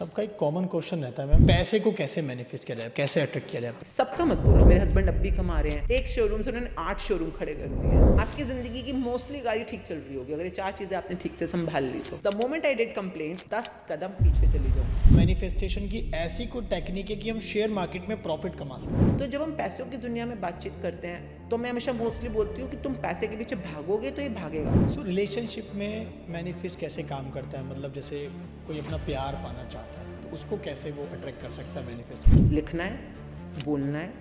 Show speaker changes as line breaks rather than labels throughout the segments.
सबका एक common question रहता है मैम, पैसे को कैसे मैनिफेस्ट किया जाए, कैसे अट्रैक्ट किया जाए?
सबका मत बोलो। मेरे हस्बैंड अब भी कमा रहे हैं, एक शोरूम से उन्होंने 8 शोरूम खड़े कर दिए हैं। आपकी जिंदगी की मोस्टली गाड़ी ठीक चल रही होगी अगर ये 4 चीजें आपने ठीक से संभाल ली तो। The moment I did complaint 10 कदम पीछे चली जाऊँ।
मैनिफेस्टेशन की ऐसी कोई टेक्निक है कि हम शेयर मार्केट में प्रॉफिट कमा सकते
तो जब हम पैसों की दुनिया में बातचीत करते हैं तो मैं हमेशा मोस्टली बोलती हूँ कि तुम पैसे के पीछे भागोगे तो ये भागेगा।
हैं? सो रिलेशनशिप में मैनिफेस्ट कैसे काम करता है? मतलब जैसे कोई अपना प्यार पाना चाहता है तो उसको कैसे वो अट्रैक्ट कर सकता है मैनिफेस्ट?
लिखना है, बोलना है,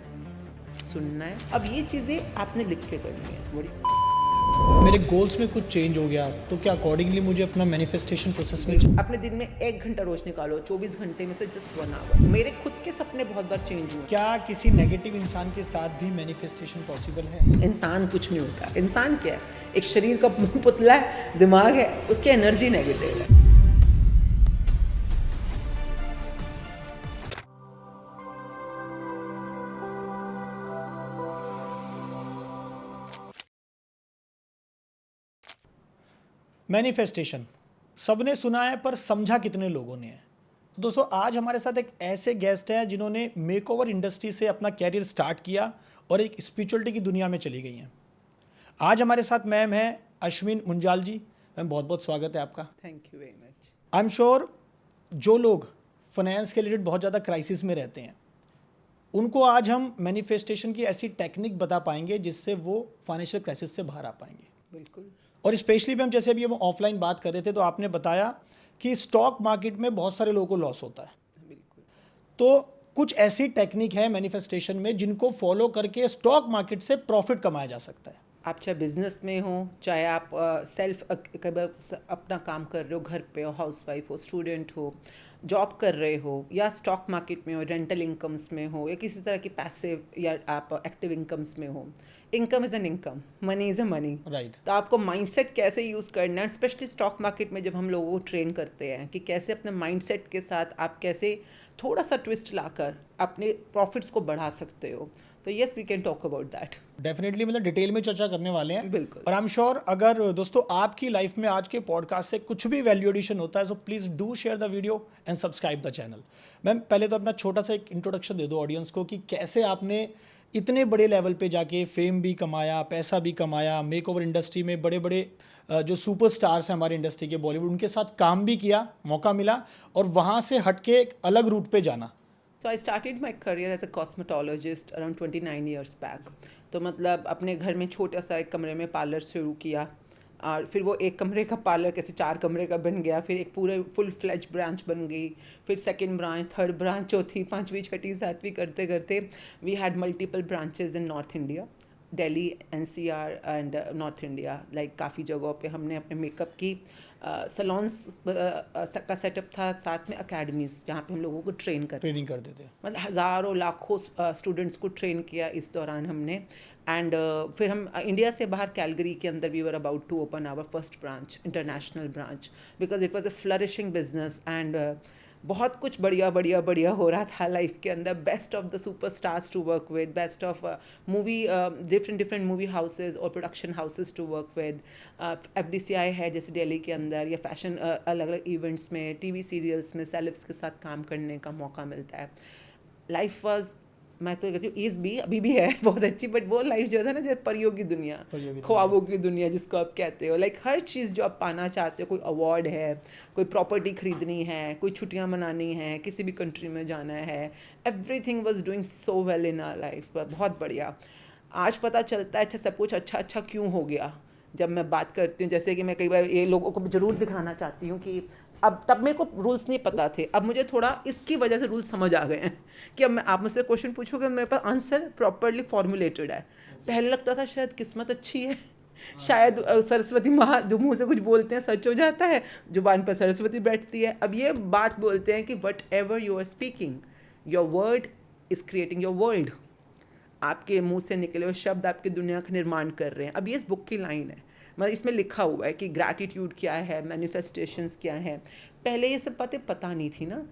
सुनना है। अब ये चीज़ें आपने लिख के करनी है। बड़ी
मेरे गोल्स में कुछ चेंज हो गया तो क्या अकॉर्डिंगली मुझे अपना मैनिफेस्टेशन प्रोसेस में
अपने दिन में 1 घंटा रोज निकालो, 24 घंटे में से जस्ट 1 आवर। मेरे खुद के सपने बहुत बार चेंज हुए।
क्या किसी नेगेटिव इंसान के साथ भी मैनिफेस्टेशन पॉसिबल है?
इंसान कुछ नहीं होता। इंसान क्या है? एक शरीर का पुतला है, दिमाग है, उसकी एनर्जी नेगेटिव है।
मैनिफेस्टेशन सबने सुना है पर समझा कितने लोगों ने है? तो दोस्तों आज हमारे साथ एक ऐसे गेस्ट हैं जिन्होंने मेकओवर इंडस्ट्री से अपना कैरियर स्टार्ट किया और एक स्पिरिचुअलिटी की दुनिया में चली गई हैं। आज हमारे साथ मैम हैं अश्विन मुंजाल जी। मैम बहुत बहुत स्वागत है आपका।
Thank you very much.
I am sure जो लोग फाइनेंस के रिलेटेड बहुत ज़्यादा क्राइसिस में रहते हैं उनको आज हम मैनिफेस्टेशन की ऐसी टेक्निक बता पाएंगे जिससे वो फाइनेंशियल क्राइसिस से बाहर आ पाएंगे।
बिल्कुल।
और स्पेशली भी हम जैसे अभी हम ऑफलाइन बात कर रहे थे तो आपने बताया कि स्टॉक मार्केट में बहुत सारे लोगों को लॉस होता है।
बिल्कुल।
तो कुछ ऐसी टेक्निक है मैनिफेस्टेशन में जिनको फॉलो करके स्टॉक मार्केट से प्रॉफिट कमाया जा सकता है।
आप चाहे बिजनेस में हो, चाहे आप सेल्फ अपना काम कर रहे हो, घर पे हो, हाउसवाइफ हो, स्टूडेंट हो, जॉब कर रहे हो, या स्टॉक मार्केट में हो, रेंटल इनकम्स में हो, या किसी तरह की पैसिव या आप एक्टिव इनकम्स में हो। Income is an income, money is a money.
Right.
तो आपको माइंडसेट कैसे यूज़ करना है, स्पेशली स्टॉक मार्केट में जब हम लोगों को ट्रेन करते हैं कि कैसे अपने माइंडसेट के साथ आप कैसे थोड़ा सा ट्विस्ट लाकर अपने प्रॉफिट्स को बढ़ा सकते हो। तो yes, we can talk about that.
Definitely मतलब डिटेल में चर्चा करने वाले हैं।
बिल्कुल।
और आई एम श्योर अगर दोस्तों आपकी लाइफ में आज के पॉडकास्ट से कुछ भी वैल्यू एडिशन होता है so please do share the video and subscribe the channel. Ma'am पहले तो अपना छोटा सा एक इंट्रोडक्शन दे दो ऑडियंस को कि कैसे आपने इतने बड़े लेवल पे जाके फेम भी कमाया, पैसा भी कमाया, मेकओवर इंडस्ट्री में बड़े बड़े जो सुपरस्टार्स हैं हमारे इंडस्ट्री के, बॉलीवुड, उनके साथ काम भी किया, मौका मिला और वहाँ से हटके एक अलग रूट पे जाना।
So I started my career as a cosmetologist around 29 years back. तो मतलब अपने घर में छोटा सा एक कमरे में पार्लर शुरू किया और फिर वो एक कमरे का पार्लर कैसे 4 कमरे का बन गया, फिर एक पूरे फुल फ्लेज ब्रांच बन गई, फिर सेकंड ब्रांच, थर्ड ब्रांच, चौथी, पांचवी, छठी, सातवीं करते करते we had multiple branches in north India, Delhi, NCR and north India. Like काफ़ी जगहों पे हमने अपने मेकअप की सलोन्स का सेटअप था, साथ में अकेडमीज जहाँ पे हम लोगों को ट्रेनिंग कर देते थे। मतलब हज़ारों लाखों स्टूडेंट्स को ट्रेन किया इस दौरान हमने। एंड फिर हम इंडिया से बाहर कैलगरी के अंदर we were about to open our first branch, international branch, because it was a flourishing business and बहुत कुछ बढ़िया हो रहा था लाइफ के अंदर। Best of the superstars to work with, best of movie, different movie houses और production houses to work with. FDCI है जैसे दिल्ली के अंदर, या फैशन अलग अलग इवेंट्स में, TV सीरियल्स में सेलेब्स के साथ काम करने का मौका मिलता है। लाइफ वॉज, मैं तो कहती हूँ ईज भी अभी भी है बहुत अच्छी, बट वो लाइफ जो था ना जैसे परियों की दुनिया, ख्वाबों की दुनिया जिसको आप कहते हो। लाइक हर चीज़ जो आप पाना चाहते हो, कोई अवार्ड है, कोई प्रॉपर्टी खरीदनी है, कोई छुट्टियां मनानी है, किसी भी कंट्री में जाना है, everything was doing so well in our life. बहुत बढ़िया। आज पता चलता है अच्छा सब कुछ अच्छा क्यों हो गया। जब मैं बात करती हूँ, जैसे कि मैं कई बार ये लोगों को ज़रूर दिखाना चाहती हूँ कि अब तब मेरे को रूल्स नहीं पता थे, अब मुझे थोड़ा इसकी वजह से रूल्स समझ आ गए हैं कि अब मैं आप मुझसे क्वेश्चन पूछोगे मेरे पास आंसर प्रॉपरली फॉर्मुलेटेड है। पहले लगता था शायद किस्मत अच्छी है, शायद सरस्वती माँ जो मुँह से कुछ बोलते हैं सच हो जाता है, जुबान पर सरस्वती बैठती है। अब ये बात बोलते हैं कि whatever you are speaking, your word is creating your world. आपके मुंह से निकले हुए शब्द आपकी दुनिया का निर्माण कर रहे हैं। अब ये इस बुक की लाइन है, मतलब इसमें लिखा हुआ है कि ग्रैटिट्यूड क्या है, मैनिफेस्टेशंस क्या है। पहले ये सब बातें पता नहीं थी ना,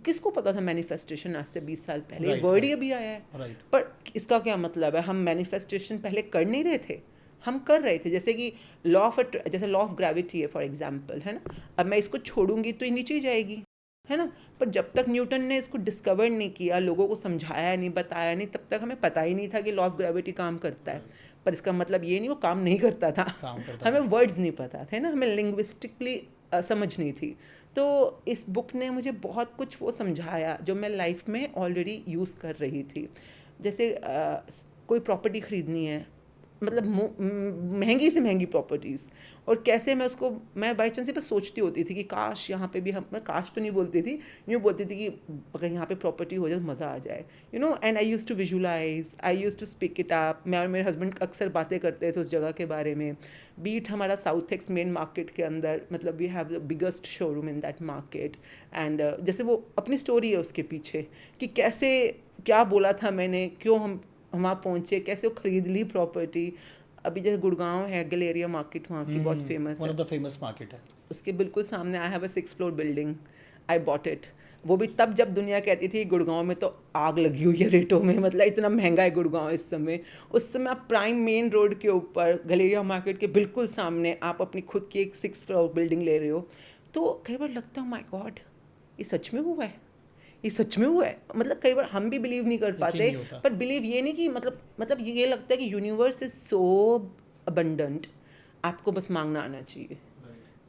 किसको पता था मैनिफेस्टेशन आज से 20 साल पहले, वर्ड ही अभी आया है। पर इसका क्या मतलब है, हम मैनिफेस्टेशन पहले कर नहीं रहे थे, हम कर रहे थे। जैसे कि लॉ ऑफ ग्रेविटी है फॉर एग्जांपल, है ना। अब मैं इसको छोड़ूंगी तो ये नीचे ही जाएगी, है ना। पर जब तक न्यूटन ने इसको डिस्कवर नहीं किया, लोगों को समझाया नहीं, बताया नहीं, तब तक हमें पता ही नहीं था कि लॉ ऑफ ग्रेविटी काम करता है। पर इसका मतलब ये नहीं वो काम नहीं करता था, हमें वर्ड्स नहीं पता थे ना, हमें लिंग्विस्टिकली समझ नहीं थी। तो इस बुक ने मुझे बहुत कुछ वो समझाया जो मैं लाइफ में ऑलरेडी यूज़ कर रही थी। जैसे कोई प्रॉपर्टी ख़रीदनी है, मतलब महंगी से महंगी प्रॉपर्टीज़, और कैसे मैं बाई चांस बस सोचती होती थी कि काश यहाँ पे भी मैं काश तो नहीं बोलती थी, यूँ बोलती थी कि अगर यहाँ पे प्रॉपर्टी हो जाए तो मज़ा आ जाए, and I use to visualize, I use to speak it up. मैं और मेरे हस्बैंड अक्सर बातें करते थे उस जगह के बारे में। बीट हमारा साउथ एक्स मेन मार्केट के अंदर, मतलब we have the biggest showroom in that market, and जैसे वो अपनी स्टोरी है उसके पीछे कि कैसे क्या बोला था मैंने, क्यों हम वहाँ पहुँचे, कैसे वो खरीद ली प्रॉपर्टी। अभी जैसे गुड़गांव है, गलेरिया मार्केट वहाँ की बहुत फेमस है,
one of the famous market है।
उसके बिल्कुल सामने I have a 6th floor building, I bought it. वो भी तब जब दुनिया कहती थी गुड़गांव में तो आग लगी हुई है रेटों में, मतलब इतना महंगा है गुड़गांव इस समय। उस समय आप प्राइम मेन रोड के ऊपर गलेरिया मार्केट के बिल्कुल सामने आप अपनी खुद की एक 6th फ्लोर बिल्डिंग ले रहे हो। तो कई बार लगता है माय गॉड, ये सच में हुआ है, ये सच में हुआ है। मतलब कई बार हम भी बिलीव नहीं कर पाते, पर बिलीव ये नहीं कि मतलब ये लगता है कि यूनिवर्स इज सो अबंडेंट, आपको बस मांगना आना चाहिए,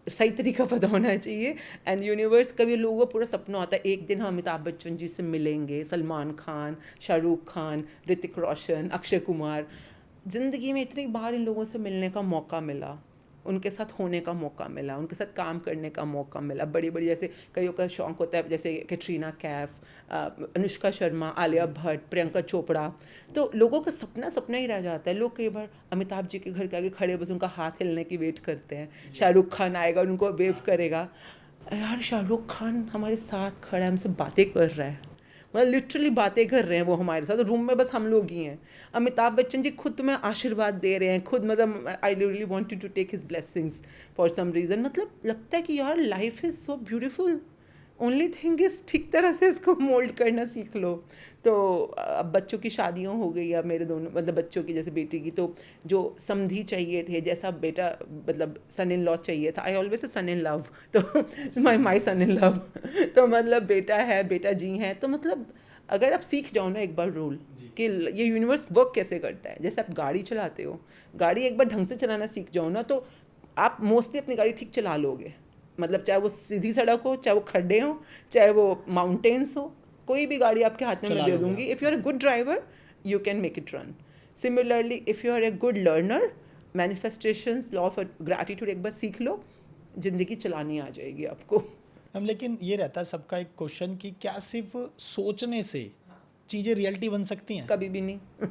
सही तरीका पता होना चाहिए। एंड यूनिवर्स कभी लोगों को पूरा सपना होता है एक दिन हम अमिताभ बच्चन जी से मिलेंगे, सलमान खान, शाहरुख खान, ऋतिक रोशन, अक्षय कुमार। ज़िंदगी में इतनी बार इन लोगों से मिलने का मौका मिला, उनके साथ होने का मौका मिला, उनके साथ काम करने का मौका मिला। बड़ी बड़ी जैसे कईयों का शौक़ होता है, जैसे कैटरीना कैफ, अनुष्का शर्मा, आलिया भट्ट, प्रियंका चोपड़ा। तो लोगों का सपना ही रह जाता है। लोग कई बार अमिताभ जी के घर के आगे खड़े बस उनका हाथ हिलने की वेट करते हैं, शाहरुख खान आएगा और उनको वेव करेगा। यार शाहरुख खान हमारे साथ खड़ा है, हमसे बातें कर रहा है, मतलब लिटरली बातें कर रहे हैं वो हमारे साथ, रूम में बस हम लोग ही हैं। अमिताभ बच्चन जी खुद तुम्हें आशीर्वाद दे रहे हैं, खुद मतलब I really wanted to take his blessings for some reason. मतलब लगता है कि यार life is so beautiful, only thing is ठीक तरह से इसको मोल्ड करना सीख लो। तो अब बच्चों की शादियाँ हो गई, अब मेरे दोनों मतलब बच्चों की, जैसे बेटी की, तो जो समधी चाहिए थे, जैसा बेटा मतलब सन इन लॉ चाहिए था, I always a sun in love, तो माई सन इन लव तो मतलब बेटा है, बेटा जी हैं। तो मतलब अगर आप सीख जाओ ना एक बार रूल कि ये यूनिवर्स वर्क कैसे करता है, जैसे आप गाड़ी चलाते हो, गाड़ी एक बार ढंग से चलाना सीख जाओ ना, तो आप मोस्टली अपनी गाड़ी ठीक चला लोगे। मतलब चाहे वो सीधी सड़क हो, चाहे वो खड्डे हो, चाहे वो माउंटेन्स हो, कोई भी गाड़ी आपके हाथ में मैं दे दूंगी। If you are a good driver you can make it run. Similarly if you are a good learner, manifestations, law of gratitude एक बार सीख लो, ज़िंदगी चलानी आ जाएगी आपको।
हम लेकिन ये रहता है सबका एक क्वेश्चन कि क्या सिर्फ सोचने से चीज़ें रियलिटी बन सकती हैं?
कभी भी नहीं।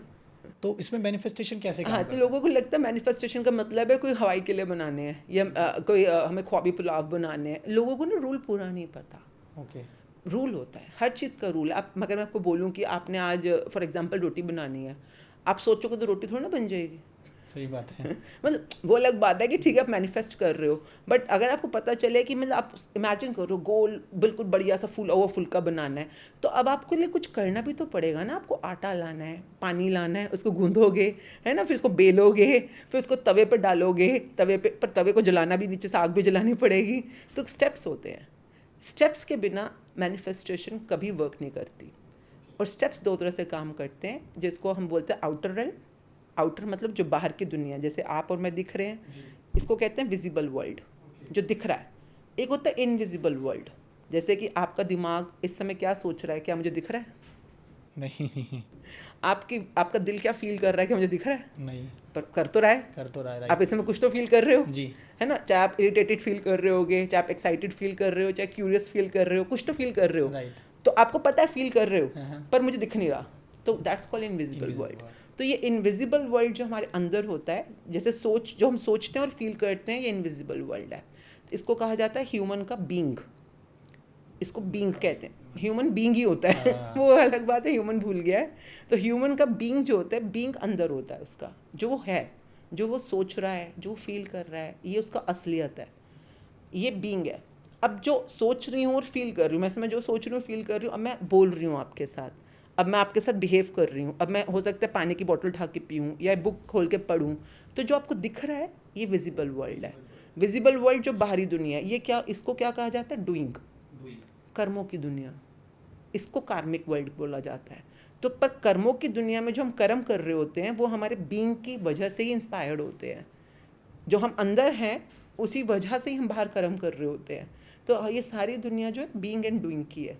तो इसमें मैनिफेस्टेशन कैसे काम
हाँ,
करता
तो लोगों को लगता है मैनिफेस्टेशन का मतलब है कोई हवाई किले बनाने हैं या कोई हमें ख्वाबी पुलाव बनाने हैं। लोगों को ना रूल पूरा नहीं पता।
ओके।
रूल होता है, हर चीज़ का रूल है। आप अगर मैं आपको बोलूँ कि आपने आज फॉर एग्जांपल रोटी बनानी है, आप सोचोगे तो रोटी थोड़ी ना बन जाएगी।
सही बात है।
मतलब वो अलग बात है कि ठीक है आप मैनिफेस्ट कर रहे हो, बट अगर आपको पता चले कि मतलब आप इमेजिन करो गोल बिल्कुल बढ़िया सा फुल्का बनाना है, तो अब आपको लिए कुछ करना भी तो पड़ेगा ना। आपको आटा लाना है, पानी लाना है, उसको गूंदोगे, है ना, फिर उसको बेलोगे, फिर उसको तवे पर डालोगे, पर तवे को जलाना भी, नीचे से आग भी जलानी पड़ेगी। तो स्टेप्स होते हैं, स्टेप्स के बिना मैनिफेस्टेशन कभी वर्क नहीं करती। और स्टेप्स दो तरह से काम करते हैं, जिसको हम बोलते हैं आउटर रेल्म। आउटर मतलब जो बाहर की दुनिया, जैसे आप और मैं दिख रहे हैं, इसको कहते हैं विजिबल वर्ल्ड, जो दिख रहा है। एक होता है इनविजिबल वर्ल्ड, जैसे कि आपका दिमाग इस समय क्या सोच रहा है, क्या मुझे दिख रहा है?
नहीं।
आपका दिल क्या फील कर रहा है, क्या मुझे दिख रहा है?
नहीं।
पर कर तो रहा है। आप इस समय कुछ तो फील कर रहे हो
जी,
है ना। चाहे आप इरिटेटेड फील कर रहे होगे, चाहे आप एक्साइटेड फील कर रहे हो, चाहे क्यूरियस फील कर रहे हो, कुछ तो फील कर रहे हो।
राइट।
तो आपको पता है फील कर रहे हो, पर मुझे दिख नहीं रहा, तो दैट्स कॉल्ड इनविजिबल वर्ल्ड। तो ये इनविजिबल वर्ल्ड जो हमारे अंदर होता है, जैसे जो हम सोचते हैं और फील करते हैं, ये इनविजिबल वर्ल्ड है। इसको कहा जाता है ह्यूमन का बीइंग। इसको बीइंग कहते हैं, ह्यूमन बीइंग ही होता है वो अलग बात है, ह्यूमन भूल गया है। तो ह्यूमन का बीइंग जो होता है, बीइंग अंदर होता है उसका, जो वो है, जो वो सोच रहा है, जो फील कर रहा है, ये उसका असलियत है, ये बीइंग है। अब जो सोच रही हूँ और फील कर रही हूँ, मैं जो सोच रही हूँ फील कर रही हूँ, अब मैं बोल रही हूँ आपके साथ, अब मैं आपके साथ बिहेव कर रही हूँ, अब मैं हो सकता है पानी की बोतल उठा के पीऊँ या बुक खोल के पढूँ, तो जो आपको दिख रहा है ये विजिबल वर्ल्ड है। विजिबल वर्ल्ड जो बाहरी दुनिया है, ये क्या, इसको क्या कहा जाता है? डूइंग, कर्मों की दुनिया, इसको कार्मिक वर्ल्ड बोला जाता है। तो पर कर्मों की दुनिया में जो हम कर्म कर रहे होते हैं वो हमारे बीइंग की वजह से ही इंस्पायर्ड होते हैं। जो हम अंदर हैं उसी वजह से ही हम बाहर कर्म कर रहे होते हैं। तो ये सारी दुनिया जो है बीइंग एंड डूइंग की है,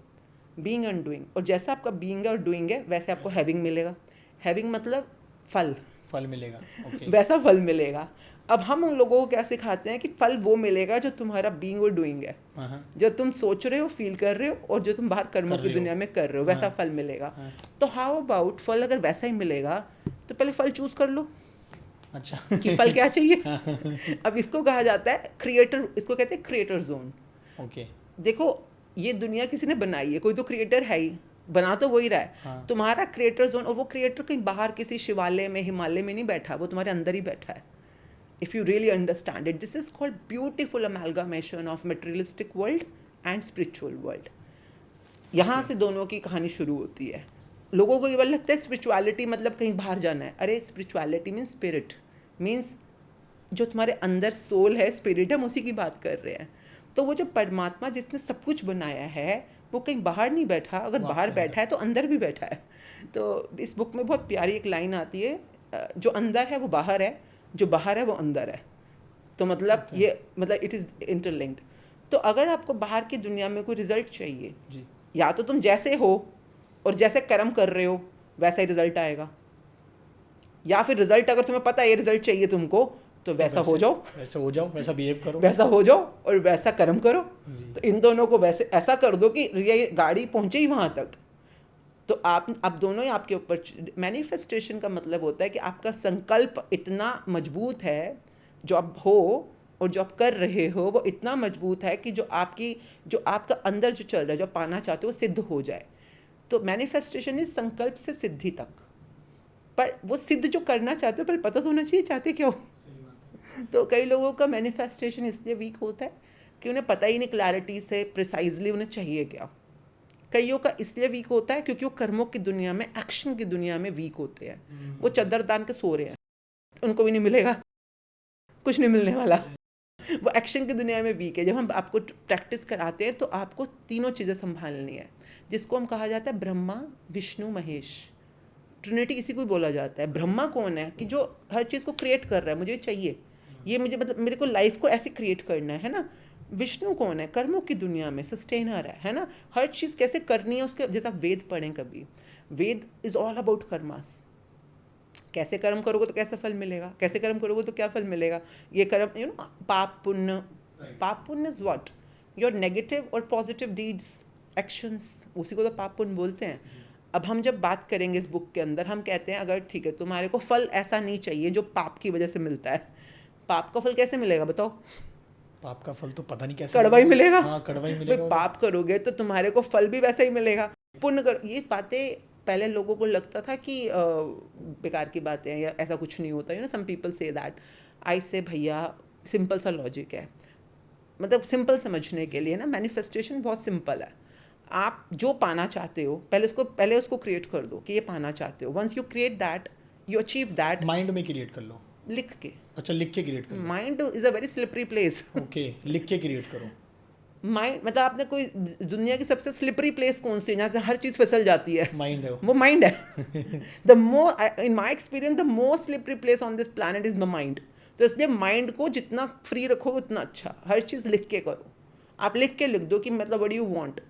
बीइंग एंड डूइंग। और जैसा आपका बीइंग है और डूइंग है वैसे आपको हैविंग मिलेगा। हैविंग मतलब फल
मिलेगा। ओके।
वैसा फल मिलेगा। अब हम उन लोगों को क्या सिखाते हैं कि फल वो मिलेगा जो तुम्हारा बीइंग और डूइंग है, जो तुम सोच रहे हो, फील कर रहे हो और जो तुम बाहर कर्मों की दुनिया में कर रहे हो, वैसा फल मिलेगा। तो हाउ अबाउट फल अगर वैसा ही मिलेगा तो पहले फल चूज कर लो।
अच्छा।
कि फल क्या चाहिए। अब इसको कहा जाता है क्रिएटर, इसको कहते हैं क्रिएटर जोन।
ओके।
देखो ये दुनिया किसी ने बनाई है, कोई तो क्रिएटर है ही, बना तो वही रहा है। तुम्हारा क्रिएटर जोन, और वो क्रिएटर कहीं बाहर किसी शिवालय में, हिमालय में नहीं बैठा, वो तुम्हारे अंदर ही बैठा है। If you really understand it, this is called beautiful amalgamation of materialistic world and spiritual world. यहाँ से दोनों की कहानी शुरू होती है। लोगों को ये बात लगता है स्पिरिचुअलिटी मतलब कहीं बाहर जाना है। अरे स्पिरिचुअलिटी मीन्स स्पिरिट, मीन्स जो तुम्हारे अंदर सोल है, स्पिरिट, हम उसी की बात कर रहे हैं। तो वो जो परमात्मा जिसने सब कुछ बनाया है वो कहीं बाहर नहीं बैठा, अगर बाहर बैठा है तो अंदर भी बैठा है। तो इस बुक में बहुत प्यारी एक लाइन आती है, जो अंदर है वो बाहर है, जो बाहर है वो अंदर है। तो मतलब ये मतलब इट इज़ इंटरलिंक्ड। तो अगर आपको बाहर की दुनिया में कोई रिजल्ट चाहिए
जी।
या तो तुम जैसे हो और जैसे कर्म कर रहे हो वैसा ही रिजल्ट आएगा, या फिर रिजल्ट अगर तुम्हें पता है ये रिजल्ट चाहिए तुमको तो वैसा हो जाओ,
वैसा बिहेव करो,
वैसा हो जाओ और वैसा कर्म करो। तो इन दोनों को वैसे ऐसा कर दो कि ये गाड़ी पहुंचे ही वहां तक। तो आप दोनों ही आपके ऊपर। मैनिफेस्टेशन का मतलब होता है कि आपका संकल्प इतना मजबूत है, जो आप हो और जो आप कर रहे हो वो इतना मजबूत है कि जो आपका अंदर जो चल रहा है, जो पाना चाहते हो वो सिद्ध हो जाए। तो मैनिफेस्टेशन इस संकल्प से सिद्धि तक। पर वो सिद्ध जो करना चाहते हो पहले पता तो होना चाहिए चाहते क्या हो। तो कई लोगों का मैनिफेस्टेशन इसलिए वीक होता है कि उन्हें पता ही नहीं क्लैरिटी से प्रिसाइजली उन्हें चाहिए क्या। कईयों का इसलिए वीक होता है क्योंकि वो कर्मों की दुनिया में, एक्शन की दुनिया में वीक होते हैं। वो चद्दर तान के सो रहे हैं, उनको भी नहीं मिलेगा, कुछ नहीं मिलने वाला। वो एक्शन की दुनिया में वीक है। जब हम आपको प्रैक्टिस कराते हैं तो आपको तीनों चीज़ें संभालनी है, जिसको हम कहा जाता है ब्रह्मा, विष्णु, महेश। ट्रिनिटी किसी को बोला जाता है। ब्रह्मा कौन है कि जो हर चीज़ को क्रिएट कर रहा है, मुझे चाहिए ये, मुझे मतलब मेरे को लाइफ को ऐसे क्रिएट करना है ना। विष्णु कौन है? कर्मों की दुनिया में सस्टेनर है ना। हर चीज़ कैसे करनी है उसके, जैसा वेद पढ़ें कभी, वेद इज़ ऑल अबाउट कर्मास। कैसे कर्म करोगे तो कैसा फल मिलेगा, कैसे कर्म करोगे तो क्या फल मिलेगा। ये कर्म पाप पुण्य, पाप पुण्य इज व्हाट, योर नेगेटिव और पॉजिटिव डीड्स, एक्शंस, उसी को तो पाप पुण्य बोलते हैं। अब हम जब बात करेंगे इस बुक के अंदर, हम कहते हैं अगर ठीक है तुम्हारे को फल ऐसा नहीं चाहिए जो पाप की वजह से मिलता है। पाप का फल कैसे मिलेगा बताओ?
पाप का फल तो पता नहीं कैसे
कड़वा ही मिलेगा।
हाँ, कड़वा ही मिलेगा।
पाप करोगे तो तुम्हारे को फल भी वैसा ही मिलेगा। पुण्य करो, ये बातें पहले लोगों को लगता था कि बेकार की बातें हैं या ऐसा कुछ नहीं होता। Some people say that. आई से भैया सिंपल सा लॉजिक है, मतलब सिंपल समझने के लिए ना, मैनिफेस्टेशन बहुत सिंपल है। आप जो पाना चाहते हो पहले उसको क्रिएट कर दो कि ये पाना चाहते हो। Once you create that, you achieve that.
Mind में क्रिएट कर लो,
लिख के।
अच्छा, लिख के क्रिएट करो।
Mind is a very slippery place.
Okay, लिख के क्रिएट करो।
माइंड मतलब आपने कोई दुनिया की सबसे स्लिपरी प्लेस कौन सी है जहाँ से हर चीज़ फिसल जाती है?
माइंड है
वो माइंड है। The more in my experience the most slippery place on this planet is the mind. तो इसलिए माइंड को जितना फ्री रखोगे उतना अच्छा। हर चीज़ लिख के करो। आप लिख दो कि मतलब व्हाट डू यू वांट।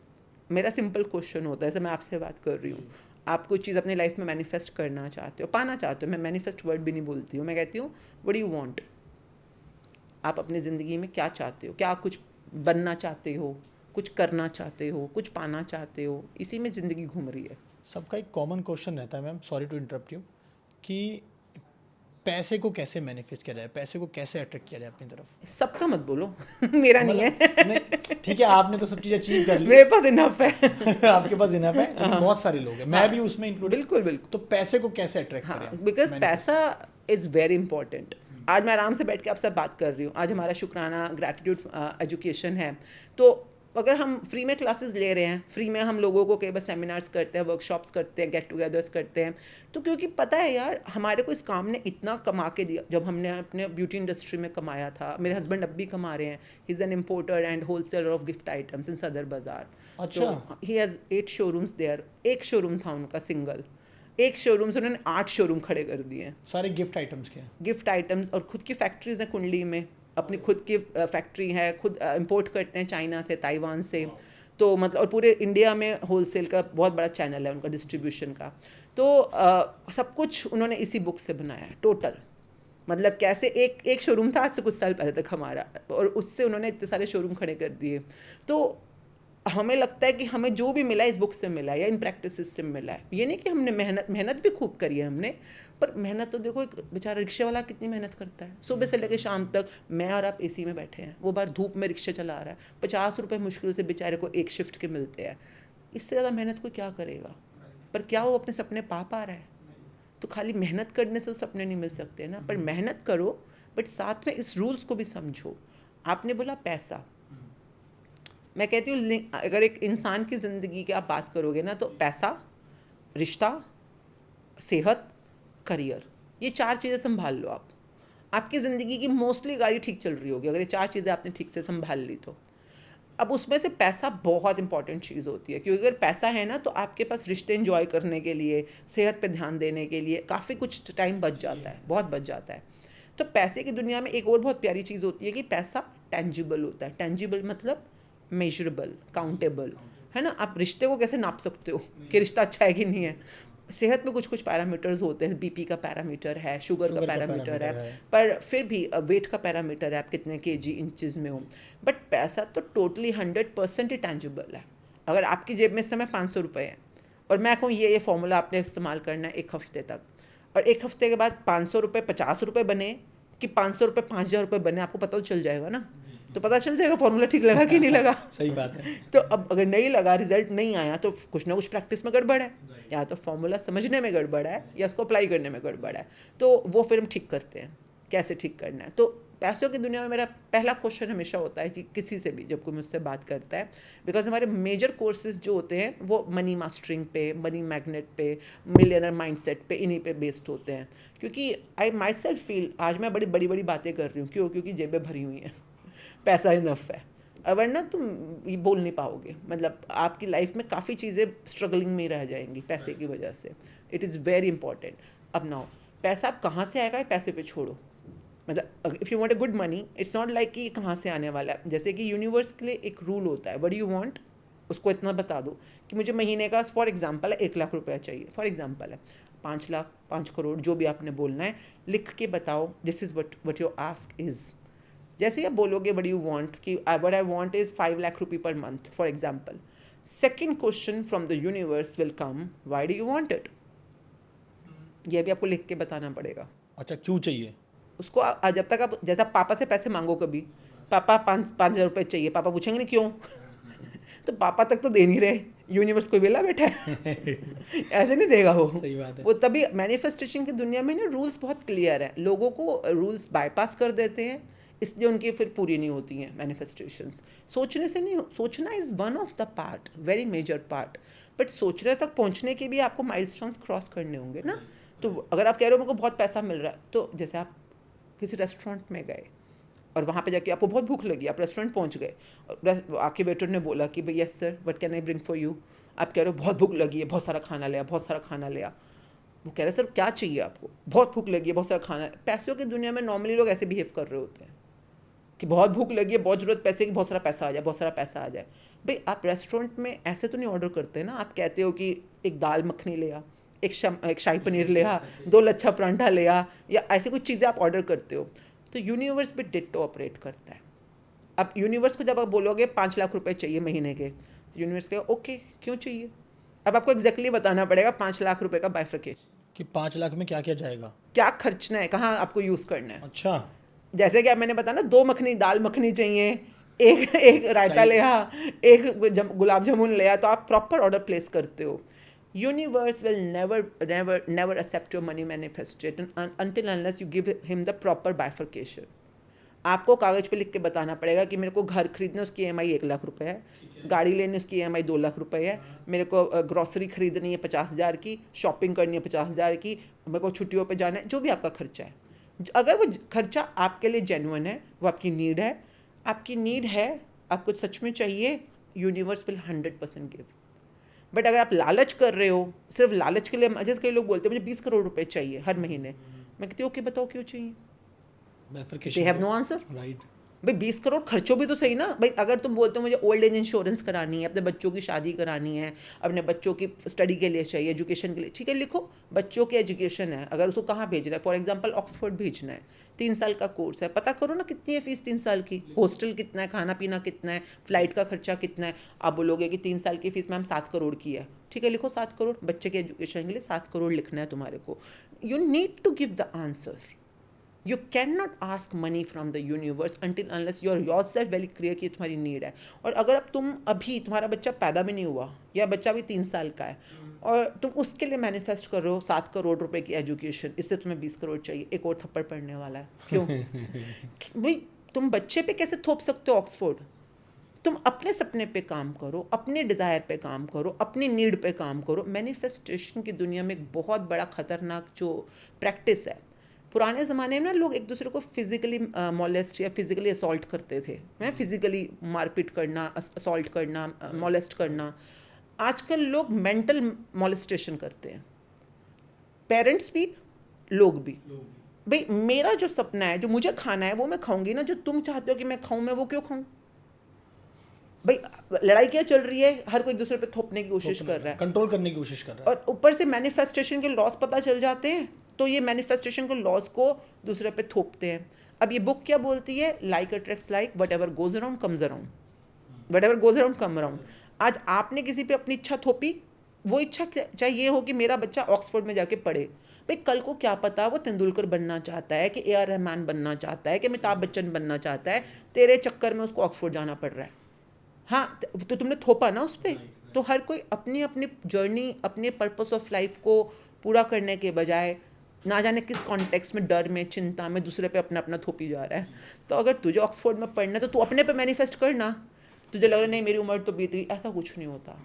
मेरा सिंपल क्वेश्चन होता है, जैसे मैं आपसे बात कर रही हूँ, आप कोई चीज़ अपनी लाइफ में मैनिफेस्ट करना चाहते हो, पाना चाहते हो। मैं मैनिफेस्ट वर्ड भी नहीं बोलती हूँ, मैं कहती हूँ व्हाट डू यू वांट। आप अपनी ज़िंदगी में क्या चाहते हो, क्या कुछ बनना चाहते हो, कुछ करना चाहते हो, कुछ पाना चाहते हो, इसी में ज़िंदगी घूम रही है।
सबका एक कॉमन क्वेश्चन रहता है ma'am, sorry to interrupt you, कि पैसे को कैसे मैनिफेस्ट किया जाए, पैसे को कैसे अट्रैक्ट किया जाए अपनी तरफ।
सबका मत बोलो। मेरा नहीं है।
नहीं, ठीक है, आपने तो सब चीज़ अचीव कर ली,
मेरे पास इनफ है।
आपके पास इनफ है, लेकिन बहुत सारे लोग हैं, मैं भी उसमें इंक्लूड।
बिल्कुल बिल्कुल।
तो पैसे को कैसे अट्रैक्ट
हाँ,
करें?
बिकॉज पैसा इज़ वेरी इंपॉर्टेंट। आज मैं आराम से बैठ के आपसे बात कर रही हूँ। आज हमारा शुक्राना ग्रैटिट्यूड एजुकेशन है। तो अगर हम फ्री में क्लासेस ले रहे हैं, फ्री में हम लोगों को कई बार सेमिनार्स करते हैं, वर्कशॉप्स करते हैं, गेट टुगेदर्स करते हैं, तो क्योंकि पता है यार हमारे को इस काम ने इतना कमा के दिया। जब हमने अपने ब्यूटी इंडस्ट्री में कमाया था, मेरे हस्बैंड अब भी कमा रहे हैं, he is an importer and wholesaler of gift items in Sadar Bazaar.
अच्छा।
He has 8 showrooms there. एक शोरूम था उनका सिंगल, एक शोरूम से उन्होंने 8 शोरूम खड़े कर दिए हैं।
सारे गिफ्ट आइटम्स के हैं।
गिफ्ट आइटम्स, और खुद की फैक्ट्रीज हैं कुंडली में, अपनी खुद की फैक्ट्री है, खुद इंपोर्ट करते हैं चाइना से, ताइवान से। तो मतलब, और पूरे इंडिया में होलसेल का बहुत बड़ा चैनल है उनका डिस्ट्रीब्यूशन का। तो सब कुछ उन्होंने इसी बुक से बनाया है टोटल। मतलब कैसे एक शोरूम था आज से कुछ साल पहले तक हमारा, और उससे उन्होंने इतने सारे शोरूम खड़े कर दिए। तो हमें लगता है कि हमें जो भी मिला है इस बुक से मिला है या इन प्रैक्टिसेस से मिला है। ये नहीं कि हमने मेहनत भी खूब करी है हमने, पर मेहनत तो देखो, एक बेचारा रिक्शे वाला कितनी मेहनत करता है, सुबह से लेकर शाम तक। मैं और आप एसी में बैठे हैं, वो बाहर धूप में रिक्शा चला रहा है, 50 रुपये मुश्किल से बेचारे को एक शिफ्ट के मिलते हैं। इससे ज़्यादा मेहनत कोई क्या करेगा? पर क्या वो अपने सपने पा रहा है? तो खाली मेहनत करने से तो सपने नहीं मिल सकते ना, पर मेहनत करो, बट साथ में इस रूल्स को भी समझो। आपने बोला पैसा, मैं कहती हूँ अगर एक इंसान की ज़िंदगी की आप बात करोगे ना, तो पैसा, रिश्ता, सेहत, करियर, ये 4 चीज़ें संभाल लो आप। आपकी ज़िंदगी की मोस्टली गाड़ी ठीक चल रही होगी अगर ये 4 चीज़ें आपने ठीक से संभाल ली तो। अब उसमें से पैसा बहुत इंपॉर्टेंट चीज़ होती है, क्योंकि अगर पैसा है ना, तो आपके पास रिश्ते एंजॉय करने के लिए, सेहत पे ध्यान देने के लिए काफ़ी कुछ टाइम बच जाता है, बहुत बच जाता है। तो पैसे की दुनिया में एक और बहुत प्यारी चीज़ होती है कि पैसा टेंजिबल होता है। टेंजिबल मतलब मेजरेबल, काउंटेबल, है ना। आप रिश्ते को कैसे नाप सकते हो कि रिश्ता अच्छा है कि नहीं है? सेहत में कुछ कुछ पैरामीटर्स होते हैं, बीपी का पैरामीटर है, शुगर का पैरामीटर है, पर फिर भी वेट का पैरामीटर है, आप कितने केजी इंचेस में हो। बट पैसा तो टोटली 100% ही टेंजिबल है। अगर आपकी जेब में इस समय 500 रुपये है और मैं कहूँ ये फॉर्मूला आपने इस्तेमाल करना है 1 हफ्ते तक, और 1 हफ्ते के बाद 500 रुपये 50 रुपये बने कि 500 रुपये 5000 रुपये बने, आपको पता तो चल जाएगा ना। तो पता चल जाएगा फॉर्मूला ठीक लगा कि नहीं लगा।
सही बात है।
तो अब अगर नहीं लगा, रिजल्ट नहीं आया, तो कुछ ना कुछ प्रैक्टिस में गड़बड़ है, या तो फॉर्मूला समझने में गड़बड़ है या उसको अप्लाई करने में गड़बड़ है। तो वो फिर हम ठीक करते हैं, कैसे ठीक करना है। तो पैसों की दुनिया में मेरा पहला क्वेश्चन हमेशा होता है कि किसी से भी जब कोई मुझसे बात करता है, बिकॉज हमारे मेजर कोर्सेज जो होते हैं वो मनी मास्टरिंग पे, मनी मैग्नेट पे, मिलियनर माइंडसेट पे, इन्हीं पे बेस्ड होते हैं। क्योंकि आई माई सेल्फ फील आज मैं बड़ी बड़ी बातें कर रही हूँ, क्योंकि जेबें भरी हुई हैं, पैसा इनफ है, वरना तुम ये बोल नहीं पाओगे। मतलब आपकी लाइफ में काफ़ी चीज़ें स्ट्रगलिंग में रह जाएंगी पैसे की वजह से। It is very important. अब नाउ पैसा आप कहाँ से आएगा, पैसे पे छोड़ो। मतलब if you want a good money, it's not like कि कहाँ से आने वाला है। जैसे कि यूनिवर्स के लिए एक रूल होता है, व्हाट डू यू वांट, उसको इतना बता दो कि मुझे महीने का फॉर एग्जांपल है 1 लाख रुपया चाहिए, फॉर एग्जांपल है 5 लाख, 5 करोड़, जो भी आपने बोलना है लिख के बताओ। This is what your ask is. जैसे आप बोलोगे व्हाट यू वांट, कि what I want is 5 lakh रुपये per month for example, second question from the universe will come, why do you want it. ये भी आपको लिख के बताना पड़ेगा।
अच्छा, क्यों चाहिए
उसको जब तक आप, जैसा पापा से पैसे मांगो, कभी पापा 5,000 रुपये चाहिए, पापा पूछेंगे नहीं क्यों। तो पापा तक तो दे नहीं रहे, यूनिवर्स कोई वेला बैठा है। ऐसे नहीं देगा वो।
सही बात है।
वो तभी मैनिफेस्टेशन की दुनिया में ना रूल्स बहुत क्लियर है, लोगों को रूल्स बाईपास कर देते हैं, इसलिए उनकी फिर पूरी नहीं होती हैं मैनिफेस्टेशंस। सोचने से नहीं, सोचना is one of the part, very major part, but सोचने तक पहुंचने के भी आपको माइलस्टोन्स क्रॉस करने होंगे ना। तो अगर आप कह रहे हो मेरे को बहुत पैसा मिल रहा है, तो जैसे आप किसी रेस्टोरेंट में गए और वहाँ पे जाके आपको बहुत भूख लगी, आप रेस्टोरेंट पहुँच गए और आके वेटर ने बोला कि भाई yes sir, what can I bring for you. आप कह रहे हो बहुत भूख लगी है, बहुत सारा खाना ले आ, बहुत सारा खाना ले आ। वो कह रहे सर क्या चाहिए आपको, बहुत भूख लगी है, बहुत सारा खाना। पैसों की दुनिया में नॉर्मली लोग ऐसे बिहेव कर रहे होते हैं कि बहुत भूख लगी है, बहुत ज़रूरत पैसे की, बहुत सारा पैसा आ जाए, बहुत सारा पैसा आ जाए। भाई आप रेस्टोरेंट में ऐसे तो नहीं ऑर्डर करते ना। आप कहते हो कि एक दाल मखनी ले आ, एक शाही पनीर ले आ, 2 लच्छा परांठा ले आ, या ऐसी कुछ चीज़ें आप ऑर्डर करते हो। तो यूनिवर्स भी डिट्टो ऑपरेट करता है। अब यूनिवर्स को जब आप बोलोगे 5 लाख रुपए चाहिए महीने के, तो यूनिवर्स कहेगा ओके क्यों चाहिए। अब आपको एग्जैक्टली बताना पड़ेगा 5 लाख रुपए का बाइफर्केशन,
कि 5 लाख में क्या क्या जाएगा,
क्या खर्चना है, कहाँ आपको यूज़ करना है।
अच्छा,
जैसे कि अब मैंने बताया ना, 2 मखनी दाल मखनी चाहिए, एक रायता ले आ, एक गुलाब जामुन ले आ, तो आप प्रॉपर ऑर्डर प्लेस करते हो। Universe will never accept your money manifestation until unless you give him the proper bifurcation. आपको कागज़ पे लिख के बताना पड़ेगा कि मेरे को घर खरीदने उसकी EMI 1 लाख रुपए है, गाड़ी लेने उसकी EMI 2 लाख रुपए है, मेरे को ग्रॉसरी खरीदनी है 50,000 की, शॉपिंग करनी है 50,000 की, मेरे को छुट्टियों पे जाना है, जो भी आपका खर्चा है। अगर वो खर्चा आपके लिए जेन्युइन है, वो आपकी नीड है, आपको सच में चाहिए, यूनिवर्स विल 100% गिव. बट अगर आप लालच कर रहे हो, सिर्फ लालच के लिए, जैसे कई लोग बोलते हैं मुझे 20 करोड़ रुपए चाहिए हर महीने, मैं कहती हूँ ओके बताओ क्यों चाहिए. They have no answer.
Right.
भाई 20 करोड़ खर्चो भी तो सही ना. भाई अगर तुम बोलते हो मुझे ओल्ड एज इंश्योरेंस करानी है, अपने बच्चों की शादी करानी है, अपने बच्चों की स्टडी के लिए चाहिए, एजुकेशन के लिए, ठीक है लिखो. बच्चों की एजुकेशन है, अगर उसको कहाँ भेजना है, फॉर एग्जांपल ऑक्सफोर्ड भेजना है, 3 साल का कोर्स है, पता करो ना कितनी है फीस 3 साल की, हॉस्टल कितना है, खाना पीना कितना है, फ्लाइट का खर्चा कितना है. आप बोलोगे कि 3 साल की फीस मैम 7 करोड़ की है, ठीक है लिखो 7 करोड़. बच्चे के एजुकेशन के लिए 7 करोड़ लिखना है तुम्हारे को. You need to give the answer. You cannot ask money from the universe until unless you are yourself very clear कि तुम्हारी नीड है. और अगर अब तुम अभी तुम्हारा बच्चा पैदा भी नहीं हुआ या बच्चा भी 3 साल का है और तुम उसके लिए मैनिफेस्ट कर रहे हो 7 करोड़ रुपए की एजुकेशन, इससे तुम्हें 20 करोड़ चाहिए, एक और थप्पड़ पड़ने वाला है. क्यों? भाई तुम बच्चे पे कैसे थोप सकते हो ऑक्सफोर्ड? तुम अपने सपने पे काम करो, अपने डिज़ायर पे काम करो, अपनी नीड पे काम करो. मैनिफेस्टेशन की दुनिया में एक बहुत बड़ा खतरनाक जो प्रैक्टिस है. पुराने ज़माने में ना लोग एक दूसरे को फिजिकली मॉलेस्ट या फिजिकली असॉल्ट करते थे. मैं फिजिकली मारपीट करना, असॉल्ट करना, मॉलेस्ट करना. आजकल लोग मेंटल मॉलेस्टेशन करते हैं, पेरेंट्स भी, लोग भी. भाई मेरा जो सपना है, जो मुझे खाना है वो मैं खाऊंगी ना. जो तुम चाहते हो कि मैं खाऊं, मैं वो क्यों खाऊं? भाई लड़ाई क्या चल रही है, हर कोई एक दूसरे पे थोपने की कोशिश कर रहा है,
कंट्रोल करने की कोशिश कर रहा है.
और ऊपर से मैनिफेस्टेशन के लॉस पता चल जाते हैं तो ये मैनिफेस्टेशन के लॉस को दूसरे पे थोपते हैं. अब ये बुक क्या बोलती है? Like attracts like, what ever goes around comes around, what ever goes around come around. आज आपने किसी पे अपनी इच्छा थोपी, वो इच्छा चाहे ये हो कि मेरा बच्चा ऑक्सफोर्ड में जाके पढ़े. भाई कल को क्या पता वो तेंदुलकर बनना चाहता है, कि AR रहमान बनना चाहता है, कि अमिताभ बच्चन बनना चाहता है, तेरे चक्कर में उसको ऑक्सफोर्ड जाना पड़ रहा है. हाँ तो तुमने थोपा ना उस पर. तो हर कोई अपनी अपनी जर्नी, अपने पर्पस ऑफ लाइफ को पूरा करने के बजाय ना जाने किस कॉन्टेक्स्ट में, डर में, चिंता में दूसरे पे अपना अपना थोपी जा रहा है. तो अगर तुझे ऑक्सफोर्ड में पढ़ना है तो तू अपने पे मैनिफेस्ट करना. तुझे लग रहा है नहीं मेरी उम्र तो बीत गई, ऐसा कुछ नहीं होता.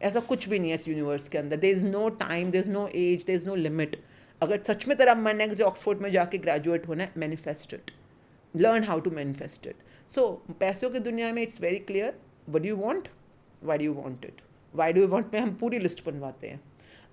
ऐसा कुछ भी नहीं है इस यूनिवर्स के अंदर. There is no time, there is no age, there is no limit. अगर सच में तेरा मन है कि ऑक्सफोर्ड में जाके ग्रेजुएट होना है, manifest it, learn how to manifest it. So पैसों की दुनिया में it's very clear. What do you want, why do you want it, why do you want में हम पूरी लिस्ट बनवाते हैं.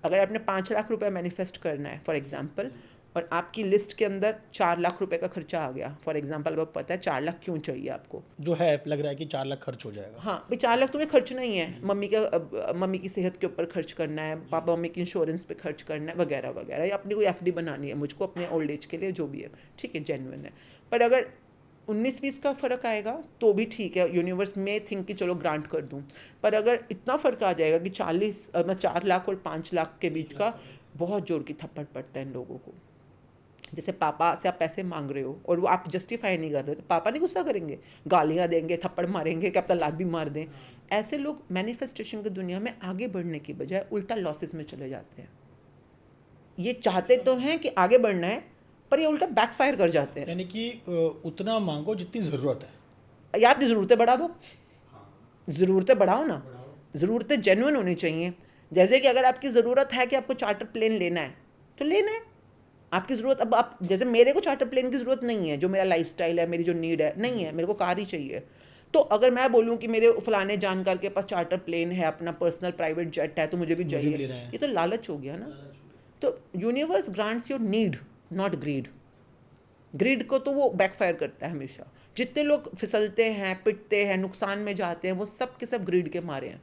अगर आपने 5 लाख रुपए मैनिफेस्ट करना है फॉर एग्जांपल, और आपकी लिस्ट के अंदर 4 लाख रुपए का खर्चा आ गया फॉर एग्जांपल, अब पता है 4 लाख क्यों चाहिए आपको,
जो है लग रहा है कि 4 लाख खर्च हो जाएगा.
हाँ भाई 4 लाख तुम्हें खर्च नहीं है. मम्मी की सेहत के ऊपर खर्च करना है, पापा मम्मी की इंश्योरेंस पे खर्च करना है, वगैरह वगैरह, या अपनी कोई FD बनानी है मुझको अपने ओल्ड एज के लिए, जो भी है ठीक है, जेन्युइन है. पर अगर 19-20 का फ़र्क आएगा तो भी ठीक है, यूनिवर्स में थिंक कि चलो ग्रांट कर दूं. पर अगर इतना फ़र्क आ जाएगा कि 4 लाख और 5 लाख के बीच का, बहुत जोर की थप्पड़ पड़ता है इन लोगों को. जैसे पापा से आप पैसे मांग रहे हो और वो आप जस्टिफाई नहीं कर रहे हो, तो पापा नहीं गुस्सा करेंगे, गालियाँ देंगे, थप्पड़ मारेंगे, क्या पता लात भी मार दें. ऐसे लोग मैनिफेस्टेशन की दुनिया में आगे बढ़ने की बजाय उल्टा लॉसेस में चले जाते हैं. ये चाहते तो हैं कि आगे बढ़ना है, पर ये उल्टा बैकफायर कर जाते हैं.
यानी कि उतना मांगो जितनी ज़रूरत है.
या अपनी ज़रूरतें बढ़ा दो, ज़रूरतें बढ़ाओ ना. ज़रूरतें जेन्युइन होनी चाहिए. जैसे कि अगर आपकी ज़रूरत है कि आपको चार्टर प्लेन लेना है तो लेना है. आपकी ज़रूरत, अब आप जैसे मेरे को चार्टर प्लेन की ज़रूरत नहीं है, जो मेरा लाइफस्टाइल है, मेरी जो नीड है, नहीं है, मेरे को कार ही चाहिए. तो अगर मैं बोलूँ कि मेरे फलाने जानकार के पास चार्टर प्लेन है, अपना पर्सनल प्राइवेट जेट है, तो मुझे भी चाहिए, ये तो लालच हो गया ना. तो universe grants your need, not greed. Greed को तो वो बैकफायर करता है हमेशा. जितने लोग फिसलते हैं, पिटते हैं, नुकसान में जाते हैं, वो सब के सब ग्रीड के मारे हैं.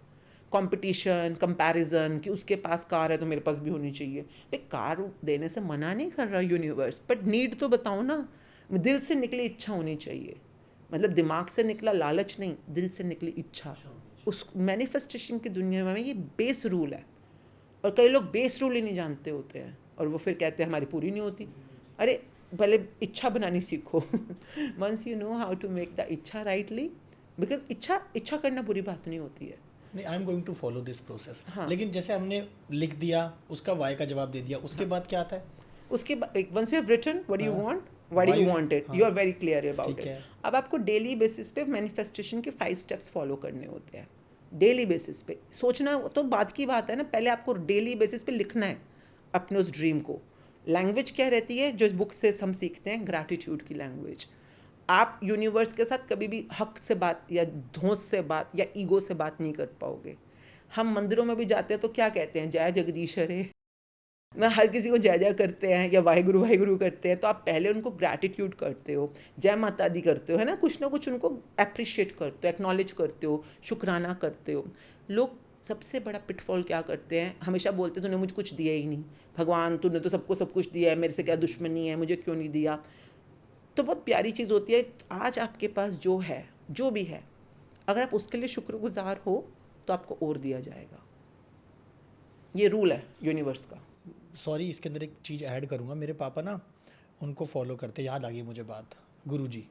कंपटीशन, कंपैरिजन, कि उसके पास कार है तो मेरे पास भी होनी चाहिए. भाई कार देने से मना नहीं कर रहा यूनिवर्स, बट नीड तो बताओ ना. दिल से निकली इच्छा होनी चाहिए. मतलब दिमाग से निकला लालच नहीं, दिल से निकली इच्छा. उस मैनिफेस्टेशन की दुनिया में ये बेस रूल है. और कई लोग बेस रूल ही नहीं जानते होते हैं और वो फिर कहते हैं हमारी पूरी नहीं होती. अरे पहले इच्छा बनानी सीखो. Once you know how to make the इच्छा राइटली, बिकॉज इच्छा करना बुरी बात नहीं होती है.
नहीं, I am going to follow this process.
हाँ.
लेकिन जैसे हमने लिख दिया, उसका वाई का जवाब दे दिया, उसके बाद क्या आता है?
उसके बाद once you have written what you want, why do you want it, you are very clear about it. अब आपको डेली बेसिस पे मैनिफेस्टेशन के 5 स्टेप्स फॉलो करने होते हैं. डेली बेसिस पे सोचना तो बात की बात है ना, पहले आपको डेली बेसिस पे लिखना है अपने उस ड्रीम को. लैंग्वेज क्या रहती है जो इस बुक से हम सीखते हैं? ग्रैटिट्यूड की लैंग्वेज. आप यूनिवर्स के साथ कभी भी हक से बात या धौंस से बात या ईगो से बात नहीं कर पाओगे। हम मंदिरों में भी जाते हैं तो क्या कहते हैं, जय जगदीश हरे, ना हर किसी को जय जय करते हैं या वाहिगुरु करते हैं, तो आप पहले उनको ग्रैटिट्यूड करते हो, जय माता दी करते हो, है ना, कुछ ना कुछ उनको अप्रिशिएट करते हो, एक्नॉलेज करते हो, शुक्राना करते हो। लोग सबसे बड़ा पिटफॉल क्या करते हैं, हमेशा बोलते तूने मुझे कुछ दिया ही नहीं, भगवान तूने तो सबको सब कुछ दिया है, मेरे से क्या दुश्मनी है, मुझे क्यों नहीं दिया। तो बहुत प्यारी चीज़ होती है, आज आपके पास जो है, जो भी है, अगर आप उसके लिए शुक्रगुजार हो तो आपको और दिया जाएगा। ये रूल है यूनिवर्स का।
सॉरी, इसके अंदर एक चीज़ ऐड करूँगा। मेरे पापा ना उनको फॉलो करते, याद आ गई मुझे बात, गुरुजी।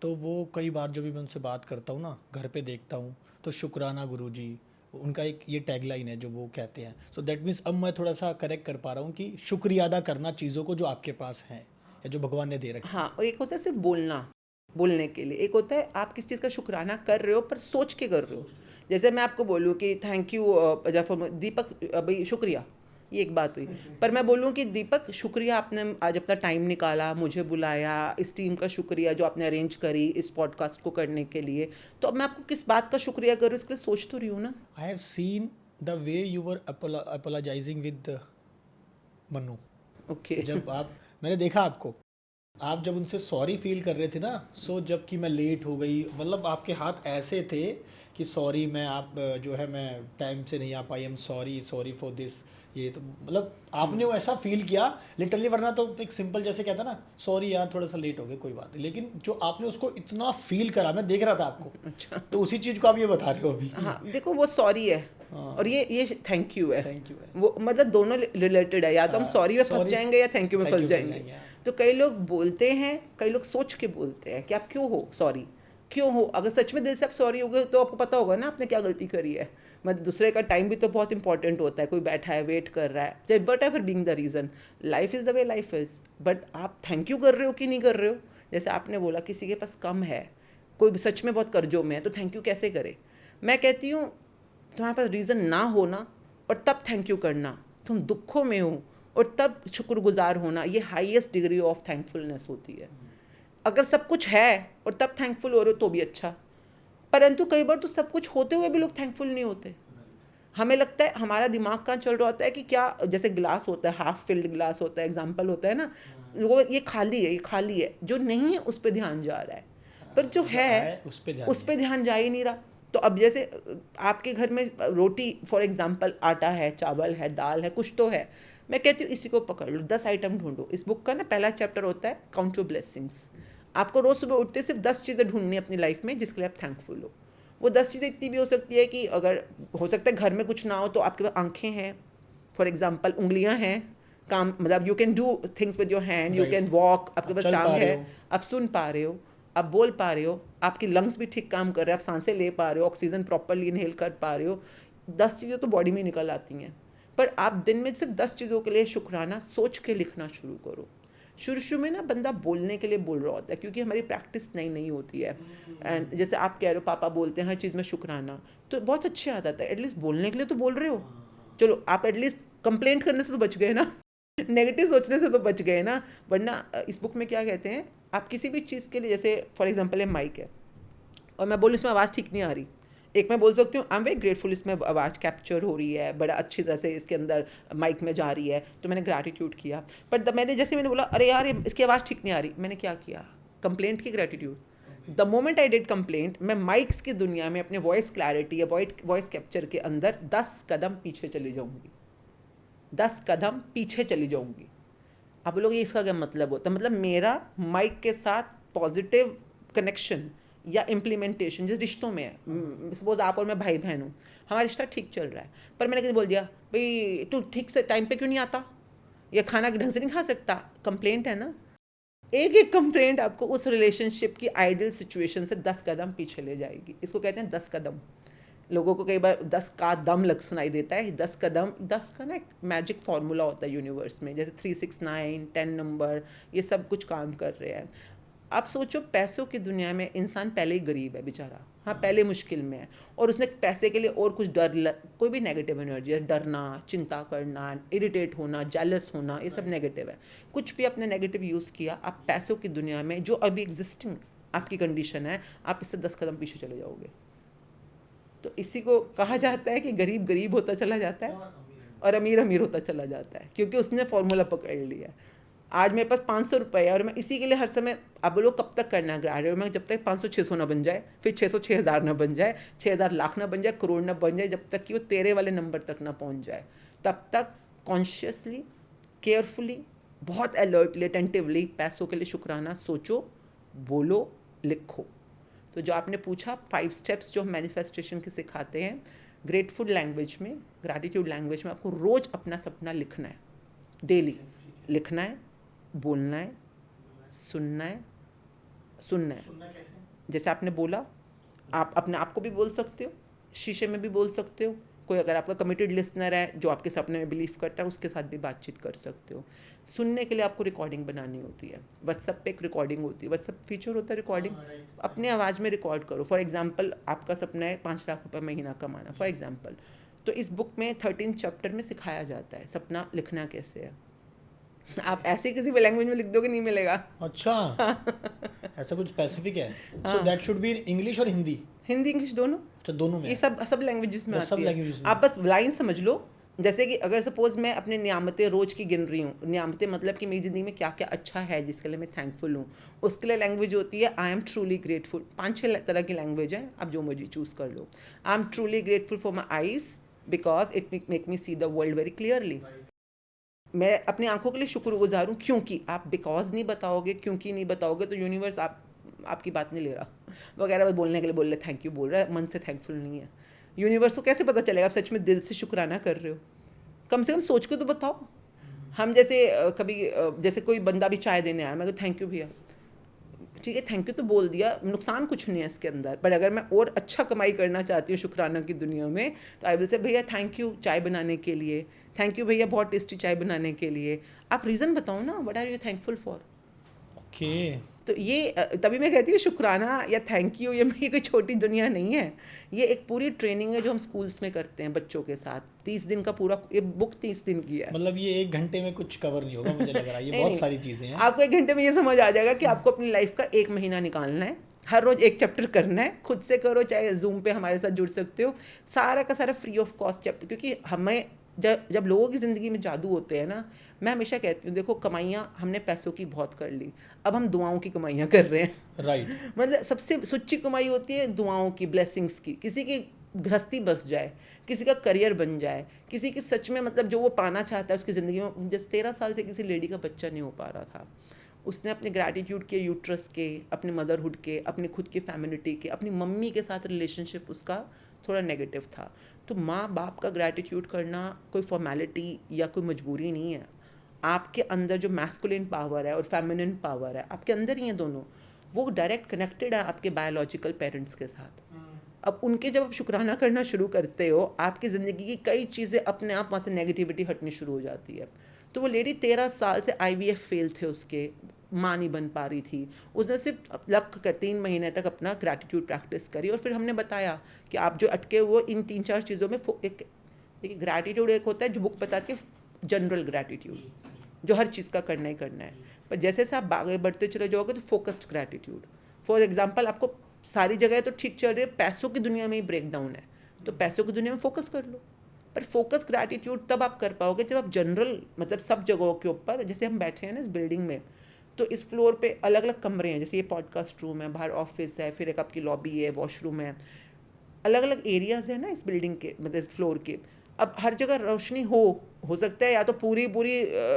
तो वो कई बार जब भी मैं उनसे बात करता हूँ ना, घर पे देखता हूँ, तो शुक्राना गुरुजी, उनका एक ये टैगलाइन है जो वो कहते हैं। सो दैट मीन्स अब मैं थोड़ा सा करेक्ट कर पा रहा हूँ कि शुक्रिया अदा करना चीज़ों को जो आपके पास हैं या जो भगवान ने दे रखा
हाँ, और एक होता है सिर्फ बोलना, बोलने के लिए, एक होता है आप किस चीज़ का शुक्राना कर रहे हो पर सोच के कर रहे हो। जैसे मैं आपको बोलूँ कि थैंक यू दीपक, भाई शुक्रिया, ये एक बात हुई। पर मैं बोलूँ कि दीपक शुक्रिया, आपने आज अपना टाइम निकाला, मुझे बुलाया, इस टीम का शुक्रिया जो आपने अरेंज करी इस पॉडकास्ट को करने के लिए। तो अब मैं आपको किस बात का शुक्रिया कर रही हूँ, इसके लिए सोच तो रही हूँ ना।
I have seen the way you were apologising with Mannu.
Okay.
जब मैंने देखा आपको, आप जब उनसे सॉरी फील कर रहे थे ना, सो जब कि मैं लेट हो गई, मतलब आपके हाथ ऐसे थे कि सॉरी मैं जो है मैं टाइम से नहीं आ पाई, I am sorry for this, ये तो मतलब आपने वो ऐसा फील किया लिटरली। वरना तो एक सिंपल जैसे कहता ना, सॉरी यार थोड़ा सा लेट हो गया कोई बात नहीं, लेकिन जो आपने उसको इतना फील करा, मैं देख रहा था आपको।
अच्छा,
तो उसी चीज़ को आप ये बता रहे हो अभी।
हाँ देखो वो सॉरी है
हाँ।
और ये थैंक यू है।
थैंक यू है,
वो मतलब दोनों रिलेटेड है, या तो हम
हाँ,
सॉरी में फंस
sorry,
जाएंगे या थैंक यू में
thank
फंस
you फंस
जाएंगे।
जाएंगे, हाँ।
तो कई लोग बोलते हैं, कई लोग सोच के बोलते हैं कि आप क्यों हो सॉरी, क्यों हो। अगर सच में दिल से आप सॉरी हो गए तो आपको पता होगा ना आपने क्या गलती करी है। मतलब दूसरे का टाइम भी तो बहुत इंपॉर्टेंट होता है, कोई बैठा है वेट कर रहा है, but ever being the reason, life is the way life is. But आप थैंक यू कर रहे हो कि नहीं कर रहे हो। जैसे आपने बोला किसी के पास कम है, कोई सच में बहुत कर्जों में है, तो थैंक यू कैसे करे। मैं कहती हूँ तुम्हारे पास रीज़न ना होना और तब थैंक यू करना, तुम दुखों में हो और तब शुक्रगुजार होना, ये हाईएस्ट डिग्री ऑफ थैंकफुलनेस होती है। अगर सब कुछ है और तब थैंकफुल हो रहे हो तो भी अच्छा, परंतु कई बार तो सब कुछ होते हुए भी लोग थैंकफुल नहीं होते। हमें लगता है, हमारा दिमाग कहाँ चल रहा होता है कि क्या, जैसे ग्लास होता है, हाफ फिल्ड ग्लास होता है, एग्जाम्पल होता है ना, वो ये खाली है, ये खाली है, जो नहीं है उस पर ध्यान जा रहा है, पर जो है उस पर ध्यान जा ही नहीं रहा। तो अब जैसे आपके घर में रोटी फॉर एग्जांपल, आटा है, चावल है, दाल है, कुछ तो है, मैं कहती हूँ इसी को पकड़ लो, 10 आइटम ढूंढो। इस बुक का ना पहला चैप्टर होता है काउंट योर ब्लेसिंग्स। आपको रोज़ सुबह उठते सिर्फ 10 चीज़ें ढूंढनी है अपनी लाइफ में जिसके लिए आप थैंकफुल हो। वो 10 चीज़ें इतनी भी हो सकती है कि अगर हो सकता है घर में कुछ ना हो तो आपके पास आंखें हैं, फॉर एग्जाम्पल उंगलियाँ हैं, काम मतलब you can do things with your hand, you can walk, आपके पास टांग है, आप सुन पा रहे हो, आप बोल पा रहे हो, आपकी लंग्स भी ठीक काम कर रहे हैं, आप सांसें ले पा रहे हो, ऑक्सीजन प्रॉपरली इनहेल कर पा रहे हो। 10 चीज़ें तो बॉडी में निकल आती हैं, पर आप दिन में सिर्फ 10 चीज़ों के लिए शुक्राना सोच के लिखना शुरू करो। शुरू में ना बंदा बोलने के लिए बोल रहा होता है क्योंकि हमारी प्रैक्टिस नई नहीं होती है। एंड जैसे आप कह रहे हो पापा बोलते हैं हर चीज़ में शुक्राना, तो बहुत अच्छी आदत है, एटलीस्ट बोलने के लिए तो बोल रहे हो। चलो आप एटलीस्ट कंप्लेंट करने से तो बच गए ना, नेगेटिव सोचने से तो बच गए ना। वरना इस बुक में क्या कहते हैं, आप किसी भी चीज़ के लिए, जैसे फॉर एग्जांपल ये माइक है और मैं बोलूँ इसमें आवाज़ ठीक नहीं आ रही, एक मैं बोल सकती हूँ आई एम वेरी ग्रेटफुल, इसमें आवाज़ कैप्चर हो रही है, बड़ा अच्छी तरह से इसके अंदर माइक में जा रही है, तो मैंने ग्रैटिट्यूड किया। बट मैंने बोला अरे यार इसकी आवाज़ ठीक नहीं आ रही, मैंने क्या किया, कंप्लेंट की gratitude. The moment I did complaint, मैं माइक्स की दुनिया में अपने वॉइस क्लैरिटी या वॉइस कैप्चर के अंदर 10 कदम पीछे चली जाऊँगी, 10 कदम पीछे चली जाऊँगी। आप बोलोगे इसका क्या मतलब होता है, मतलब मेरा माइक के साथ पॉजिटिव कनेक्शन या इम्प्लीमेंटेशन जिस रिश्तों में है, सपोज आप और मैं भाई बहन हूँ, हमारा रिश्ता ठीक चल रहा है, पर मैंने कहीं बोल दिया भाई तू ठीक से टाइम पे क्यों नहीं आता, या खाना ढंग से नहीं खा सकता, कंप्लेंट है ना। एक एक कंप्लेंट आपको उस रिलेशनशिप की आइडियल सिचुएशन से 10 कदम पीछे ले जाएगी। इसको कहते हैं 10 कदम। लोगों को कई बार 10 का दम लग सुनाई देता है, 10 कदम, 10 का ना एक मैजिक फार्मूला होता है यूनिवर्स में, जैसे 3 6 9 10 नंबर, ये सब कुछ काम कर रहे हैं। आप सोचो पैसों की दुनिया में इंसान पहले ही गरीब है बेचारा, हाँ पहले मुश्किल में है, और उसने पैसे के लिए और कुछ कोई भी नेगेटिव एनर्जी है, डरना, चिंता करना, इरिटेट होना, जेलस होना, ये सब नेगेटिव है। कुछ भी अपने नेगेटिव यूज़ किया, आप पैसों की दुनिया में जो अभी एग्जिस्टिंग आपकी कंडीशन है, आप इससे 10 कदम पीछे चले जाओगे। तो इसी को कहा जाता है कि गरीब गरीब होता चला जाता है और अमीर अमीर होता चला जाता है, क्योंकि उसने फॉर्मूला पकड़ लिया। आज मेरे पास 500 रुपये है और मैं इसी के लिए हर समय, अब बोलो कब तक करना है ग्रेजुएट में, जब तक 500-600 ना बन जाए, फिर 600 6000 ना बन जाए, 6000 लाख ना बन जाए, करोड़ ना बन जाए, जब तक कि वो तेरे वाले नंबर तक ना पहुंच जाए, तब तक कॉन्शियसली, केयरफुली, बहुत अलर्टली, अटेंटिवली पैसों के लिए शुक्राना सोचो, बोलो, लिखो। तो जो आपने पूछा 5 स्टेप्स जो हम मैनिफेस्टेशन के सिखाते हैं, ग्रेटफुल लैंग्वेज में, ग्रैटिट्यूड लैंग्वेज में आपको रोज़ अपना सपना लिखना है, डेली लिखना है, बोलना है, सुनना है, सुनना है। जैसे आपने बोला, आप अपने आप को भी बोल सकते हो, शीशे में भी बोल सकते हो, कोई अगर आपका कमिटेड लिसनर है जो आपके सपने में बिलीव करता है उसके साथ भी बातचीत कर सकते हो। सुनने के लिए आपको रिकॉर्डिंग बनानी होती है, व्हाट्सएप पे एक रिकॉर्डिंग होती है, व्हाट्सएप फीचर होता है रिकॉर्डिंग, अपनी आवाज़ में रिकॉर्ड करो। फॉर एग्जांपल आपका सपना है 5 लाख रुपये महीना कमाना, फॉर एग्जांपल, तो इस बुक में 13 चैप्टर में सिखाया जाता है सपना लिखना कैसे है। आप ऐसे किसी भी लैंग्वेज में लिख दोगे नहीं मिलेगा।
अच्छा ऐसा कुछ स्पेसिफिक है? So that should be English और हिंदी?
हिंदी इंग्लिश दोनों।
अच्छा, दोनों में?
ये सब लैंग्वेजेस में
सब
आती
languages
है।
में।
आप बस लाइन समझ लो, जैसे कि अगर सपोज मैं अपने नियामतें रोज की गिन रही हूँ, नियामतें मतलब कि मेरी ज़िंदगी में क्या क्या अच्छा है जिसके लिए मैं थैंकफुल हूँ, उसके लिए लैंग्वेज होती है आई एम ट्रूली ग्रेटफुल। 5-6 तरह की लैंग्वेज है, आप जो मर्जी चूज़ कर लो। I am truly grateful for my eyes because it make me see the world very clearly. मैं अपनी आंखों के लिए शुक्रगुजार हूँ क्योंकि, आप बिकॉज नहीं बताओगे, क्योंकि नहीं बताओगे तो यूनिवर्स आपकी बात नहीं ले रहा वगैरह, बस बोलने के लिए बोल रहे थैंक यू बोल रहा है, मन से थैंकफुल नहीं है। यूनिवर्स को कैसे पता चलेगा आप सच में दिल से शुक्राना कर रहे हो? कम से कम सोच के तो बताओ। हम जैसे कभी जैसे कोई बंदा भी चाय देने आया, मैं तो थैंक यू भैया, ठीक है थैंक यू तो बोल दिया, नुकसान कुछ नहीं है इसके अंदर। पर अगर मैं और अच्छा कमाई करना चाहती हूँ शुक्राना की दुनिया में, तो आई विल से भैया थैंक यू चाय बनाने के लिए, थैंक यू भैया बहुत टेस्टी चाय बनाने के लिए। आप रीज़न बताओ ना, what are you thankful for?
Okay.
तो ये तभी मैं कहती हूँ शुक्राना या थैंक यू, ये कोई छोटी दुनिया नहीं है, ये एक पूरी ट्रेनिंग है जो हम स्कूल्स में करते हैं बच्चों के साथ। 30 दिन का पूरा, ये बुक 30 दिन की है।
मतलब ये 1 घंटे में कुछ कवर नहीं होगा मुझे लग रहा है, ये बहुत सारी चीज़ें हैं।
आपको 1 घंटे में ये समझ आ जाएगा कि आपको अपनी लाइफ का 1 महीना निकालना है, हर रोज 1 चैप्टर करना है, खुद से करो, चाहे जूम पे हमारे साथ जुड़ सकते हो, सारा का सारा फ्री ऑफ कॉस्ट चैप्टर। क्योंकि हमें जब लोगों की ज़िंदगी में जादू होते हैं ना, मैं हमेशा कहती हूँ देखो कमाइयाँ हमने पैसों की बहुत कर ली, अब हम दुआओं की कमाइयाँ कर रहे हैं।
राइट।
मतलब सबसे सच्ची कमाई होती है दुआओं की, ब्लेसिंग्स की। किसी की गृहस्थी बस जाए, किसी का करियर बन जाए, किसी की सच में मतलब जो वो पाना चाहता है उसकी ज़िंदगी में। जैसे 13 साल से किसी लेडी का बच्चा नहीं हो पा रहा था, उसने अपने ग्रैटिट्यूड के, यूट्रस के, अपने मदरहुड के, अपनी खुद की फैमिलिटी के, अपनी मम्मी के साथ रिलेशनशिप उसका थोड़ा नेगेटिव था। तो माँ बाप का ग्रैटिट्यूड करना कोई फॉर्मेलिटी या कोई मजबूरी नहीं है। आपके अंदर जो मैस्कुलिन पावर है और फेमिनिन पावर है, आपके अंदर ही है दोनों, वो डायरेक्ट कनेक्टेड है आपके बायोलॉजिकल पेरेंट्स के साथ। अब उनके जब आप शुक्राना करना शुरू करते हो, आपकी ज़िंदगी की कई चीज़ें अपने आप वहाँ से नेगेटिविटी हटनी शुरू हो जाती है। तो वो लेडी 13 साल से IVF फेल थे उसके, माँ नहीं बन पा रही थी, उसने सिर्फ लग कर 3 महीने तक अपना ग्रैटिट्यूड प्रैक्टिस करी। और फिर हमने बताया कि आप जो अटके हुए इन 3-4 चीज़ों में एक ग्रैटिट्यूड एक होता है जो बुक बताती है, जनरल ग्रैटिट्यूड जो हर चीज़ का करना ही करना है। पर जैसे जैसे आप आगे बढ़ते चले जाओगे तो फोकस्ड ग्रैटिट्यूड, फॉर एग्जांपल आपको सारी जगह तो ठीक चल रही है, पैसों की दुनिया में ही ब्रेक डाउन है, तो पैसों की दुनिया में फोकस कर लो। पर फोकस ग्रैटिट्यूड तब आप कर पाओगे जब आप जनरल, मतलब सब जगहों के ऊपर, जैसे हम बैठे हैं ना इस बिल्डिंग में, तो इस फ्लोर पे अलग अलग कमरे हैं, जैसे ये पॉडकास्ट रूम है, बाहर ऑफिस है, फिर एक आपकी लॉबी है, वॉशरूम है, अलग अलग एरियाज़ है ना इस बिल्डिंग के, मतलब इस फ्लोर के। अब हर जगह रोशनी हो सकता है या तो पूरी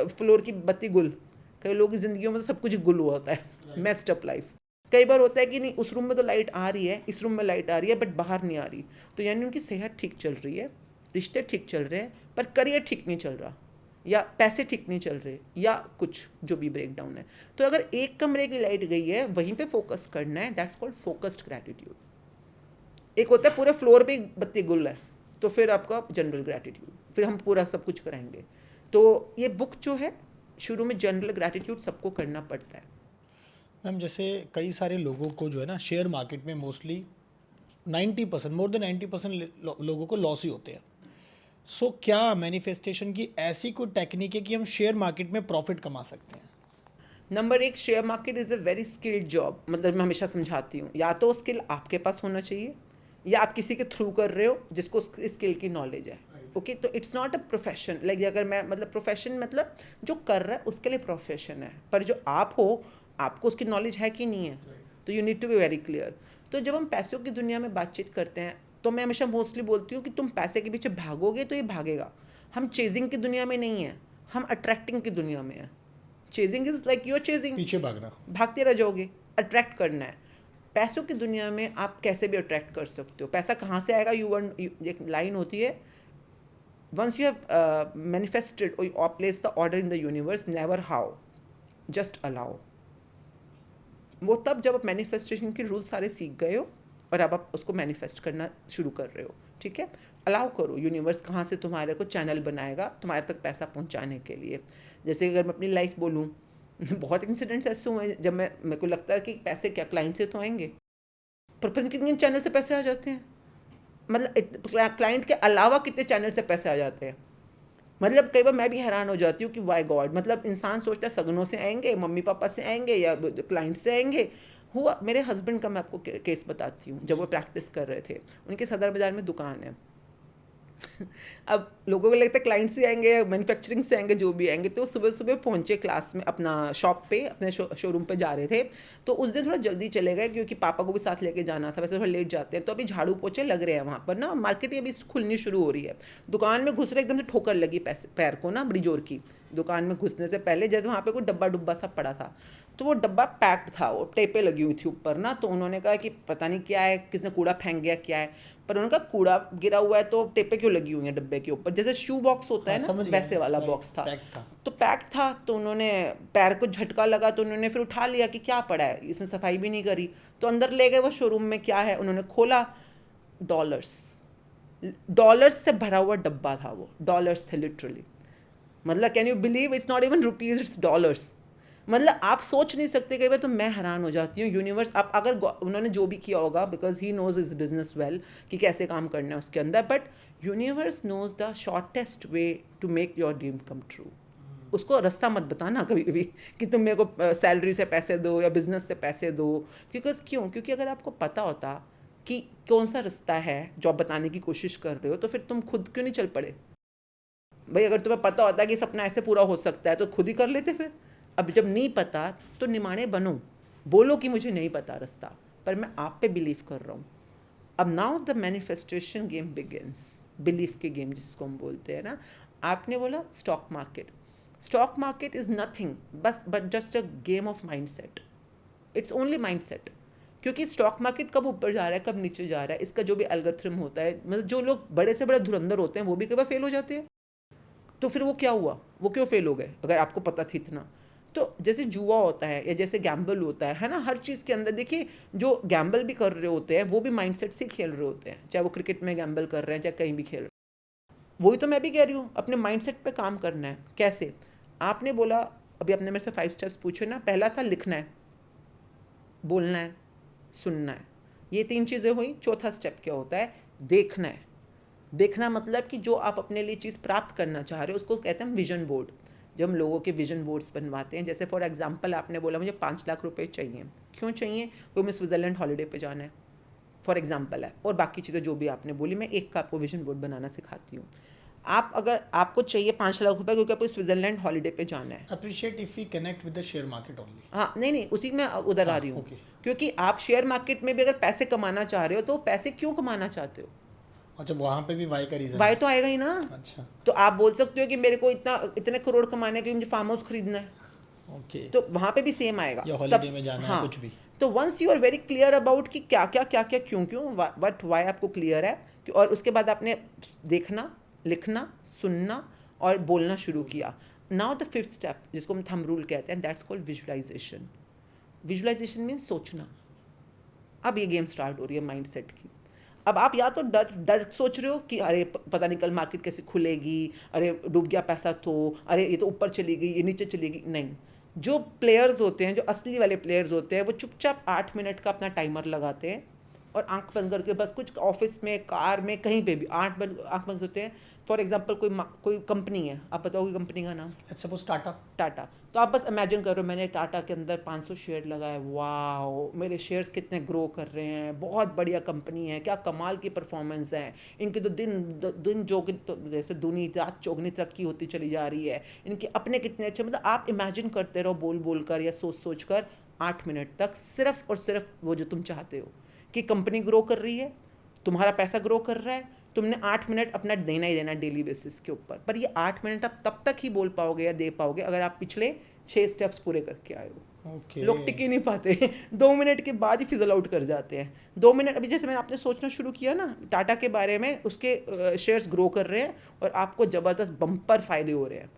फ्लोर की बत्ती गुल, कई लोगों की ज़िंदगियों में तो सब कुछ गुल हुआ होता है, मेस्ड अप लाइफ। कई बार होता है कि नहीं, उस रूम में तो लाइट आ रही है, इस रूम में लाइट आ रही है, बट बाहर नहीं आ रही, तो यानी उनकी सेहत ठीक चल रही है, रिश्ते ठीक चल रहे हैं, पर करियर ठीक नहीं चल रहा, या पैसे ठीक नहीं चल रहे, या कुछ जो भी ब्रेक डाउन है। तो अगर एक कमरे की लाइट गई है, वहीं पे फोकस करना है, दैट्स कॉल्ड फोकस्ड ग्रैटिट्यूड। एक होता है पूरे फ्लोर पे बत्ती गुल है, तो फिर आपका जनरल ग्रैटिट्यूड, फिर हम पूरा सब कुछ कराएंगे। तो ये बुक जो है, शुरू में जनरल ग्रैटिट्यूड सबको करना पड़ता है।
मैम जैसे कई सारे लोगों को जो है ना शेयर मार्केट में मोस्टली 90%, मोर देन 90% लोगों को लॉस ही होते हैं। सो क्या मैनिफेस्टेशन की ऐसी कोई टेक्निक है कि हम शेयर मार्केट में प्रॉफिट कमा सकते हैं?
नंबर एक, share market is a very skilled job. मतलब मैं हमेशा समझाती हूँ, या तो स्किल आपके पास होना चाहिए या आप किसी के थ्रू कर रहे हो जिसको स्किल की नॉलेज है। ओके, तो it's not a profession. Like अगर मैं मतलब प्रोफेशन मतलब जो कर रहा है उसके लिए प्रोफेशन है, पर जो आप हो आपको उसकी नॉलेज है कि नहीं है, तो you need to be very clear. तो जब हम पैसों की दुनिया में बातचीत करते हैं तो मैं हमेशा मोस्टली बोलती हूँ कि तुम पैसे के पीछे भागोगे तो ये भागेगा। हम चेजिंग की दुनिया में नहीं है, हम अट्रैक्टिंग की दुनिया में है। Chasing is like you are chasing,
पीछे भागना।
भागते रह जाओगे। अट्रैक्ट करना है। पैसों की दुनिया में आप कैसे भी अट्रैक्ट कर सकते हो। पैसा कहाँ से आएगा, एक लाइन होती है, वंस यू हैव मैनिफेस्टेड और place the order in the universe, never how, just allow. वो तब जब आप मैनिफेस्टेशन के रूल सारे सीख गए हो और अब आप उसको मैनिफेस्ट करना शुरू कर रहे हो। ठीक है, अलाउ करो, यूनिवर्स कहाँ से तुम्हारे को चैनल बनाएगा तुम्हारे तक पैसा पहुँचाने के लिए। जैसे अगर मैं अपनी लाइफ बोलूँ, बहुत इंसिडेंट्स ऐसे हुए जब मेरे को लगता है कि पैसे क्या क्लाइंट से तो आएंगे, पर पता नहीं कितने चैनल से पैसे आ जाते हैं। मतलब क्लाइंट के अलावा कितने चैनल से पैसे आ जाते हैं। मतलब कई बार मैं भी हैरान हो जाती हूँ कि वाई गॉड, मतलब इंसान सोचता है सगनों से आएंगे, मम्मी पापा से आएंगे या क्लाइंट से आएंगे। हुआ मेरे हस्बैंड का, मैं आपको केस बताती हूँ। जब वो प्रैक्टिस कर रहे थे, उनके सदर बाज़ार में दुकान है। अब लोगों को लगता है क्लाइंट से आएंगे, मैन्युफैक्चरिंग से आएंगे, जो भी आएंगे। तो सुबह सुबह पहुंचे क्लास में, अपना शॉप पे, अपने शोरूम पे जा रहे थे। तो उस दिन थोड़ा जल्दी चले गए क्योंकि पापा को भी साथ लेके जाना था, वैसे थोड़ा लेट जाते हैं। तो अभी झाड़ू पोछे लग रहे हैं वहाँ पर ना, मार्केट अभी खुलनी शुरू हो रही है। दुकान में घुस रहे, एकदम से ठोकर लगी पैर को ना, बड़ी जोर की। दुकान में घुसने से पहले जैसे वहाँ पे कोई डब्बा डुब्बा सा पड़ा था, तो वो डब्बा पैक्ड था, वो टेपें लगी हुई थी ऊपर ना। तो उन्होंने कहा कि पता नहीं क्या है, किसने कूड़ा फेंक गया क्या है। पर उन्होंने कहा कूड़ा गिरा हुआ है तो टेपें क्यों लगी हुई हैं डब्बे के ऊपर, जैसे शू बॉक्स होता है ना, वैसे वाला बॉक्स था। तो पैक था, तो उन्होंने पैर को झटका लगा, तो उन्होंने फिर उठा लिया कि क्या पड़ा है, इसने सफाई भी नहीं करी। तो अंदर ले गए वो शोरूम में, क्या है, उन्होंने खोला, डॉलर्स से भरा हुआ डब्बा था। वो डॉलर्स थे लिटरली। मतलब can you believe, it's not even rupees, it's dollars. मतलब आप सोच नहीं सकते। कई बार तो मैं हैरान हो जाती हूँ। यूनिवर्स, आप अगर उन्होंने जो भी किया होगा, because he knows is business well, कि कैसे काम करना है उसके अंदर, but universe knows the shortest way to make your dream come true. उसको रास्ता मत बताना कभी भी कि तुम मेरे को सैलरी से पैसे दो या बिजनेस से पैसे दो। क्योंकि अगर आपको पता होता कि कौन सा रास्ता है जो आप बताने की कोशिश कर रहे हो, तो फिर तुम खुद क्यों नहीं चल पड़े भाई। अगर तुम्हें पता होता कि सपना ऐसे पूरा हो सकता है तो खुद ही कर लेते फिर। अब जब नहीं पता तो निमाणे बनो, बोलो कि मुझे नहीं पता रास्ता, पर मैं आप पे बिलीव कर रहा हूँ। अब now the manifestation game begins, belief के गेम जिसको हम बोलते हैं ना। आपने बोला stock market, stock market is nothing but just a game of mind set. It's only mind set. क्योंकि स्टॉक मार्केट कब ऊपर जा रहा है, कब नीचे जा रहा है, इसका जो भी एल्गोरिथम होता है, मतलब जो लोग बड़े से बड़े धुरंधर होते हैं वो भी कई बार फेल हो जाते हैं। तो फिर वो क्या हुआ, वो क्यों फेल हो गए अगर आपको पता थी इतना। तो जैसे जुआ होता है या जैसे गैम्बल होता है ना, हर चीज़ के अंदर देखिए, जो गैम्बल भी कर रहे होते हैं वो भी माइंडसेट से खेल रहे होते हैं। चाहे वो क्रिकेट में गैम्बल कर रहे हैं, चाहे कहीं भी खेल रहे हैं। वही तो मैं भी कह रही हूँ, अपने माइंडसेट पे काम करना है। कैसे? आपने बोला, अभी आपने मेरे से 5 स्टेप्स पूछे ना। पहला था लिखना है, बोलना है, सुनना है, ये 3 चीज़ें हुई। चौथा स्टेप क्या होता है? देखना है। देखना मतलब कि जो आप अपने लिए चीज़ प्राप्त करना चाह रहे हो उसको कहते हैं विजन बोर्ड। जब हम लोगों के विजन बोर्ड्स बनवाते हैं, जैसे फॉर एग्जांपल आपने बोला मुझे 5 लाख रुपए चाहिए। क्यों चाहिए? क्योंकि मुझे स्विट्ज़रलैंड हॉलीडे पे जाना है, फॉर एग्जांपल है। और बाकी चीज़ें जो भी आपने बोली, मैं एक का आपको विजन बोर्ड बनाना सिखाती हूँ। आप अगर आपको चाहिए 5 लाख रुपए क्योंकि आपको स्विट्ज़रलैंड हॉलीडे पे जाना है।
Appreciate if we connect with the share market only.
हाँ, नहीं, उसी में उधर आ रही हूँ। क्योंकि आप शेयर मार्केट में भी अगर पैसे कमाना चाह रहे हो तो पैसे क्यों कमाना चाहते हो?
अच्छा, वहाँ पे भी वाई का रीजन,
वाई तो आएगा ही ना।
अच्छा,
तो आप बोल सकते हो कि मेरे को इतने करोड़ कमाने के, मुझे फार्म हाउस खरीदना है।
ओके,
तो वहाँ पे भी सेम आएगा,
या हॉलीडे में जाना है, कुछ भी।
तो once you are very clear about कि क्या क्यों वट वाई आपको क्लियर है और उसके बाद आपने देखना, लिखना, सुनना और बोलना शुरू किया। नाउ द 5th स्टेप जिसको हम थंब रूल कहते हैं, that's called visualization. Visualization means सोचना। अब ये गेम स्टार्ट हो रही है माइंड सेट की। अब आप या तो डर सोच रहे हो कि अरे पता नहीं कल मार्केट कैसे खुलेगी, अरे डूब गया पैसा, तो अरे ये तो ऊपर चली गई, ये नीचे चली गई। नहीं, जो प्लेयर्स होते हैं, जो असली वाले प्लेयर्स होते हैं, वो चुपचाप 8 मिनट का अपना टाइमर लगाते हैं और आंख बंद करके बस कुछ ऑफिस में, कार में, कहीं पे भी आंख बंद होते हैं, फॉर एग्जांपल कोई कंपनी है, आप बताओगे कंपनी का नाम?
Let's suppose Tata.
टाटा। तो आप बस इमेजिन करो, मैंने टाटा के अंदर 500 शेयर लगाए, वाओ मेरे शेयर्स कितने ग्रो कर रहे हैं, बहुत बढ़िया कंपनी है, क्या कमाल की परफॉर्मेंस है, इनकी तो दिन तो जैसे दुनी रात चौगनी तरक्की होती चली जा रही है, इनके अपने कितने अच्छे, मतलब आप इमेजिन करते रहो बोल बोल कर या सोच सोच कर 8 मिनट तक, सिर्फ और सिर्फ वो जो तुम चाहते हो कि कंपनी ग्रो कर रही है, तुम्हारा पैसा ग्रो कर रहा है, तुमने 8 मिनट अपना देना ही देना डेली बेसिस के ऊपर। पर ये 8 मिनट आप तब तक ही बोल पाओगे या दे पाओगे अगर आप पिछले 6 स्टेप्स पूरे करके आए हो।
Okay.
लोग टिक ही नहीं पाते 2 मिनट के बाद ही फिजल आउट कर जाते हैं। 2 मिनट, अभी जैसे मैंने आपने सोचना शुरू किया ना टाटा के बारे में, उसके शेयर्स ग्रो कर रहे हैं और आपको ज़बरदस्त बम्पर फ़ायदे हो रहे हैं।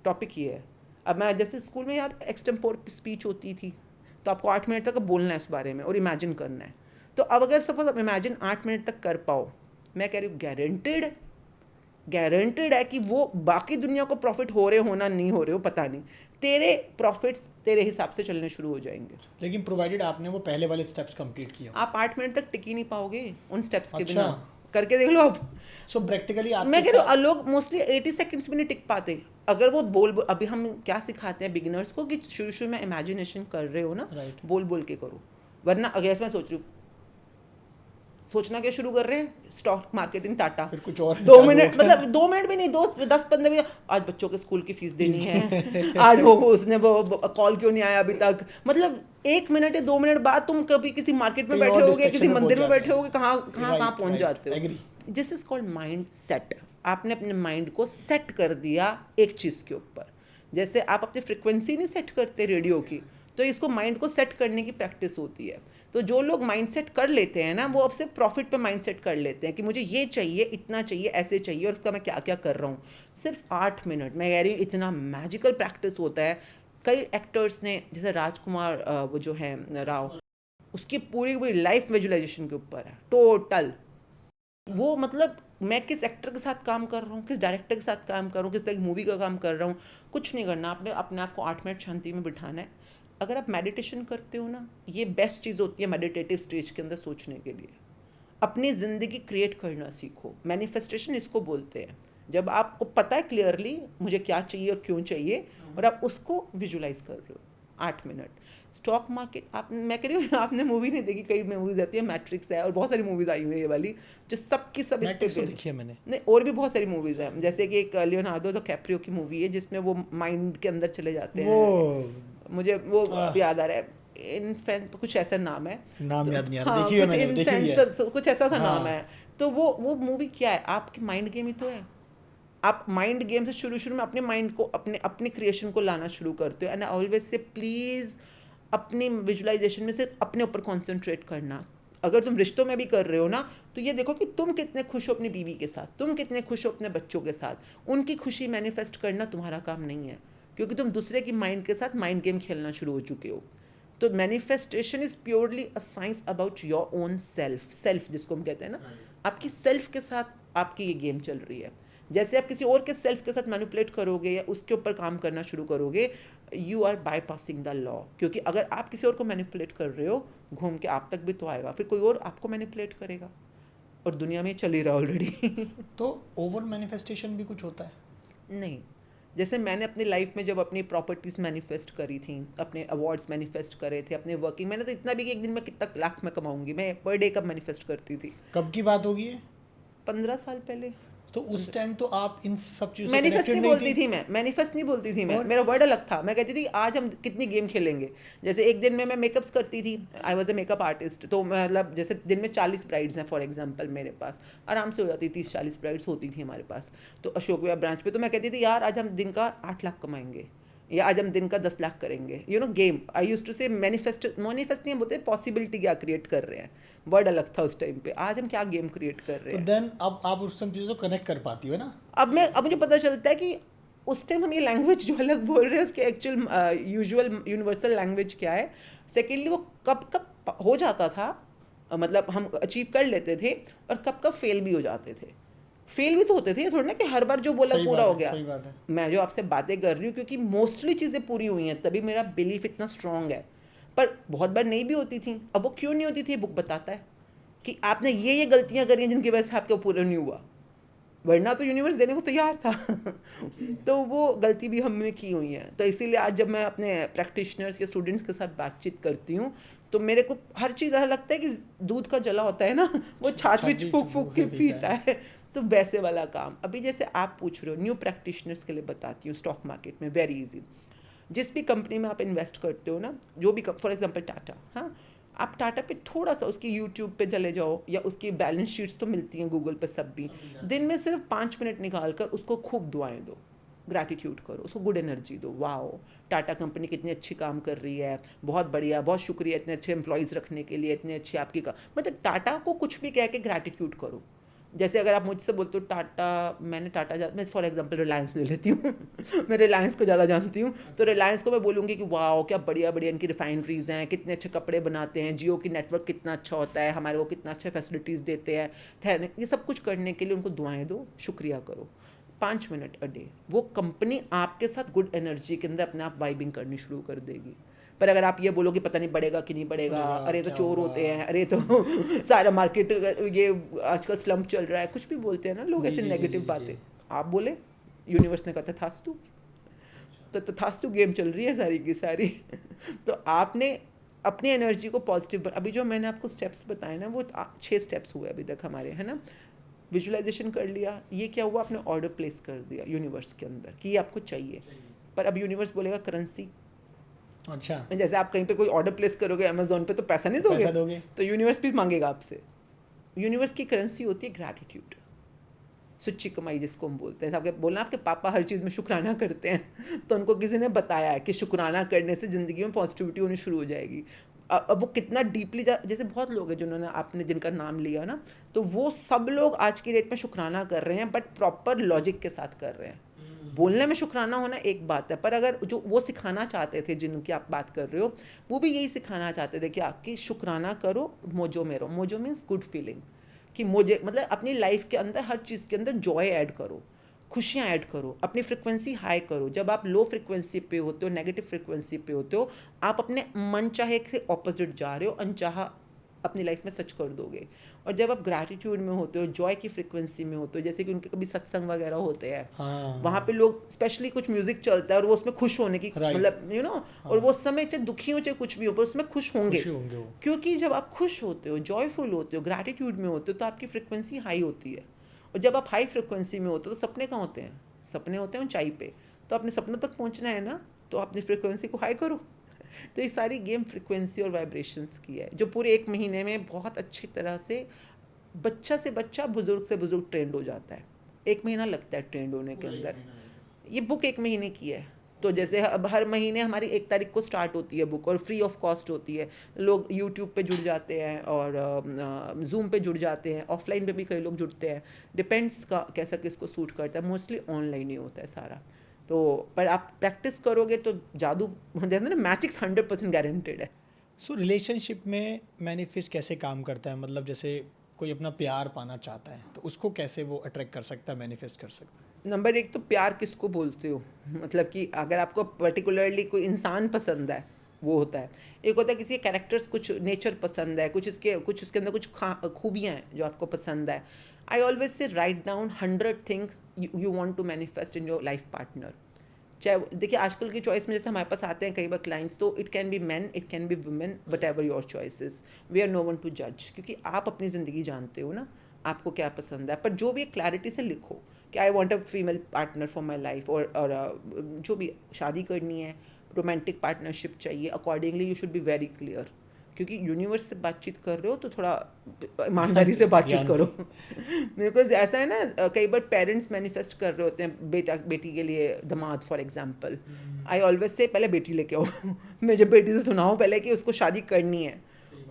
टॉपिक ये है। अब मैं जैसे स्कूल में याद एक्सटेम्पोर स्पीच होती थी, तो आपको 8 मिनट तक बोलना है उस बारे में और इमेजिन करना है। तो अब अगर सपोज आप इमेजिन 8 मिनट तक कर पाओ, मैं कह रही हूँ गारंटेड है कि वो बाकी दुनिया को प्रॉफिट हो रहे होना नहीं हो रहे हो पता नहीं, तेरे प्रॉफिट्स तेरे हिसाब से चलने शुरू हो जाएंगे।
लेकिन प्रोवाइडेड आपने वो पहले वाले स्टेप्स कंप्लीट किया।
आप 8 मिनट तक टिक ही नहीं पाओगे उन स्टेप्स के
अच्छा।
बिना, करके देख लो आप।
सो प्रैक्टिकली आप
मैं कह रही हूँ लोग मोस्टली 80 सेकंड्स भी नहीं टिक पाते। अगर वो अभी हम क्या सिखाते हैं बिगिनर्स को कि शुरू में इमेजिनेशन कर रहे हो ना,
Right.
बोल बोल के करो, वरना अगर ऐसे मैं सोच रही हूँ, सोचना क्या शुरू कर रहे हैं, स्टॉक मार्केट इन टाटा,
फिर कुछ और
2 मिनट, मतलब 2 मिनट भी नहीं, 10-15 मिनट, आज बच्चों के स्कूल की फीस देनी है, आज वो उसने वो कॉल क्यों नहीं आया अभी तक, मतलब 1 मिनट या 2 मिनट बाद तुम कभी किसी मार्केट में बैठे होगे, किसी मंदिर में बैठे होगे, कहाँ पहुंच जाते हो। This is called mind set. आपने अपने माइंड को सेट कर दिया एक चीज़ के ऊपर। जैसे आप अपनी फ्रिक्वेंसी नहीं सेट करते रेडियो की, तो इसको माइंड को सेट करने की प्रैक्टिस होती है। तो जो लोग माइंड सेट कर लेते हैं ना, वो अब से प्रॉफिट पे माइंड सेट कर लेते हैं कि मुझे ये चाहिए, इतना चाहिए, ऐसे चाहिए और उसका मैं क्या क्या कर रहा हूँ। सिर्फ 8 मिनट, मैं कह रही हूँ इतना मैजिकल प्रैक्टिस होता है। कई एक्टर्स ने, जैसे राजकुमार वो जो है राव, उसकी पूरी लाइफ विजुअलाइजेशन के ऊपर है टोटल। वो मतलब मैं किस एक्टर के साथ काम कर रहा हूँ, किस डायरेक्टर के साथ काम कर रहा हूँ, किस तरह की मूवी का काम कर रहा हूँ, कुछ नहीं करना। आपने अपने आप को 8 मिनट शांति में बिठाना है। अगर आप मेडिटेशन करते हो ना, ये बेस्ट चीज़ होती है मेडिटेटिव स्टेज के अंदर सोचने के लिए। अपनी ज़िंदगी क्रिएट करना सीखो। मैनिफेस्टेशन इसको बोलते हैं, जब आपको पता है क्लियरली मुझे क्या चाहिए और क्यों चाहिए, और आप उसको विजुलाइज कर रहे हो 8 मिनट। स्टॉक मार्केट, आप, मैं कह रही हूँ आपने मूवी नहीं देखी, कई मूवीज आती है, मैट्रिक्स है और बहुत सारी मूवीज आई हुई है ये वाली, जो सबकी सब इस पे
देखी है मैंने।
नहीं, और भी बहुत सारी मूवीज हैं, जैसे कि एक लियोनार्डो कैप्रियो की मूवी है जिसमें वो माइंड के अंदर चले जाते हैं, मुझे वो याद आ रहा है, इनफैक्ट कुछ ऐसा नाम है,
नाम याद नहीं आ
हाँ,
रहा, देखी है मैंने, देखी है।
कुछ ऐसा सा नाम
हाँ।
है। तो वो मूवी क्या है, आपकी माइंड गेम ही तो है। आप माइंड गेम से शुरू में अपने माइंड को अपने क्रिएशन को लाना शुरू करते हो। एंड आई ऑलवेज से प्लीज़ अपनी विजुअलाइजेशन में से अपने ऊपर कॉन्सेंट्रेट करना। अगर तुम रिश्तों में भी कर रहे हो ना, तो ये देखो कि तुम कितने खुश हो अपनी बीवी के साथ, तुम कितने खुश हो अपने बच्चों के साथ। उनकी खुशी मैनिफेस्ट करना तुम्हारा काम नहीं है, क्योंकि तुम दूसरे की माइंड के साथ माइंड गेम खेलना शुरू हो चुके हो। तो manifestation is purely a science about your own self जिसको हम कहते हैं ना, आपकी सेल्फ के साथ आपकी ये गेम चल रही है। जैसे आप किसी और के सेल्फ के साथ मैनिपुलेट करोगे या उसके ऊपर काम करना शुरू करोगे, you are bypassing the law. क्योंकि अगर आप किसी और को मैनिपुलेट कर रहे हो, घूम के आप तक भी तो आएगा, फिर कोई और आपको मैनिपुलेट करेगा, और दुनिया में चल ही रहा ऑलरेडी।
तो ओवर मैनिफेस्टेशन भी कुछ होता है?
नहीं, जैसे मैंने अपनी लाइफ में जब अपनी प्रॉपर्टीज़ मैनिफेस्ट करी थी, अपने अवार्ड्स मैनिफेस्ट करे थे, अपने वर्किंग, मैंने तो इतना भी कि एक दिन में कितना लाख में कमाऊंगी, मैं पर डे कब मैनिफेस्ट करती थी।
कब की बात होगी ये?
15 साल पहले।
तो उस टाइम तो आप इन सब चीज़ों से
मैनिफेस्ट
connected
नहीं बोलती थी मैं, मैनिफेस्ट नहीं बोलती थी मैं, मेरा वर्ड अलग था। मैं कहती थी आज हम कितनी गेम खेलेंगे। जैसे एक दिन में मैं मेकअप्स करती थी, I was a makeup artist, तो मतलब जैसे दिन में 40 ब्राइड्स हैं फॉर एग्जांपल, मेरे पास आराम से हो जाती 30-40 ब्राइड्स होती थी हमारे पास, तो अशोक विहार ब्रांच पे। तो मैं कहती थी यार आज हम दिन का 8 लाख कमाएंगे, या आज हम दिन का 10 लाख करेंगे, you know game. I used to say manifest नहीं बोलते, पॉसिबिलिटी क्या क्रिएट कर रहे हैं, वर्ड अलग था उस टाइम पे। आज हम क्या गेम क्रिएट कर रहे हैं।
तो देन अब आप उस सब चीज़ों को कनेक्ट कर पाती हो ना।
अब मुझे पता चलता है कि उस टाइम हम ये लैंग्वेज जो अलग बोल रहे हैं उसके एक्चुअल यूजुअल यूनिवर्सल लैंग्वेज क्या है। सेकेंडली वो कब हो जाता था, मतलब हम अचीव कर लेते थे, और कब फेल भी हो जाते थे। फेल भी तो होते थे, थोड़ा ना कि हर बार जो बोला पूरा हो गया।
सही बात है।
मैं जो आपसे बातें कर रही हूँ क्योंकि मोस्टली चीज़ें पूरी हुई हैं, तभी मेरा बिलीफ इतना स्ट्रांग है। पर बहुत बार नहीं भी होती थी। अब वो क्यों नहीं होती थी, बुक बताता है कि आपने ये गलतियाँ करी हैं जिनकी वजह से आपका पूरा नहीं हुआ। वरना तो यूनिवर्स देने को तैयार था। तो वो गलती भी हमने की हुई है। तो इसीलिए आज जब मैं अपने प्रैक्टिशनर्स या स्टूडेंट्स के साथ बातचीत करती हूँ तो मेरे को हर चीज़ ऐसा लगता है कि दूध का जला होता है ना, वो छाछ में फूक फूक के पीता है। तो वैसे वाला काम। अभी जैसे आप पूछ रहे हो, न्यू प्रैक्टिशनर्स के लिए बताती हूँ स्टॉक मार्केट में वेरी इजी। जिस भी कंपनी में आप इन्वेस्ट करते हो ना, जो भी, फॉर एग्जांपल टाटा, हाँ, आप टाटा पे थोड़ा सा उसकी यूट्यूब पे चले जाओ या उसकी बैलेंस शीट्स तो मिलती हैं गूगल पे सब भी, दिन में सिर्फ 5 मिनट निकाल कर उसको खूब दुआएं दो, ग्रैटिट्यूड करो, उसको गुड एनर्जी दो। वाओ, टाटा कंपनी कितनी अच्छी काम कर रही है, बहुत बढ़िया, बहुत शुक्रिया इतने अच्छे एम्प्लॉयज़ रखने के लिए, इतने अच्छी आपकी मतलब टाटा को कुछ भी कह के ग्रैटिट्यूड करो। जैसे अगर आप मुझसे बोलते हो टाटा, मैं फॉर एग्जांपल रिलायंस ले लेती हूँ मैं रिलायंस को ज़्यादा जानती हूँ, तो रिलायंस को मैं बोलूँगी कि वाओ क्या बढ़िया बढ़िया इनकी रिफाइनरीज़ हैं, कितने अच्छे कपड़े बनाते हैं, जियो की नेटवर्क कितना अच्छा होता है, हमारे को कितना अच्छा फैसिलिटीज़ देते हैं, ठहरने, ये सब कुछ करने के लिए उनको दुआएं दो, शुक्रिया करो। 5 मिनट अ डे, वो कंपनी आपके साथ गुड एनर्जी के अंदर अपने आप वाइबिंग करनी शुरू कर देगी। पर अगर आप ये बोलो कि पता नहीं बढ़ेगा कि नहीं बढ़ेगा, अरे तो चोर होते हैं, अरे तो सारा मार्केट ये आजकल स्लम्प चल रहा है, कुछ भी बोलते हैं ना लोग ऐसे नेगेटिव बातें, आप बोले, यूनिवर्स ने कहा तथास्तु, तो तथास्तु गेम चल रही है सारी की सारी। तो आपने अपनी एनर्जी को पॉजिटिव, अभी जो मैंने आपको स्टेप्स बताए ना, वो 6 स्टेप्स हुए अभी तक हमारे, है ना। विजुअलाइजेशन कर लिया, ये क्या हुआ, आपने ऑर्डर प्लेस कर दिया यूनिवर्स के अंदर कि ये आपको चाहिए। पर अब यूनिवर्स बोलेगा करेंसी।
अच्छा,
जैसे आप कहीं पे कोई ऑर्डर प्लेस करोगे अमेजोन पे तो पैसा नहीं दोगे, तो यूनिवर्स भी मांगेगा आपसे। यूनिवर्स की करेंसी होती है ग्रैटिट्यूड, सुच्ची कमाई जिसको हम बोलते हैं। आपके बोलना आपके पापा हर चीज़ में शुक्राना करते हैं तो उनको किसी ने बताया है कि शुक्राना करने से ज़िंदगी में पॉजिटिविटी होनी शुरू हो जाएगी। अब वो कितना डीपली, जैसे बहुत लोग हैं जिन्होंने आपने जिनका नाम लिया ना, तो वो सब लोग आज की डेट में शुक्राना कर रहे हैं, बट प्रॉपर लॉजिक के साथ कर रहे हैं। बोलने में शुक्राना होना एक बात है, पर अगर जो वो सिखाना चाहते थे जिनकी आप बात कर रहे हो, वो भी यही सिखाना चाहते थे कि आपकी शुक्राना करो, मोजो में रहो। मोजो मीन्स गुड फीलिंग, कि मुझे मतलब अपनी लाइफ के अंदर हर चीज़ के अंदर जॉय ऐड करो, खुशियाँ ऐड करो, अपनी फ्रिक्वेंसी हाई करो। जब आप लो फ्रिक्वेंसी पे होते हो, नेगेटिव फ्रिक्वेंसी पे होते हो, आप अपने मन चाहे से ऑपोजिट जा रहे हो, अनचाहा अपनी लाइफ में सच कर दोगे। और जब आप ग्रैटिट्यूड में होते हो, जॉय की फ्रिक्वेंसी में होते हो, जैसे कि उनके कभी सत्संग वगैरह होते हैं,
हाँ,
वहाँ पे लोग स्पेशली कुछ म्यूजिक चलता है और वो उसमें खुश होने की, मतलब यू नो, और वो समय चाहे दुखी हो चाहे कुछ भी हो, पर उसमें खुश होंगे
वो।
क्योंकि जब आप खुश होते हो, जॉयफुल होते हो, ग्रैटिट्यूड में होते हो, तो आपकी फ्रिक्वेंसी हाई होती है। और जब आप हाई फ्रिक्वेंसी में होते हो तो सपने कहाँ होते हैं, सपने होते हैं ऊंचाई पे। तो अपने सपनों तक पहुंचना है ना, तो अपनी फ्रिक्वेंसी को हाई करो। तो ये सारी गेम फ्रिक्वेंसी और वाइब्रेशंस की है, जो पूरे 1 महीने में बहुत अच्छी तरह से बच्चा से बच्चा, बुजुर्ग से बुजुर्ग ट्रेंड हो जाता है। 1 महीना लगता है ट्रेंड होने के अंदर। ये बुक 1 महीने की है। तो जैसे अब हर महीने हमारी 1 तारीख को स्टार्ट होती है बुक, और फ्री ऑफ कॉस्ट होती है। लोग यूट्यूब पे जुड़ जाते हैं और जूम पे जुड़ जाते हैं, ऑफलाइन पे भी कई लोग जुड़ते हैं, डिपेंड्स का कैसा किसको सूट करता है। मोस्टली ऑनलाइन ही होता है सारा। तो पर आप प्रैक्टिस करोगे तो जादू कहते हैं ना, मैजिक्स 100% गारंटेड है।
सो रिलेशनशिप में मैनिफेस्ट कैसे काम करता है, मतलब जैसे कोई अपना प्यार पाना चाहता है तो उसको कैसे वो अट्रैक्ट कर सकता है, मैनिफेस्ट कर सकता है?
नंबर 1 तो प्यार किसको बोलते हो, मतलब कि अगर आपको पर्टिकुलरली कोई इंसान पसंद है वो होता है। एक होता है किसी के कैरेक्टर्स, कुछ नेचर पसंद है, कुछ इसके अंदर कुछ खूबियाँ हैं जो आपको पसंद है। I always say write down 100 things you want to manifest in your life partner. चाहे देखिए आजकल की चॉइस में जैसे हमारे पास आते हैं कई बार क्लाइंट्स, तो it can be man, it can be women, whatever your choices, we are no one to जज, क्योंकि आप अपनी ज़िंदगी जानते हो ना आपको क्या पसंद है। पर जो भी एक क्लैरिटी से लिखो कि I want a female partner for my life, और जो भी शादी करनी है, रोमांटिक पार्टनरशिप चाहिए, accordingly you should be very clear. क्योंकि यूनिवर्स से बातचीत कर रहे हो तो थोड़ा ईमानदारी से बातचीत करो। मेरे को ऐसा है ना, कई बार पेरेंट्स मैनिफेस्ट कर रहे होते हैं बेटा बेटी के लिए दामाद फॉर एग्जांपल। आई ऑलवेज से पहले बेटी लेके आओ मैं जब बेटी से सुनाऊँ पहले कि उसको शादी करनी है,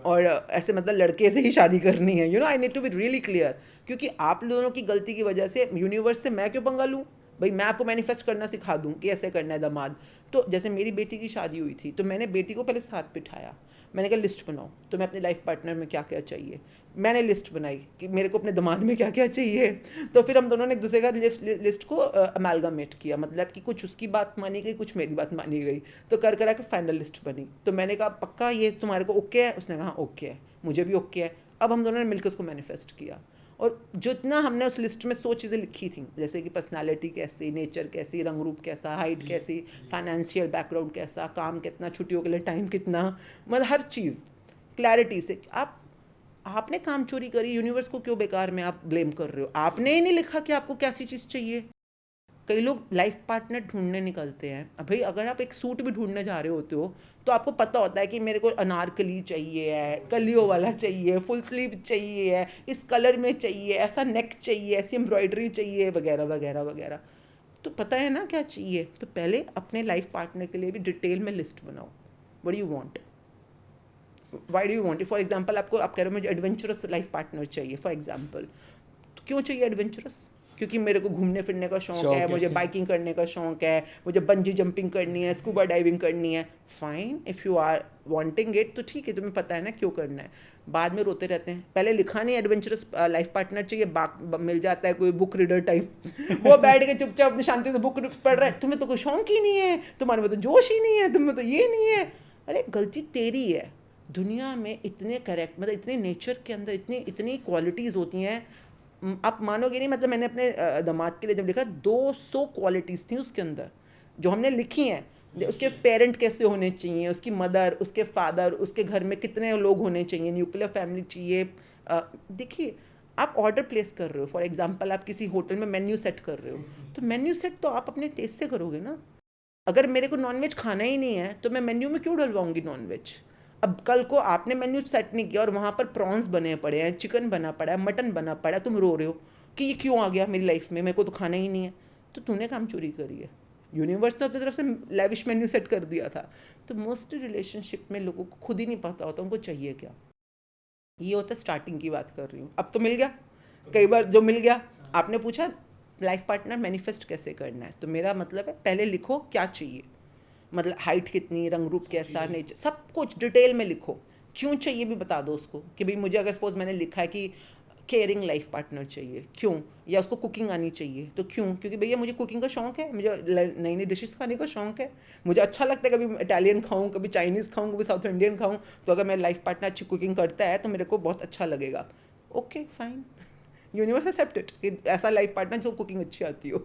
और ऐसे मतलब लड़के से ही शादी करनी है, you know, I need to be really clear. क्योंकि आप दोनों की गलती की वजह से यूनिवर्स से मैं क्यों पंगा लूँ भाई, मैं आपको मैनिफेस्ट करना सिखा दूँ कि ऐसे करना है दामाद। तो जैसे मेरी बेटी की शादी हुई थी तो मैंने बेटी को पहले साथ बिठाया, मैंने कहा लिस्ट बनाओ तो मैं अपने लाइफ पार्टनर में क्या क्या चाहिए। मैंने लिस्ट बनाई कि मेरे को अपने दामाद में क्या क्या चाहिए। तो फिर हम दोनों ने एक दूसरे का लिस्ट को अमेलगामेट किया, मतलब कि कुछ उसकी बात मानी गई, कुछ मेरी बात मानी गई, तो कर करा के फाइनल लिस्ट बनी। तो मैंने कहा पक्का ये तुम्हारे को ओके है, उसने कहा ओके है, मुझे भी ओके है। अब हम दोनों ने मिलकर उसको मैनिफेस्ट किया, और जितना हमने उस लिस्ट में 100 चीज़ें लिखी थी, जैसे कि पर्सनालिटी कैसी, नेचर कैसी, रंग रूप कैसा, हाइट कैसी, फाइनेंशियल बैकग्राउंड कैसा, काम कितना, छुट्टियों के लिए टाइम कितना, मतलब हर चीज़ क्लैरिटी से। आपने काम चोरी करी, यूनिवर्स को क्यों बेकार में आप ब्लेम कर रहे हो? आपने ही नहीं लिखा कि आपको कैसी चीज़ चाहिए। कई लोग लाइफ पार्टनर ढूंढने निकलते हैं। अब भाई अगर आप एक सूट भी ढूंढने जा रहे होते हो तो आपको पता होता है कि मेरे को अनारकली चाहिए है, कलियों वाला चाहिए, फुल स्लीव चाहिए है, इस कलर में चाहिए, ऐसा नेक चाहिए, ऐसी एम्ब्रॉयडरी चाहिए, वगैरह वगैरह वगैरह। तो पता है ना क्या चाहिए। तो पहले अपने लाइफ पार्टनर के लिए भी डिटेल में लिस्ट बनाओ। What do you want, why do you want. For example आप कह रहे हो मुझे एडवेंचरस लाइफ पार्टनर चाहिए, फॉर एग्जांपल। तो क्यों चाहिए एडवेंचरस? क्योंकि मेरे को घूमने फिरने का शौक है, मुझे बाइकिंग करने का शौक है, मुझे बंजी जंपिंग करनी है, स्कूबा डाइविंग करनी है। Fine, if you are wanting it तो ठीक है, तुम्हें पता है ना क्यों करना है। बाद में रोते रहते हैं, पहले लिखा नहीं एडवेंचरस लाइफ पार्टनर चाहिए, मिल जाता है कोई बुक रीडर टाइप वो बैठ के चुपचाप अपनी शांति से बुक पढ़ रहा है। तुम्हें तो कोई शौक ही नहीं है, तुम्हारे में तो जोश ही नहीं है, तुम्हें तो ये नहीं है। अरे गलती तेरी है। दुनिया में इतने करेक्ट, मतलब इतने नेचर के अंदर इतनी क्वालिटीज़ होती हैं, आप मानोगे नहीं। मतलब मैंने अपने दामाद के लिए जब लिखा 200 क्वालिटीज़ थी उसके अंदर जो हमने लिखी हैं। उसके पेरेंट कैसे होने चाहिए, उसकी मदर, उसके फादर, उसके घर में कितने लोग होने चाहिए, न्यूक्लियर फैमिली चाहिए। देखिए आप ऑर्डर प्लेस कर रहे हो, फॉर एग्जांपल आप किसी होटल में मेन्यू सेट कर रहे हो, तो मेन्यू सेट तो आप अपने टेस्ट से करोगे ना। अगर मेरे को नॉनवेज खाना ही नहीं है तो मैं मेन्यू में क्यों डलवाऊंगी नॉनवेज। अब कल को आपने मेन्यू सेट नहीं किया और वहाँ पर प्रॉन्स बने पड़े हैं, चिकन बना पड़ा है, मटन बना पड़ा है, तुम रो रहे हो कि ये क्यों आ गया मेरी लाइफ में, मेरे को तो खाना ही नहीं है। तो तूने काम चोरी करी है। यूनिवर्स ने अपनी तरफ से लैविश मेन्यू सेट कर दिया था। तो मोस्ट रिलेशनशिप में लोगों को खुद ही नहीं पता होता उनको चाहिए क्या। ये होता है, स्टार्टिंग की बात कर रही हूँ। अब तो मिल गया, कई बार जो मिल गया, आपने पूछा लाइफ पार्टनर मैनिफेस्ट कैसे करना है, तो मेरा मतलब है पहले लिखो क्या चाहिए। मतलब हाइट कितनी, रंग रूप कैसा, नेचर, सब कुछ डिटेल में लिखो। क्यों चाहिए भी बता दो उसको कि भाई मुझे अगर सपोज मैंने लिखा है कि केयरिंग लाइफ पार्टनर चाहिए, क्यों। या उसको कुकिंग आनी चाहिए, तो क्यों। क्योंकि भैया मुझे कुकिंग का शौक है, मुझे नई नई डिशेस खाने का शौक है, मुझे अच्छा लगता है कभी इटालियन खाऊं, कभी चाइनीज़ खाऊं, कभी साउथ इंडियन खाऊं। तो अगर मेरा लाइफ पार्टनर अच्छी कुकिंग करता है तो मेरे को बहुत अच्छा लगेगा। ओके फाइन, यूनिवर्स एक्सेप्टेड कि ऐसा लाइफ पार्टनर जो कुकिंग अच्छी आती हो।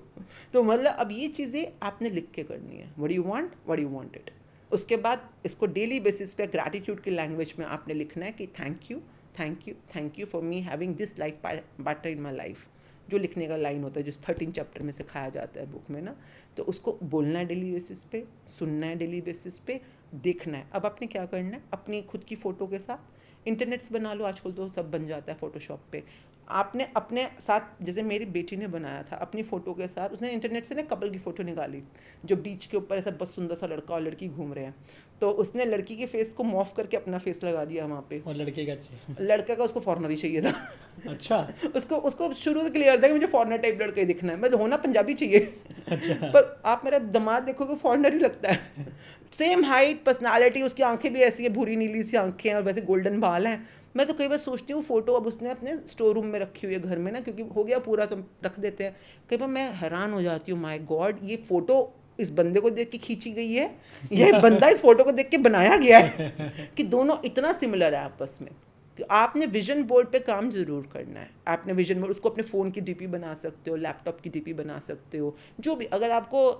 तो मतलब अब ये चीज़ें आपने लिख के करनी है, what you want, what you want it. उसके बाद इसको डेली बेसिस पे ग्रैटिट्यूड की लैंग्वेज में आपने लिखना है कि thank you, thank you, thank you for me having this life partner in my life. जो लिखने का लाइन होता है जो 13 चैप्टर में सिखाया जाता है बुक में ना, तो उसको बोलना है डेली बेसिस पे, सुनना है डेली बेसिस पे, देखना है। अब आपने क्या करना है, अपनी खुद की फ़ोटो के साथ इंटरनेट से बना लो, आजकल तो सब बन जाता है फ़ोटोशॉप पे। आपने अपने साथ, जैसे मेरी बेटी ने बनाया था अपनी फ़ोटो के साथ, उसने इंटरनेट से ना कपल की फ़ोटो निकाली जो बीच के ऊपर ऐसा बहुत सुंदर सा लड़का और लड़की घूम रहे हैं। तो उसने लड़की के फेस को मॉफ करके अपना फेस लगा दिया वहाँ पे।
और लड़के का चाहिए?
लड़का का उसको फॉरनर ही चाहिए था।
अच्छा।
उसको शुरू से क्लियर था कि मुझे फॉरनर टाइप लड़का ही दिखना है, मतलब होना पंजाबी चाहिए।
अच्छा।
पर आप मेरा दामाद देखोगे फॉरनर ही लगता है। सेम हाइट, पर्सनालिटी, उसकी आंखें भी ऐसी है, भूरी नीली सी आंखें हैं और वैसे गोल्डन बाल हैं। मैं तो कई बार सोचती हूँ फ़ोटो अब उसने अपने स्टोर रूम में रखी हुई है घर में ना, क्योंकि हो गया पूरा तो रख देते हैं। कई बार मैं हैरान हो जाती हूँ, माय गॉड ये फ़ोटो इस बंदे को देख के खींची गई है, यह बंदा इस फोटो को देख के बनाया गया है कि दोनों इतना सिमिलर है आपस में। कि आपने विजन बोर्ड पे काम ज़रूर करना है। आपने विजन बोर्ड, उसको अपने फ़ोन की डीपी बना सकते हो, लैपटॉप की डीपी बना सकते हो, जो भी। अगर आपको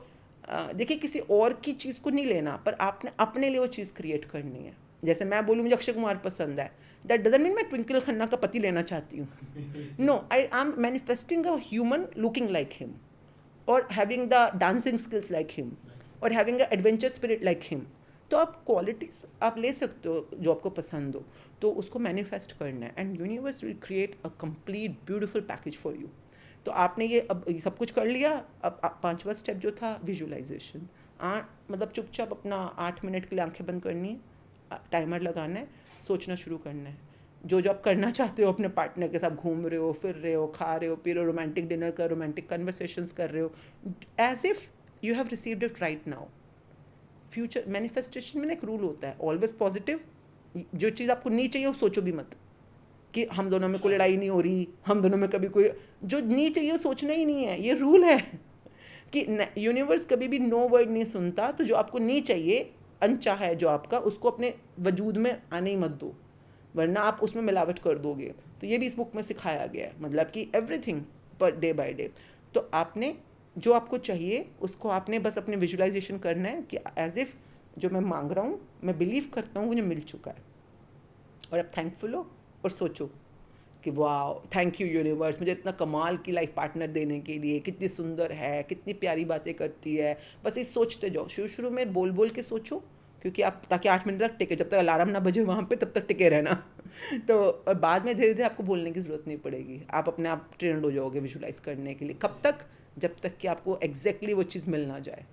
देखिए किसी और की चीज़ को नहीं लेना, पर आपने अपने लिए वो चीज़ क्रिएट करनी है। जैसे मैं बोलूँ मुझे अक्षय कुमार पसंद है, दैट डजंट मीन मैं ट्विंकल खन्ना का पति लेना चाहती हूँ। No, I am manifesting a human looking like him, और having the dancing skills like him, और having a adventure spirit like him. तो आप क्वालिटीज़ आप ले सकते हो जो आपको पसंद हो, तो उसको मैनिफेस्ट करना है, and universe will create a complete beautiful package for you. तो आपने ये अब ये सब कुछ कर लिया। अब 5वां स्टेप जो था विजुअलाइजेशन, मतलब चुपचाप अपना 8 मिनट के लिए आंखें बंद करनी है, टाइमर लगाना है, सोचना शुरू करना है जो जो आप करना चाहते हो अपने पार्टनर के साथ। घूम रहे हो, फिर रहे हो, खा रहे हो, पी रहे हो, रोमांटिक डिनर कर, रोमांटिक कन्वर्सेशंस कर रहे हो, as if you have received it right now. Future manifestation में एक रूल होता है, ऑलवेज पॉजिटिव। जो चीज़ आपको नहीं चाहिए वो सोचो भी मत कि हम दोनों में कोई लड़ाई नहीं हो रही, हम दोनों में कभी कोई, जो नहीं चाहिए वो सोचना ही नहीं है। ये रूल है कि यूनिवर्स कभी भी नो वर्ड नहीं सुनता। तो जो आपको नहीं चाहिए, अनचाहा है जो आपका, उसको अपने वजूद में आने ही मत दो। वरना आप उसमें मिलावट कर दोगे। तो ये भी इस बुक में सिखाया गया है, मतलब कि everything per day by day. तो आपने जो आपको चाहिए उसको आपने बस अपने विजुअलाइजेशन करना है कि एज इफ जो मैं मांग रहा हूँ मैं बिलीव करता हूँ मुझे मिल चुका है, और अब थैंकफुल हो और सोचो कि वाह थैंक यू यूनिवर्स मुझे इतना कमाल की लाइफ पार्टनर देने के लिए, कितनी सुंदर है, कितनी प्यारी बातें करती है। बस ये सोचते जाओ, शुरू शुरू में बोल बोल के सोचो, क्योंकि आप ताकि 8 मिनट तक टिके, जब तक अलार्म ना बजे वहाँ पे तब तक टिके रहना। तो और बाद में धीरे धीरे आपको बोलने की ज़रूरत नहीं पड़ेगी, आप अपने आप ट्रेंड हो जाओगे विजुलाइज करने के लिए। कब तक? जब तक कि आपको एग्जैक्टली वो चीज़ मिल ना जाए।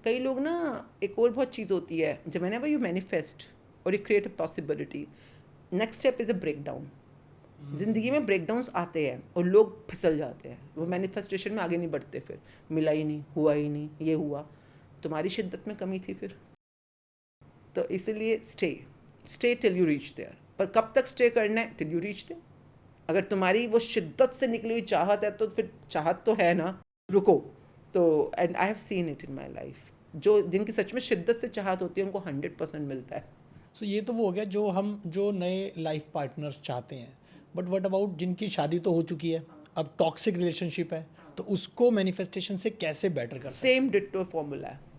कई लोग ना, एक और बहुत चीज़ होती है, जब व्हेनेवर यू मैनिफेस्ट और you create a possibility, next step is a break down. ज़िंदगी में ब्रेकडाउन्स आते हैं और लोग फिसल जाते हैं, वो मैनिफेस्टेशन में आगे नहीं बढ़ते, फिर मिला ही नहीं, हुआ ही नहीं, ये हुआ, तुम्हारी शिद्दत में कमी थी फिर। तो इसलिए stay till you reach there. पर कब तक स्टे करना है? Till you reach there. अगर तुम्हारी वो शिद्दत से निकली हुई चाहत है तो फिर चाहत तो है ना, रुको। तो and I have seen it in my life, जो जिनकी सच में शिद्दत से चाहत होती है उनको 100% मिलता है।
सो ये तो वो हो गया जो नए लाइफ पार्टनर्स चाहते हैं, बट व्हाट अबाउट जिनकी शादी तो हो चुकी है, अब टॉक्सिक रिलेशनशिप है, तो उसको मैनिफेस्टेशन से कैसे बेटर कर सकते
सेम डिट्टो फॉर्मूला है।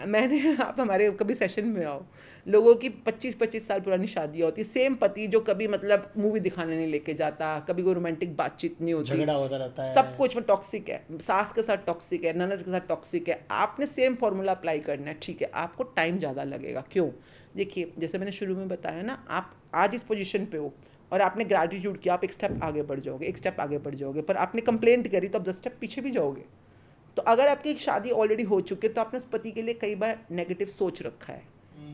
मैंने आप हमारे कभी सेशन में आओ, लोगों की 25-25 साल पुरानी शादी होती है, सेम पति जो कभी मतलब मूवी दिखाने नहीं लेके जाता, कभी कोई रोमांटिक बातचीत नहीं
हैं?
होती,
झगड़ा होता रहता है,
सब कुछ में टॉक्सिक है, सास के साथ टॉक्सिक है, ननद के साथ टॉक्सिक है। आपने सेम फॉर्मूला अप्लाई करना है, ठीक है, आपको टाइम ज़्यादा लगेगा। क्यों? देखिए, जैसे मैंने शुरू में बताया ना, आप आज इस पोजीशन पे हो और आपने ग्रैटिट्यूड किया, आप एक स्टेप आगे बढ़ जाओगे, एक स्टेप आगे बढ़ जाओगे, पर आपने कंप्लेंट करी तो आप 10 स्टेप पीछे भी जाओगे। तो अगर आपकी शादी ऑलरेडी हो चुकी है तो आपने उस पति के लिए कई बार नेगेटिव सोच रखा है,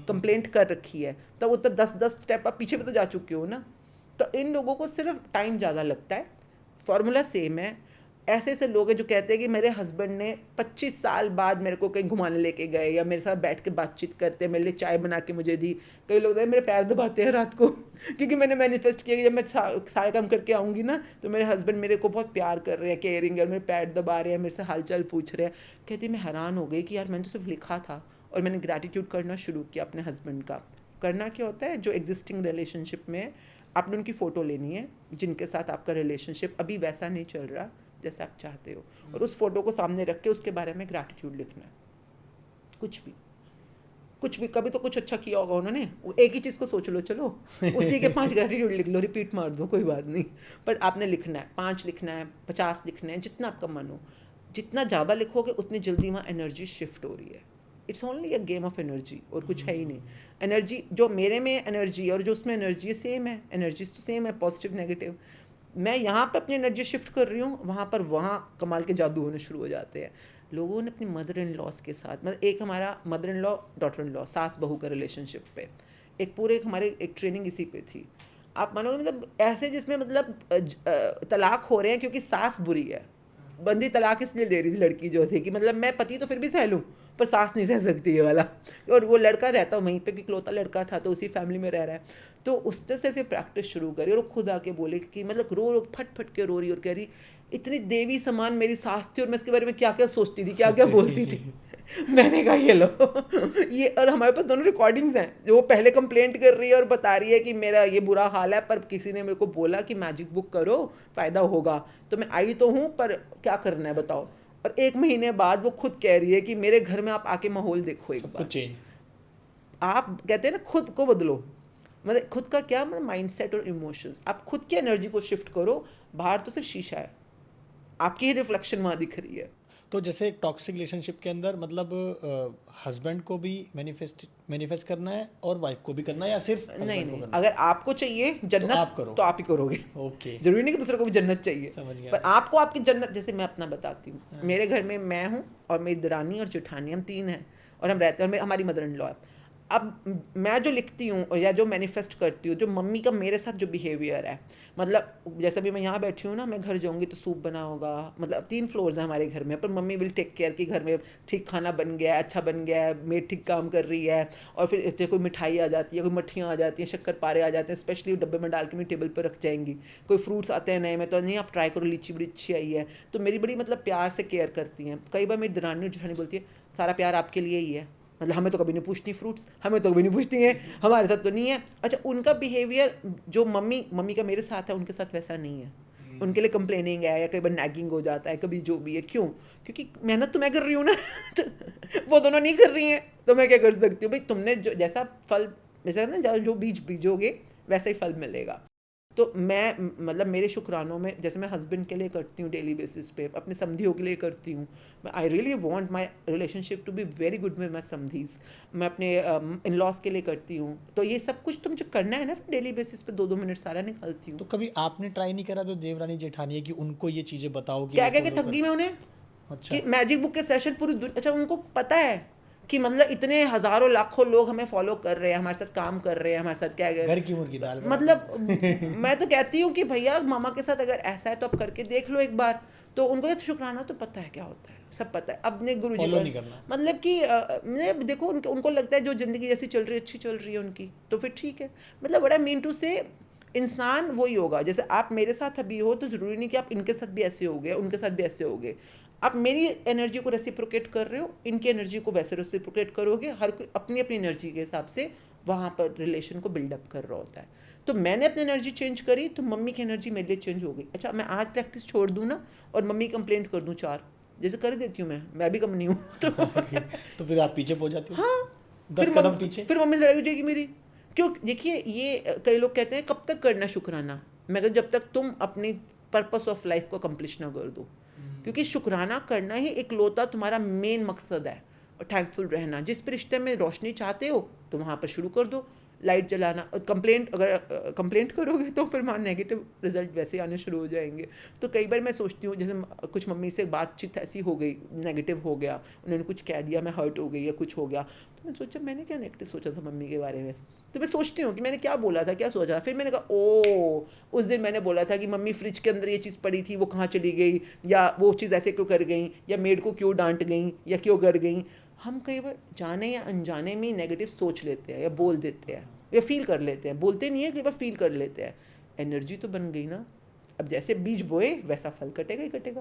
कंप्लेंट कर रखी है, तो वो तो 10-10 स्टेप आप पीछे भी तो जा चुके हो ना। तो इन लोगों को सिर्फ टाइम ज़्यादा लगता है, फॉर्मूला सेम है। ऐसे ऐसे लोग हैं जो कहते हैं कि मेरे हस्बैंड ने 25 साल बाद मेरे को कहीं घुमाने लेके गए, या मेरे साथ बैठ के बातचीत करते हैं, मेरे लिए चाय बना के मुझे दी। कई लोग मेरे पैर दबाते हैं रात को क्योंकि मैंने मैनिफेस्ट किया कि जब मैं सारे काम करके आऊँगी ना तो मेरे हस्बैंड मेरे को बहुत प्यार कर रहे हैं, केयरिंग है, मेरे पैर दबा रहे हैं, मेरे से हालचाल पूछ रहे हैं। कहती मैं हैरान हो गई कि यार मैंने तो सिर्फ लिखा था, और मैंने ग्रैटिट्यूड करना शुरू किया अपने हस्बैंड का। करना क्या होता है, जो एग्जिस्टिंग रिलेशनशिप में आपने उनकी फ़ोटो लेनी है, जिनके साथ आपका रिलेशनशिप अभी वैसा नहीं चल रहा जैसे आप चाहते हो, और उस फोटो को सामने रख के उसके बारे में ग्रैटिट्यूड लिखना है। कुछ भी कभी तो कुछ अच्छा किया होगा उन्होंने, एक ही चीज़ को सोच लो, चलो उसी के 5 ग्रैटिट्यूड लिख लो, रिपीट मार दो, कोई बात नहीं, पर आपने लिखना है। 5 लिखना है, 50 लिखना है, जितना आपका मन हो। जितना ज़्यादा लिखोगे उतनी जल्दी वहाँ एनर्जी शिफ्ट हो रही है। It's only a game of energy, और कुछ है ही नहीं। एनर्जी जो मेरे में एनर्जी और जो उसमें एनर्जी है सेम है, एनर्जी तो सेम है, पॉजिटिव नेगेटिव। मैं यहाँ पे अपनी एनर्जी शिफ्ट कर रही हूँ, वहाँ पर वहाँ कमाल के जादू होने शुरू हो जाते हैं। लोगों ने अपनी मदर इन लॉस के साथ, मतलब एक हमारा mother in law daughter in law, सास बहू का रिलेशनशिप पे एक पूरे हमारे एक ट्रेनिंग इसी पे थी। आप मानोगे, मतलब ऐसे जिसमें मतलब तलाक हो रहे हैं क्योंकि सास बुरी है। बंदी तलाक इसलिए ले रही थी लड़की जो थी कि मतलब मैं पति तो फिर भी सह लूँ पर सास नहीं सह सकती ये वाला। और वो लड़का रहता वहीं पे, कि इकलौता लड़का था तो उसी फैमिली में रह रहा है। तो उसने सिर्फ ये प्रैक्टिस शुरू करी, और वो खुद आके बोले कि मतलब रो फट फट के रो रही, और कह रही इतनी देवी समान मेरी सास थी और मैं इसके बारे में क्या क्या सोचती थी, क्या क्या बोलती थी। मैंने कहा ये लो ये, और हमारे पास दोनों रिकॉर्डिंग्स हैं, जो वो पहले कंप्लेंट कर रही है और बता रही है कि मेरा ये बुरा हाल है, पर किसी ने मेरे को बोला कि मैजिक बुक करो फ़ायदा होगा, तो मैं आई तो हूँ, पर क्या करना है बताओ। और 1 महीने बाद वो खुद कह रही है कि मेरे घर में आप आके माहौल देखो एक बार।
चेंज,
आप कहते हैं ना खुद को बदलो, मतलब खुद का क्या, मतलब माइंडसेट और इमोशंस, आप खुद की एनर्जी को शिफ्ट करो। बाहर तो सिर्फ शीशा है, आपकी ही रिफ्लेक्शन वहाँ दिख रही है।
तो जैसे टॉक्सिक रिलेशनशिप के अंदर मतलब हस्बैंड को भी मैनिफेस्ट करना है और वाइफ को भी करना है, या सिर्फ
नहीं
husband को
नहीं,
करना
अगर आपको चाहिए जन्नत
तो आप करो।
तो आप ही करोगे।
ओके,
जरूरी नहीं कि दूसरे को भी जन्नत चाहिए,
समझ गया।
पर आपको आपकी जन्नत, जैसे मैं अपना बताती हूँ। मेरे घर में मैं हूँ और मेरी दरानी और जेठानी, हम 3 हैं और हम रहते हैं, और हमारी मदर इन लॉ है। अब मैं जो लिखती हूँ या जो मैनिफेस्ट करती हूँ, जो मम्मी का मेरे साथ जो बिहेवियर है, मतलब जैसे भी मैं यहाँ बैठी हूँ ना, मैं घर जाऊँगी तो सूप बना होगा, मतलब 3 फ्लोर्स हैं हमारे घर में, पर मम्मी विल टेक केयर कि घर में ठीक खाना बन गया है, अच्छा बन गया है, मेड ठीक काम कर रही है। और फिर जैसे कोई मिठाई आ जाती है, कोई मट्ठियाँ आ जाती हैं, शक्कर पारे आ जाते हैं, स्पेशली डब्बे में डाल के मेरी टेबल पर रख जाएंगी। कोई फ्रूट्स आते हैं नए में, तो नहीं आप ट्राई करो, लीची बड़ी अच्छी आई है। तो मेरी बड़ी मतलब प्यार से केयर करती हैं। कई बार मेरी दरानी और जेठानी बोलती है सारा प्यार आपके लिए ही है, मतलब हमें तो कभी नहीं पूछती फ्रूट्स, हमें तो कभी नहीं पूछती हैं, हमारे साथ तो नहीं है। अच्छा, उनका बिहेवियर जो मम्मी का मेरे साथ है, उनके साथ वैसा नहीं है। उनके लिए कंप्लेनिंग है या कई बार नैगिंग हो जाता है, कभी जो भी है। क्यों? क्योंकि मेहनत तो मैं कर रही हूँ ना तो वो दोनों नहीं कर रही हैं, तो मैं क्या कर सकती हूँ भाई? तुमने जो जैसा फल, जैसा ना जो बीज बीजोगे वैसा ही फल मिलेगा। तो मैं मतलब मेरे शुक्रानों में, जैसे मैं हस्बैंड के लिए करती हूँ डेली बेसिस पे, अपने समधियों के लिए करती हूँ। I really want my relationship to be very good with my samdhis. मैं अपने इन लॉज के लिए करती हूँ। तो ये सब कुछ तो मुझे करना है ना, डेली बेसिस पे 2-2 मिनट सारा निकालती हूँ।
तो कभी आपने ट्राई नहीं करा जो देवरानी जेठानी है कि उनको ये चीज़ें बताओ कि
क्या
वो
क्या के
फॉलो
थक गई मैं उन्हें
अच्छा।
कि मैजिक बुक के सेशन पूरी अच्छा, उनको पता है कि मतलब इतने हज़ारों लाखों लोग हमें फॉलो कर रहे हैं, हमारे साथ काम कर रहे हैं, हमारे साथ क्या है
घर की मुर्गी दाल
मतलब
बराबर।
मैं तो कहती हूँ कि भैया मामा के साथ अगर ऐसा है तो आप करके देख लो एक बार। तो उनको ये शुक्राना तो पता है क्या होता है, सब पता है। अपने गुरु जी
फॉलो नहीं करना।
मतलब कि देखो उनको लगता है जो ज़िंदगी जैसी चल रही है अच्छी चल रही है उनकी, तो फिर ठीक है। मतलब व्हाट आई मीन टू से, इंसान वही होगा। जैसे आप मेरे साथ अभी हो तो ज़रूरी नहीं कि आप इनके साथ भी ऐसे होगे, उनके साथ भी ऐसे होगे। आप मेरी एनर्जी को रेसिप्रोकेट कर रहे हो, इनकी एनर्जी को वैसे रेसिप्रोकेट करोगे। हर कोई अपनी अपनी एनर्जी के हिसाब से वहाँ पर रिलेशन को बिल्डअप कर रहा होता है। तो मैंने अपनी एनर्जी चेंज करी तो मम्मी की एनर्जी मेरे लिए चेंज हो गई। अच्छा, मैं आज प्रैक्टिस छोड़ दूँ ना और मम्मी कंप्लेंट कर दूँ 4, जैसे कर देती हूँ मैं भी कम नहीं हूँ तो
तो फिर आप पीछे पहुंच जाते हो,
हाँ,
10 कदम पीछे।
फिर मम्मी से लड़ाई हो जाएगी मेरी। क्यों? देखिए, ये कई लोग कहते हैं कब तक करना शुक्राना। मैं कहती जब तक तुम अपनी पर्पस ऑफ लाइफ को अकम्प्लिश ना कर दो। क्योंकि शुक्राना करना ही इकलौता तुम्हारा मेन मकसद है। और थैंकफुल रहना, जिस भी रिश्ते में रोशनी चाहते हो तो वहाँ पर शुरू कर दो। लाइट जलाना, कंप्लेंट अगर कंप्लेंट करोगे तो फिर वहाँ नेगेटिव रिजल्ट वैसे आने शुरू हो जाएंगे। तो कई बार मैं सोचती हूँ, जैसे कुछ मम्मी से बातचीत ऐसी हो गई, नेगेटिव हो गया, उन्होंने कुछ कह दिया, मैं हर्ट हो गई या कुछ हो गया, तो मैं सोचा मैंने क्या नेगेटिव सोचा था मम्मी के बारे में। तो मैं सोचती हूँ कि मैंने क्या बोला था, क्या सोचा था। फिर मैंने कहा ओ, उस दिन मैंने बोला था कि मम्मी फ्रिज के अंदर ये चीज़ पड़ी थी, वो कहाँ चली गई, या वो चीज़ ऐसे क्यों कर गई, या मेड को क्यों डांट गई, या क्यों कर गई। हम कई बार जाने या अनजाने में नेगेटिव सोच लेते हैं या बोल देते हैं या फील कर लेते हैं। बोलते नहीं है, कई बार फील कर लेते हैं। एनर्जी तो बन गई ना। अब जैसे बीज बोए वैसा फल कटेगा ही कटेगा।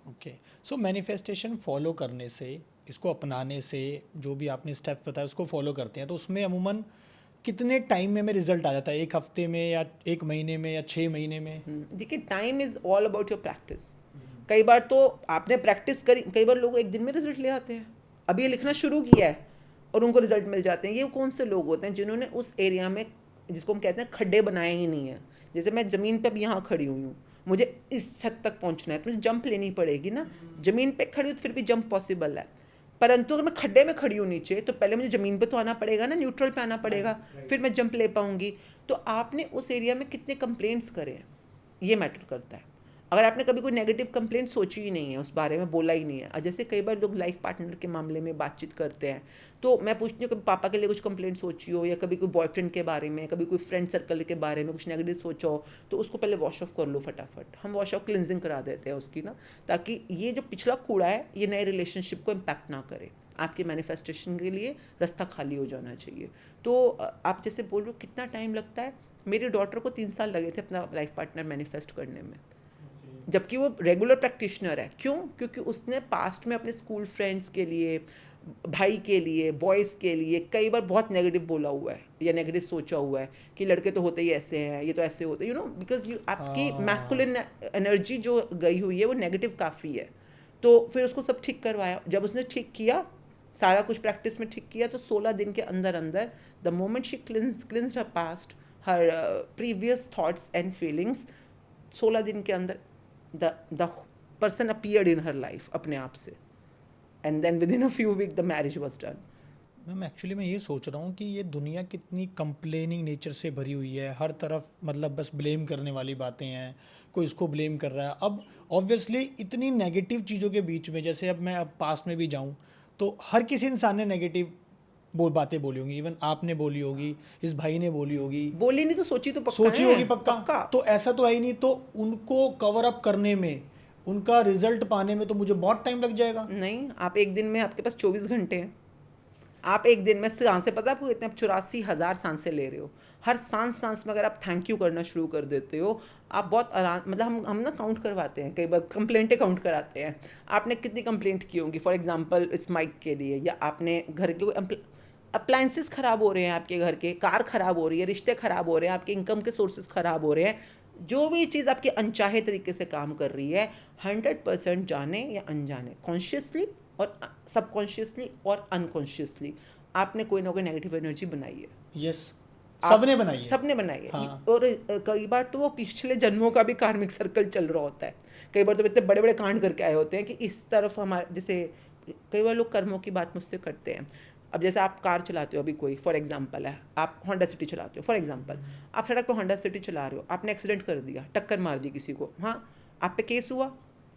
ओके, सो मैनिफेस्टेशन फॉलो करने से, इसको अपनाने से, जो भी आपने स्टेप बताया उसको फॉलो करते हैं तो उसमें अमूमन कितने टाइम में रिजल्ट आ जाता है? 1 हफ्ते में या 1 महीने में या 6 महीने में?
देखिए, time is all about your practice. कई बार तो आपने प्रैक्टिस करी, कई बार लोग एक दिन में रिजल्ट ले आते हैं। अभी ये लिखना शुरू किया है और उनको रिजल्ट मिल जाते हैं। ये कौन से लोग होते हैं जिन्होंने उस एरिया में, जिसको हम कहते हैं खड्डे बनाए ही नहीं है। जैसे मैं ज़मीन पे अब यहाँ खड़ी हुई हूँ, मुझे इस छत तक पहुँचना है तो मुझे जंप लेनी पड़ेगी ना। ज़मीन पे खड़ी हूँ तो फिर भी जंप पॉसिबल है, परंतु अगर मैं खड्डे में खड़ी हूँ नीचे, तो पहले मुझे ज़मीन पे तो आना पड़ेगा ना, न्यूट्रल पे आना पड़ेगा, फिर मैं जंप ले पाऊंगी। तो आपने उस एरिया में कितने कंप्लेंट्स करे हैं, ये मैटर करता है। अगर आपने कभी कोई नेगेटिव कंप्लेंट सोची ही नहीं है, उस बारे में बोला ही नहीं है। और जैसे कई बार लोग लाइफ पार्टनर के मामले में बातचीत करते हैं, तो मैं पूछती हूँ कभी पापा के लिए कुछ कंप्लेंट सोची हो, या कभी कोई बॉयफ्रेंड के बारे में, कभी कोई फ्रेंड सर्कल के बारे में कुछ नेगेटिव सोचा हो, तो उसको पहले वॉश ऑफ कर लो फटाफट। हम वॉश ऑफ क्लिनजिंग करा देते हैं उसकी ना, ताकि ये जो पिछला कूड़ा है ये नए रिलेशनशिप को इम्पैक्ट ना करे। आपके मैनिफेस्टेशन के लिए रास्ता खाली हो जाना चाहिए। तो आप जैसे बोल रहे हो कितना टाइम लगता है, मेरी डॉटर को 3 साल लगे थे अपना लाइफ पार्टनर मैनिफेस्ट करने में, जबकि वो रेगुलर प्रैक्टिशनर है। क्यों? क्योंकि उसने पास्ट में अपने स्कूल फ्रेंड्स के लिए, भाई के लिए, बॉयज़ के लिए कई बार बहुत नेगेटिव बोला हुआ है या नेगेटिव सोचा हुआ है कि लड़के तो होते ही ऐसे हैं, ये तो ऐसे होते हैं, बिकॉज आपकी मैस्कुलिन एनर्जी जो गई हुई है वो नेगेटिव काफ़ी है। तो फिर उसको सब ठीक करवाया। जब उसने ठीक किया, सारा कुछ प्रैक्टिस में ठीक किया, तो 16 दिन के अंदर अंदर the moment she clinched her past, her previous thoughts and feelings, 16 दिन के अंदर the person appeared in her life अपने आप से, and then within a few weeks the marriage was done.
Ma'am actually मैं ये सोच रहा हूँ कि ये दुनिया कितनी कंप्लेनिंग नेचर से भरी हुई है, हर तरफ मतलब बस ब्लेम करने वाली बातें हैं, कोई इसको ब्लेम कर रहा है। अब ऑब्वियसली इतनी नेगेटिव चीज़ों के बीच में, जैसे अब मैं अब पास्ट में भी जाऊँ तो हर किसी इंसान ने नेगेटिव बातें बोली होंगी, इवन आपने बोली होगी, इस भाई ने बोली होगी,
बोली नहीं तो सोची तो पक्का
सोची
है,
होगी पक्का। तो ऐसा तो है ही नहीं, तो उनको कवर अप करने में, उनका रिजल्ट पाने में तो मुझे बहुत टाइम लग जाएगा।
नहीं, आप एक दिन में, आपके पास 24 घंटे हैं। आप एक दिन में सांसें, पता है आपको कितने, आप 84,000 सांसें ले रहे हो। हर सांस में अगर आप थैंक यू करना शुरू कर देते हो, आप बहुत आराम, मतलब हम ना काउंट करवाते हैं, कई बार कंप्लेंटें काउंट कराते हैं, आपने कितनी कंप्लेंट की होंगी फॉर एग्जांपल इस माइक के लिए, या आपने घर के अप्लाइंसेस ख़राब हो रहे हैं आपके घर के, कार ख़राब हो रही है, रिश्ते ख़राब हो रहे हैं, आपके इनकम के सोर्सेज ख़राब हो रहे हैं, जो भी चीज़ आपके अनचाहे तरीके से काम कर रही है, 100% जाने या अनजाने, कॉन्शियसली और सबकॉन्शियसली और अनकॉन्शियसली आपने कोई ना कोई नेगेटिव एनर्जी बनाई है।
यस, सबने बनाई है।
सबने बनाई है।
हाँ।
और कई बार तो वो पिछले जन्मों का भी कार्मिक सर्कल चल रहा होता है। कई बार तो इतने बड़े बड़े कांड करके आए होते हैं कि इस तरफ हमारे, जैसे कई बार लोग कर्मों की बात मुझसे करते हैं। अब जैसे आप कार चलाते हो, अभी कोई फॉर एग्जांपल है, आप होंडा सिटी चलाते हो फॉर एग्जांपल, आप सड़क पर होंडा सिटी चला रहे हो, आपने एक्सीडेंट कर दिया, टक्कर मार दी किसी को, हाँ, आप पे केस हुआ,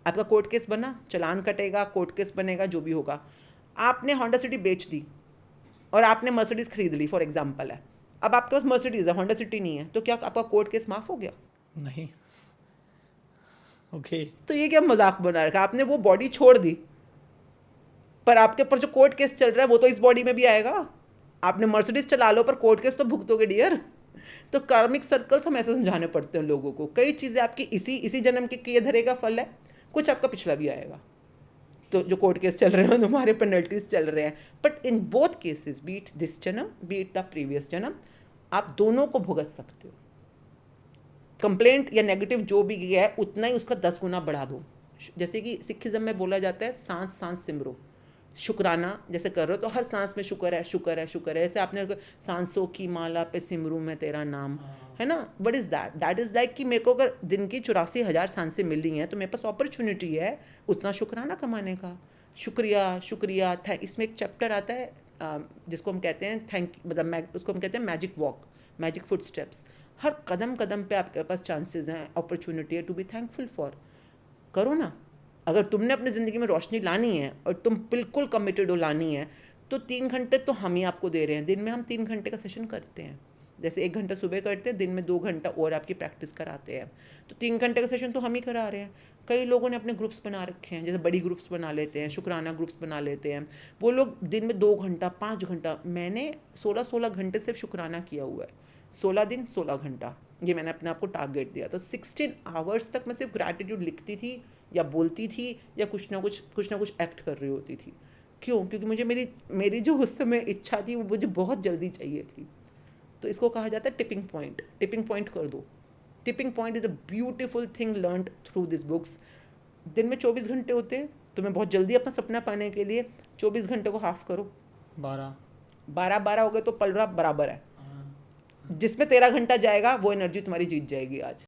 आपका कोर्ट केस बना, चलान कटेगा, कोर्ट केस बनेगा, जो भी होगा। आपने होंडा सिटी बेच दी और आपने मर्सिडीज़ खरीद ली फॉर एग्जांपल है, अब आपके पास मर्सिडीज़ है, होंडा सिटी नहीं है, तो क्या आपका कोर्ट केस माफ़ हो गया?
नहीं। ओके।
तो ये क्या मजाक बना रखा आपने, वो बॉडी छोड़ दी, पर आपके ऊपर जो कोर्ट केस चल रहा है वो तो इस बॉडी में भी आएगा। आपने मर्सिडीज चला लो पर कोर्ट केस तो भुगतोगे डियर। तो कार्मिक सर्कल्स हम ऐसे समझाने पड़ते हैं लोगों को, कई चीज़ें आपकी इसी जन्म के किए धरे का फल है, कुछ आपका पिछला भी आएगा। तो जो कोर्ट केस चल रहे हैं तुम्हारे पेनल्टीज चल रहे हैं, but in both cases, beat this जन्म बीट द प्रीवियस जन्म, आप दोनों को भुगत सकते हो। कंप्लेंट या नेगेटिव जो भी गया है उतना ही उसका 10 गुना बढ़ा दो। जैसे कि सिखिज्म में बोला जाता है, सांस सांस सिमरो, शुक्राना जैसे कर रहे हो तो हर सांस में शुक्र है शुक्र है शुक्र है, ऐसे आपने सांसों की माला पे सिमरू में तेरा नाम, है ना। What is that? That is like कि मेरे को अगर दिन की 84,000 सांसें मिल रही हैं तो मेरे पास अपॉर्चुनिटी है उतना शुक्राना कमाने का। शुक्रिया शुक्रिया थैंक, इसमें एक चैप्टर आता है जिसको हम कहते हैं थैंक, मतलब उसको हम कहते हैं magic walk, magic footsteps. हर कदम कदम पे आपके पास चांसेस हैं, अपॉर्चुनिटी है टू बी थैंकफुल फॉर। करो ना, अगर तुमने अपनी ज़िंदगी में रोशनी लानी है और तुम बिल्कुल कमिटेड हो लानी है, तो 3 घंटे तो हम ही आपको दे रहे हैं। दिन में हम 3 घंटे का सेशन करते हैं, जैसे 1 घंटा सुबह करते हैं, दिन में 2 घंटा और आपकी प्रैक्टिस कराते हैं, तो 3 घंटे का सेशन तो हम ही करा रहे हैं। कई लोगों ने अपने ग्रुप्स बना रखे हैं, जैसे बड़ी ग्रुप्स बना लेते हैं, शुक्राना ग्रुप्स बना लेते हैं, वो लोग दिन में 2 घंटा 5 घंटा, मैंने 16 घंटे सिर्फ शुक्राना किया हुआ है, 16 दिन 16 घंटा, ये मैंने अपने आप को टारगेट दिया। तो 16 आवर्स तक मैं सिर्फ ग्रैटिट्यूड लिखती थी या बोलती थी या कुछ ना कुछ एक्ट कर रही होती थी। क्यों? क्योंकि मुझे मेरी जो उस समय इच्छा थी वो मुझे बहुत जल्दी चाहिए थी। तो इसको कहा जाता है टिपिंग पॉइंट। टिपिंग पॉइंट कर दो। Tipping point is a beautiful thing learned through this books. दिन में 24 घंटे होते हैं, तो मैं बहुत जल्दी अपना सपना पाने के लिए 24 घंटे को हाफ करो, 12 हो गए तो पलड़ा बराबर है, जिसमें 13 घंटा जाएगा वो एनर्जी तुम्हारी जीत जाएगी आज।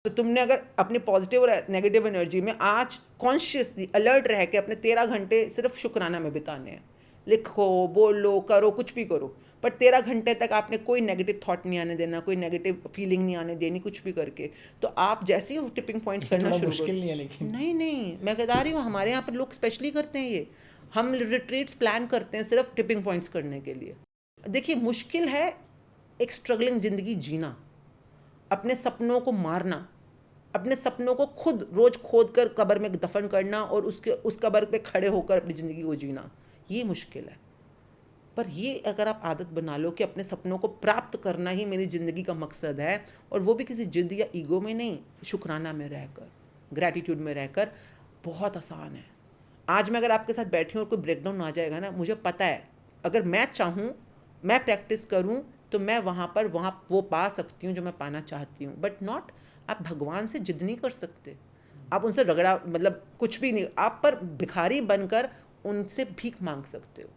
तो तुमने अगर अपने पॉजिटिव और नेगेटिव एनर्जी में आज कॉन्शियसली अलर्ट रह के अपने 13 घंटे सिर्फ शुक्राना में बिताने हैं, लिखो बोलो करो कुछ भी करो, पर 13 घंटे तक आपने कोई नेगेटिव थॉट नहीं आने देना, कोई नेगेटिव फीलिंग नहीं आने देनी, कुछ भी करके। तो आप जैसे ही टिपिंग पॉइंट करना शुरू
मुश्किल नहीं है, लेकिन
नहीं मैं बता रही हूँ, हमारे यहाँ पर लोग स्पेशली करते हैं ये। हम रिट्रीट्स प्लान करते हैं सिर्फ टिपिंग पॉइंट्स करने के लिए। देखिए, मुश्किल है एक स्ट्रगलिंग ज़िंदगी जीना, अपने सपनों को मारना, अपने सपनों को खुद रोज़ खोद कर कब्र में दफन करना और उस कब्र पे खड़े होकर अपनी ज़िंदगी को जीना, ये मुश्किल है। पर ये अगर आप आदत बना लो कि अपने सपनों को प्राप्त करना ही मेरी ज़िंदगी का मकसद है, और वो भी किसी जिद या ईगो में नहीं, शुक्राना में रहकर, ग्रैटिट्यूड में रहकर, बहुत आसान है। आज मैं अगर आपके साथ बैठी हूँ और कोई ब्रेकडाउन आ जाएगा ना, मुझे पता है अगर मैं चाहूँ, मैं प्रैक्टिस करूँ, तो मैं वहाँ वो पा सकती हूँ जो मैं पाना चाहती हूँ। बट नॉट, आप भगवान से जिद नहीं कर सकते, आप उनसे रगड़ा, मतलब कुछ भी नहीं, आप पर भिखारी बनकर उनसे भीख मांग सकते हो।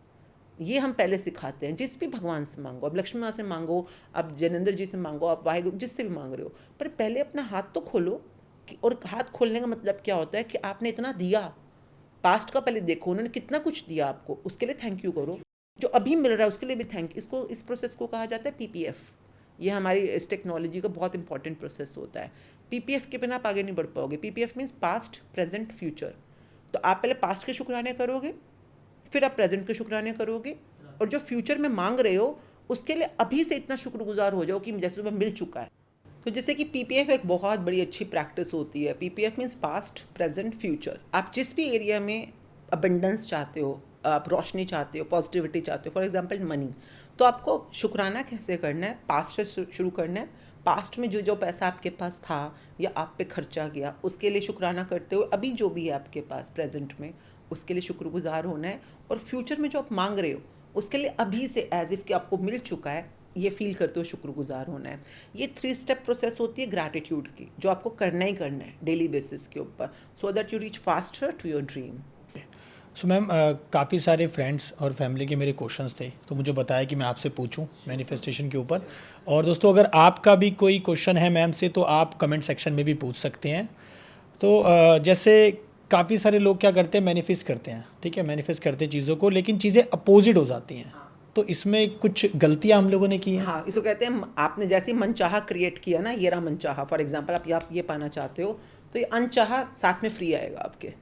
ये हम पहले सिखाते हैं। जिस भी भगवान से मांगो, अब लक्ष्मी माँ से मांगो, आप जैनेंद्र जी से मांगो, आप वाहिगुरु जिससे भी मांग रहे हो, पर पहले अपना हाथ तो खोलो। और हाथ खोलने का मतलब क्या होता है कि आपने इतना दिया, पास्ट का पहले देखो उन्होंने कितना कुछ दिया आपको, उसके लिए थैंक यू करो। जो अभी मिल रहा है उसके लिए भी थैंक यू। इस प्रोसेस को कहा जाता है PPF। ये हमारी इस टेक्नोलॉजी का बहुत इंपॉर्टेंट प्रोसेस होता है। PPF के बिना आप आगे नहीं बढ़ पाओगे। PPF means past present future. तो आप पहले पास्ट के शुक्राने करोगे, फिर आप प्रेजेंट के शुक्राने करोगे, और जो फ्यूचर में मांग रहे हो उसके लिए अभी से इतना शुक्रगुजार हो जाओ कि जैसे तुम्हें मिल चुका है। तो जैसे कि PPF एक बहुत बड़ी अच्छी प्रैक्टिस होती है। PPF means past present future. आप जिस भी एरिया में अबंडेंस चाहते हो, आप रोशनी चाहते हो, पॉजिटिविटी चाहते हो, फॉर एग्जांपल मनी, तो आपको शुक्राना कैसे करना है? पास्ट से शुरू करना है। पास्ट में जो जो पैसा आपके पास था या आप पे खर्चा गया, उसके लिए शुक्राना करते हुए अभी जो भी है आपके पास प्रेजेंट में, उसके लिए शुक्रगुजार होना है। और फ्यूचर में जो आप मांग रहे हो उसके लिए अभी से एज इफ़ कि आपको मिल चुका है, ये फील करते हुए शुक्रगुजार होना है। ये 3 स्टेप प्रोसेस होती है ग्रैटिट्यूड की, जो आपको करना ही करना है डेली बेसिस के ऊपर, so that you reach faster to your dream.
So ma'am काफ़ी सारे फ्रेंड्स और फैमिली के मेरे क्वेश्चंस थे, तो मुझे बताया कि मैं आपसे पूछूं मैनिफेस्टेशन के ऊपर। और दोस्तों अगर आपका भी कोई क्वेश्चन है मैम से तो आप कमेंट सेक्शन में भी पूछ सकते हैं। तो जैसे काफ़ी सारे लोग क्या करते हैं, मैनिफेस्ट करते हैं, ठीक है, मैनिफेस्ट करते हैं चीज़ों को, लेकिन चीज़ें अपोजिट हो जाती हैं। तो इसमें कुछ गलतियाँ हम लोगों ने की हैं।
हाँ, इसको कहते हैं आपने जैसे मनचाहा क्रिएट किया ना, ये रहा मनचाहा। फॉर एग्जांपल आप ये पाना चाहते हो तो ये अनचाहा साथ में फ्री आएगा आपके।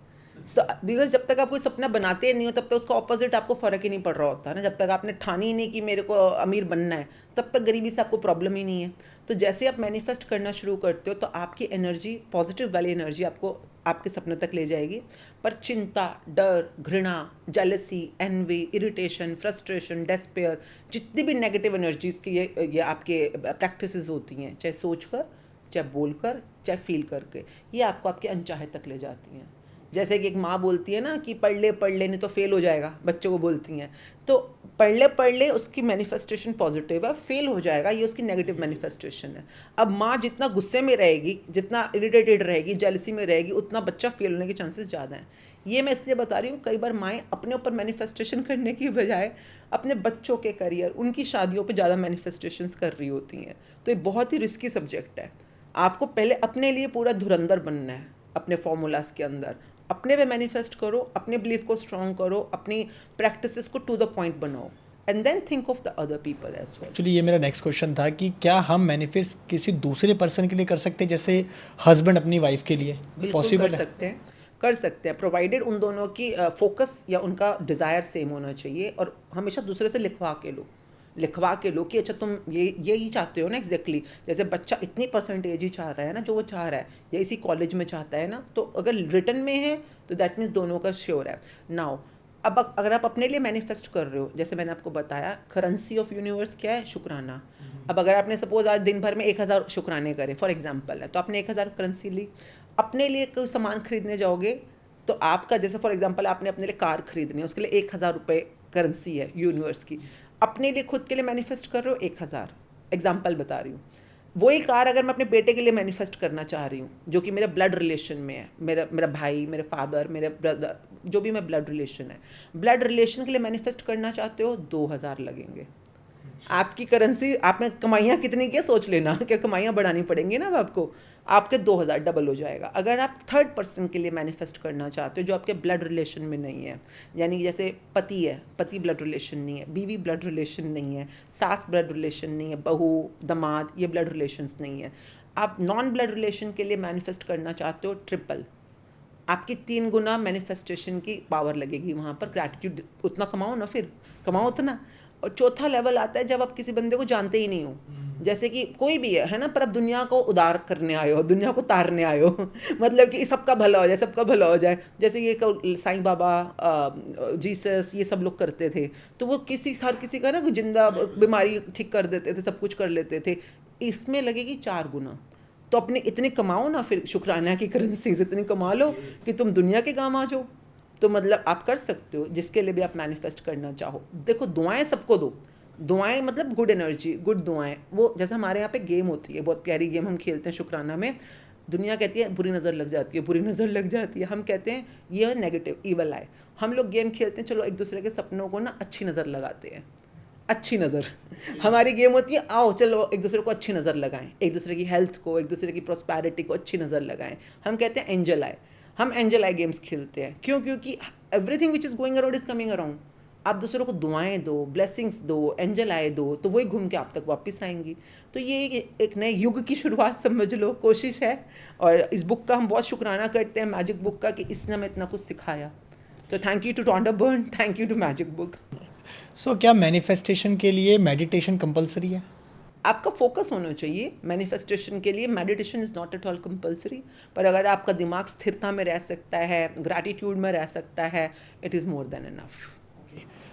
तो बिकॉज जब तक आप कोई सपना बनाते नहीं हो तब तक उसका ऑपोजिट आपको फ़र्क ही नहीं पड़ रहा होता है ना। जब तक आपने ठानी ही नहीं कि मेरे को अमीर बनना है, तब तक गरीबी से आपको प्रॉब्लम ही नहीं है। तो जैसे आप मैनिफेस्ट करना शुरू करते हो तो आपकी एनर्जी, पॉजिटिव वाली एनर्जी आपको आपके सपने तक ले जाएगी। पर चिंता, डर, घृणा, jealousy, envy, irritation, frustration, despair, जितनी भी नेगेटिव एनर्जीज़ की ये आपके प्रैक्टिसेस होती हैं, चाहे सोच कर, चाहे बोल कर, चाहे फील करके, ये आपको आपके अनचाहे तक ले जाती हैं। जैसे कि एक माँ बोलती है ना कि पढ़ ले नहीं तो फेल हो जाएगा, बच्चों को बोलती हैं। तो पढ़ ले उसकी मैनिफेस्टेशन पॉजिटिव है, फेल हो जाएगा ये उसकी नेगेटिव मैनिफेस्टेशन है। अब माँ जितना गुस्से में रहेगी, जितना इरिटेटेड रहेगी, जेलसी में रहेगी, उतना बच्चा फेल होने के चांसेस ज़्यादा हैं। ये मैं इसलिए बता रही हूँ, कई बार माएँ अपने ऊपर मैनिफेस्टेशन करने की बजाय अपने बच्चों के करियर, उनकी शादियों पर ज़्यादा मैनिफेस्टेशंस कर रही होती हैं। तो ये बहुत ही रिस्की सब्जेक्ट है। आपको पहले अपने लिए पूरा धुरंधर बनना है, अपने फॉर्मूलाज के अंदर अपने पे मैनिफेस्ट करो, अपने बिलीफ को स्ट्रॉन्ग करो, अपनी प्रैक्टिसेस को टू द पॉइंट बनाओ, and then think of the other people as well.
Actually ये मेरा नेक्स्ट क्वेश्चन था कि क्या हम मैनिफेस्ट किसी दूसरे पर्सन के लिए कर सकते हैं, जैसे हस्बैंड अपनी वाइफ के लिए?
बिल्कुल
पॉसिबल
कर सकते हैं, कर सकते हैं, प्रोवाइडेड उन दोनों की फोकस या उनका डिज़ायर सेम होना चाहिए। और हमेशा दूसरे से लिखवा के लो कि अच्छा तुम यही चाहते हो ना एग्जैक्टली। जैसे बच्चा इतनी परसेंटेज ही चाह रहा है ना, जो वो चाह रहा है, या इसी कॉलेज में चाहता है ना, तो अगर रिटर्न में है तो दैट मीन्स दोनों का श्योर है। नाउ अब अगर आप अपने लिए मैनिफेस्ट कर रहे हो, जैसे मैंने आपको बताया, करेंसी ऑफ यूनिवर्स क्या है? शुक्राना। अब अगर आपने सपोज आज दिन भर में 1000 शुक्राने करे फॉर एग्जाम्पल है, तो आपने 1000 करेंसी ली, अपने लिए कोई सामान खरीदने जाओगे तो आपका, जैसे फॉर एग्जाम्पल आपने अपने लिए कार खरीदनी है, उसके लिए 1000 रुपये करेंसी है यूनिवर्स की। अपने लिए खुद के लिए मैनिफेस्ट कर रहे हो 1000, एग्जाम्पल बता रही हूँ। वही कार अगर मैं अपने बेटे के लिए मैनिफेस्ट करना चाह रही हूँ, जो कि मेरे ब्लड रिलेशन में है, मेरा भाई, मेरे फादर, मेरे ब्रदर, जो भी मैं ब्लड रिलेशन है, ब्लड रिलेशन के लिए मैनिफेस्ट करना चाहते हो, 2000 लगेंगे। आपकी करेंसी, आपने कमाइयाँ कितनी की सोच लेना, क्या कमाइयाँ बढ़ानी पड़ेंगी ना अब आपको, आपके 2000 डबल हो जाएगा। अगर आप थर्ड पर्सन के लिए मैनिफेस्ट करना चाहते हो जो आपके ब्लड रिलेशन में नहीं है, यानी जैसे पति है, पति ब्लड रिलेशन नहीं है, बीवी ब्लड रिलेशन नहीं है, सास ब्लड रिलेशन नहीं है, बहू, दामाद, ये ब्लड रिलेशंस नहीं है, आप नॉन ब्लड रिलेशन के लिए मैनिफेस्ट करना चाहते हो, ट्रिपल, आपकी 3 गुना मैनिफेस्टेशन की पावर लगेगी वहाँ पर। ग्रैटिट्यूड उतना कमाओ ना, फिर कमाओ उतना। और चौथा लेवल आता है जब आप किसी बंदे को जानते ही नहीं हो, जैसे कि कोई भी है ना, पर आप दुनिया को उदार करने आए हो, दुनिया को तारने आए हो मतलब कि सबका भला हो जाए, सबका भला हो जाए। जैसे ये साईं बाबा, जीसस, ये सब लोग करते थे, तो वो हर किसी का ना जिंदा बीमारी ठीक कर देते थे, सब कुछ कर लेते थे। इसमें लगेगी 4 गुना। तो अपने इतने कमाओ ना, फिर शुक्राना की करेंसीज इतनी कमा लो कि तुम दुनिया के काम आ जाओ। तो मतलब आप कर सकते हो, जिसके लिए भी आप मैनिफेस्ट करना चाहो। देखो, दुआएं सबको दो, दुआएं मतलब गुड एनर्जी, गुड दुआएं। वो जैसे हमारे यहाँ पे गेम होती है, बहुत प्यारी गेम हम खेलते हैं शुक्राना में। दुनिया कहती है बुरी नज़र लग जाती है, बुरी नज़र लग जाती है, हम कहते हैं ये नेगेटिव, ईवल आए। हम लोग गेम खेलते हैं, चलो एक दूसरे के सपनों को ना अच्छी नज़र लगाते हैं, अच्छी नज़र हमारी गेम होती है, आओ चलो एक दूसरे को अच्छी नज़र लगाएं, एक दूसरे की हेल्थ को, एक दूसरे की प्रॉस्पेरिटी को अच्छी नज़र लगाएं। हम कहते हैं एंजल आए, हम एंजल आई गेम्स खेलते हैं। क्यों? क्योंकि everything which is going around is coming around. आप दूसरों को दुआएं दो, ब्लेसिंग्स दो, एंजल आए दो, तो वही घूम के आप तक वापस आएंगी। तो ये एक नए युग की शुरुआत समझ लो, कोशिश है। और इस बुक का हम बहुत शुक्राना करते हैं, मैजिक बुक का, कि इसने हमें इतना कुछ सिखाया। तो thank you to Rhonda Byrne, thank you to magic book.
So क्या मैनिफेस्टेशन के लिए मेडिटेशन कंपलसरी है?
आपका फोकस होना चाहिए मैनिफेस्टेशन के लिए। Meditation is not at all compulsory, पर अगर आपका दिमाग स्थिरता में रह सकता है, ग्रैटिट्यूड में रह सकता है, it is more than enough.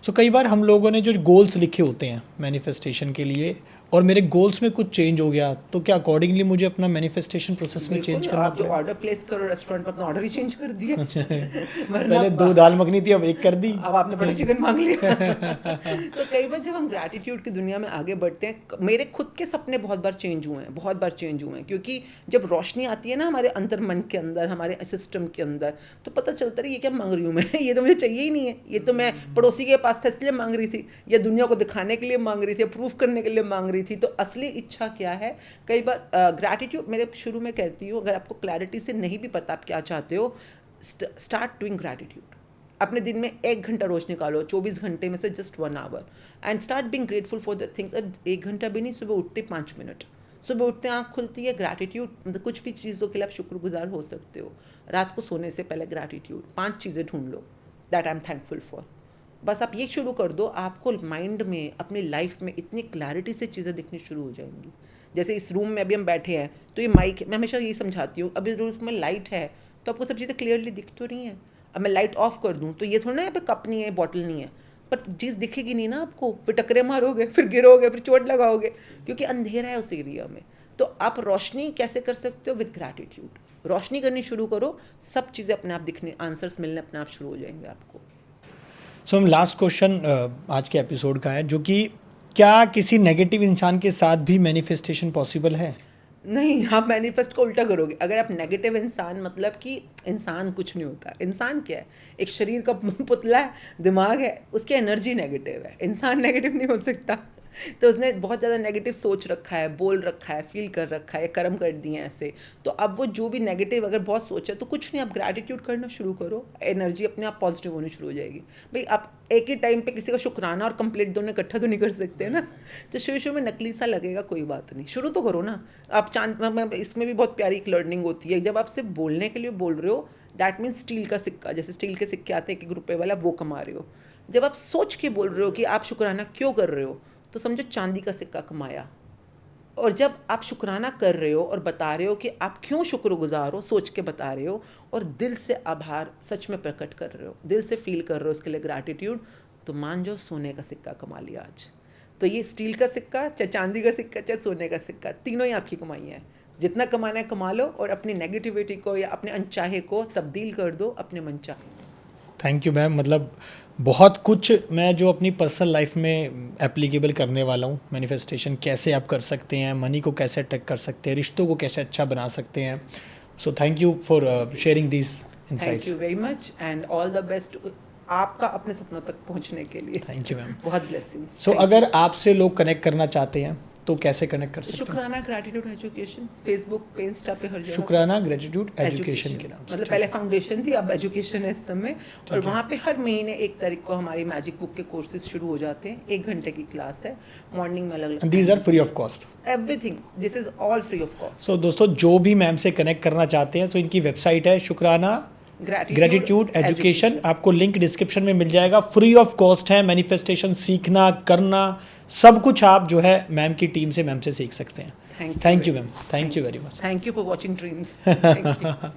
So कई बार हम लोगों ने जो गोल्स लिखे होते हैं मैनिफेस्टेशन के लिए और मेरे गोल्स में कुछ चेंज हो गया, तो क्या अकॉर्डिंगली मुझे अपना मैनिफेस्टेशन प्रोसेस में चेंज
बिल्कुल,
करना
आप जो
पड़ेगा?
ऑर्डर प्लेस करो रेस्टोरेंट पर अपना ऑर्डर ही चेंज कर दिया। वरना
पहले 2 दाल मखनी थी, अब 1 कर दी।
अब आपने बटर चिकन मांग लिया। तो कई बार जब हम ग्रैटिट्यूड की दुनिया में आगे बढ़ते हैं, मेरे खुद के सपने बहुत बार चेंज हुए हैं, बहुत बार चेंज हुए हैं, क्योंकि जब रोशनी आती है ना हमारे अंदर, मन के अंदर, हमारे सिस्टम के अंदर, तो पता चलता है ये क्या मांग रही हूँ मैं। ये तो मुझे चाहिए ही नहीं है, ये तो मैं पड़ोसी के पास था इसलिए मांग रही थी, या दुनिया को दिखाने के लिए मांग रही थी, प्रूफ करने के लिए मांग रही थी। तो असली इच्छा क्या है? कई बार ग्रैटिट्यूड, मेरे शुरू में कहती हूँ, अगर आपको क्लैरिटी से नहीं भी पता आप क्या चाहते हो, स्टार्ट डूइंग ग्रैटिट्यूड। अपने दिन में 1 घंटा रोज निकालो, 24 घंटे में से just 1 hour, and start being grateful for the things. 1 घंटा भी नहीं, सुबह उठते 5 मिनट, सुबह उठते आँख खुलती है, ग्रैटिट्यूड, मतलब कुछ भी चीज़ों के लिए आप शुक्रगुजार हो सकते हो। रात को सोने से पहले ग्रैटिट्यूड, 5 चीज़ें ढूंढ लो that I am thankful for. बस आप ये शुरू कर दो, आपको माइंड में, अपनी लाइफ में इतनी क्लैरिटी से चीज़ें दिखनी शुरू हो जाएंगी। जैसे इस रूम में अभी हम बैठे हैं, तो ये माइक, मैं हमेशा यही समझाती हूँ, अभी रूम में लाइट है तो आपको सब चीज़ें क्लियरली दिख तो रही हैं। अब मैं लाइट ऑफ कर दूँ तो ये थोड़ा ना यहाँ पे कप नहीं है, बॉटल नहीं है, पर चीज़ दिखेगी नहीं ना आपको, फिर टकरे मारोगे, फिर गिरोगे, फिर चोट लगाओगे, क्योंकि अंधेरा है उस एरिया में। तो आप रोशनी कैसे कर सकते हो? With gratitude. रोशनी करनी शुरू करो, सब चीज़ें अपने आप दिखने, आंसर्स मिलने अपने आप शुरू हो जाएंगे आपको।
सो हम लास्ट क्वेश्चन आज के एपिसोड का है, जो कि क्या किसी नेगेटिव इंसान के साथ भी मैनिफेस्टेशन पॉसिबल है?
नहीं, आप मैनिफेस्ट को उल्टा करोगे। अगर आप नेगेटिव इंसान, मतलब कि इंसान कुछ नहीं होता। इंसान क्या है? एक शरीर का पुतला है, दिमाग है, उसकी एनर्जी नेगेटिव है। इंसान नेगेटिव नहीं हो सकता। तो उसने बहुत ज़्यादा नेगेटिव सोच रखा है, बोल रखा है, फील कर रखा है, कर्म कर दिए हैं ऐसे। तो अब वो जो भी नेगेटिव अगर बहुत सोचा, तो कुछ नहीं, आप ग्रैटिट्यूड करना शुरू करो, एनर्जी अपने आप पॉजिटिव होनी शुरू हो जाएगी। भाई आप एक ही टाइम पे किसी का शुक्राना और कंप्लेंट दोनों इकट्ठा तो नहीं कर सकते हैं ना। तो शुरू में नकली सा लगेगा, कोई बात नहीं, शुरू तो करो ना। आप इसमें भी बहुत प्यारी एक लर्निंग होती है, जब आप सिर्फ बोलने के लिए बोल रहे हो, दैट मीन्स स्टील का सिक्का, जैसे स्टील के सिक्के आते हैं 1 रुपये वाला, वो कमा रहे हो। जब आप सोच के बोल रहे हो कि आप शुक्राना क्यों कर रहे हो, तो समझो चांदी का सिक्का कमाया। और जब आप शुक्राना कर रहे हो और बता रहे हो कि आप क्यों शुक्रगुजार हो, सोच के बता रहे हो, और दिल से आभार सच में प्रकट कर रहे हो, दिल से फील कर रहे हो उसके लिए ग्रैटिट्यूड, तो मान जाओ सोने का सिक्का कमा लिया आज। तो ये स्टील का सिक्का, चाहे चांदी का सिक्का, चाहे सोने का सिक्का, तीनों ही आपकी कमाई है। जितना कमाना है कमा लो, और अपनी नेगेटिविटी को या अपने अनचाहे को तब्दील कर दो अपने मनचाहे।
Thank you ma'am. मतलब बहुत कुछ मैं जो अपनी पर्सनल लाइफ में एप्लीकेबल करने वाला हूँ, मैनिफेस्टेशन कैसे आप कर सकते हैं, मनी को कैसे अट्रैक्ट कर सकते हैं, रिश्तों को कैसे अच्छा बना सकते हैं। So thank you for sharing this insights.
Thank you very much and all the best आपका अपने सपनों तक पहुंचने के लिए।
Thank you ma'am.
बहुत ब्लेसिंग्स।
सो अगर आपसे लोग कनेक्ट करना चाहते हैं तो कैसे कनेक्ट कर सकते हैं?
शुक्राना ग्रैटिट्यूड एजुकेशन, फेसबुक पे, इंस्टा पे, हर जगह
शुक्राना ग्रेटिट्यूड एजुकेशन के नाम से।
मतलब पहले फाउंडेशन थी, अब एजुकेशन है इस समय। और वहाँ पे हर महीने 1 तारीख को हमारी मैजिक बुक के कोर्सेज शुरू हो जाते हैं। 1 घंटे की क्लास है, मॉर्निंग में अलग।
These are free of cost,
everything, this is all free of cost.
So दोस्तों जो भी मैम से कनेक्ट करना चाहते हैं, तो इनकी वेबसाइट है शुक्राना ग्रेटिट्यूड एजुकेशन। आपको लिंक डिस्क्रिप्शन में मिल जाएगा। फ्री ऑफ कॉस्ट है। मैनिफेस्टेशन सीखना, करना, सब कुछ आप जो है मैम की टीम से, मैम से सीख सकते हैं। Thank you ma'am. Thank you very much.
Thank you for watching dreams. Thank you.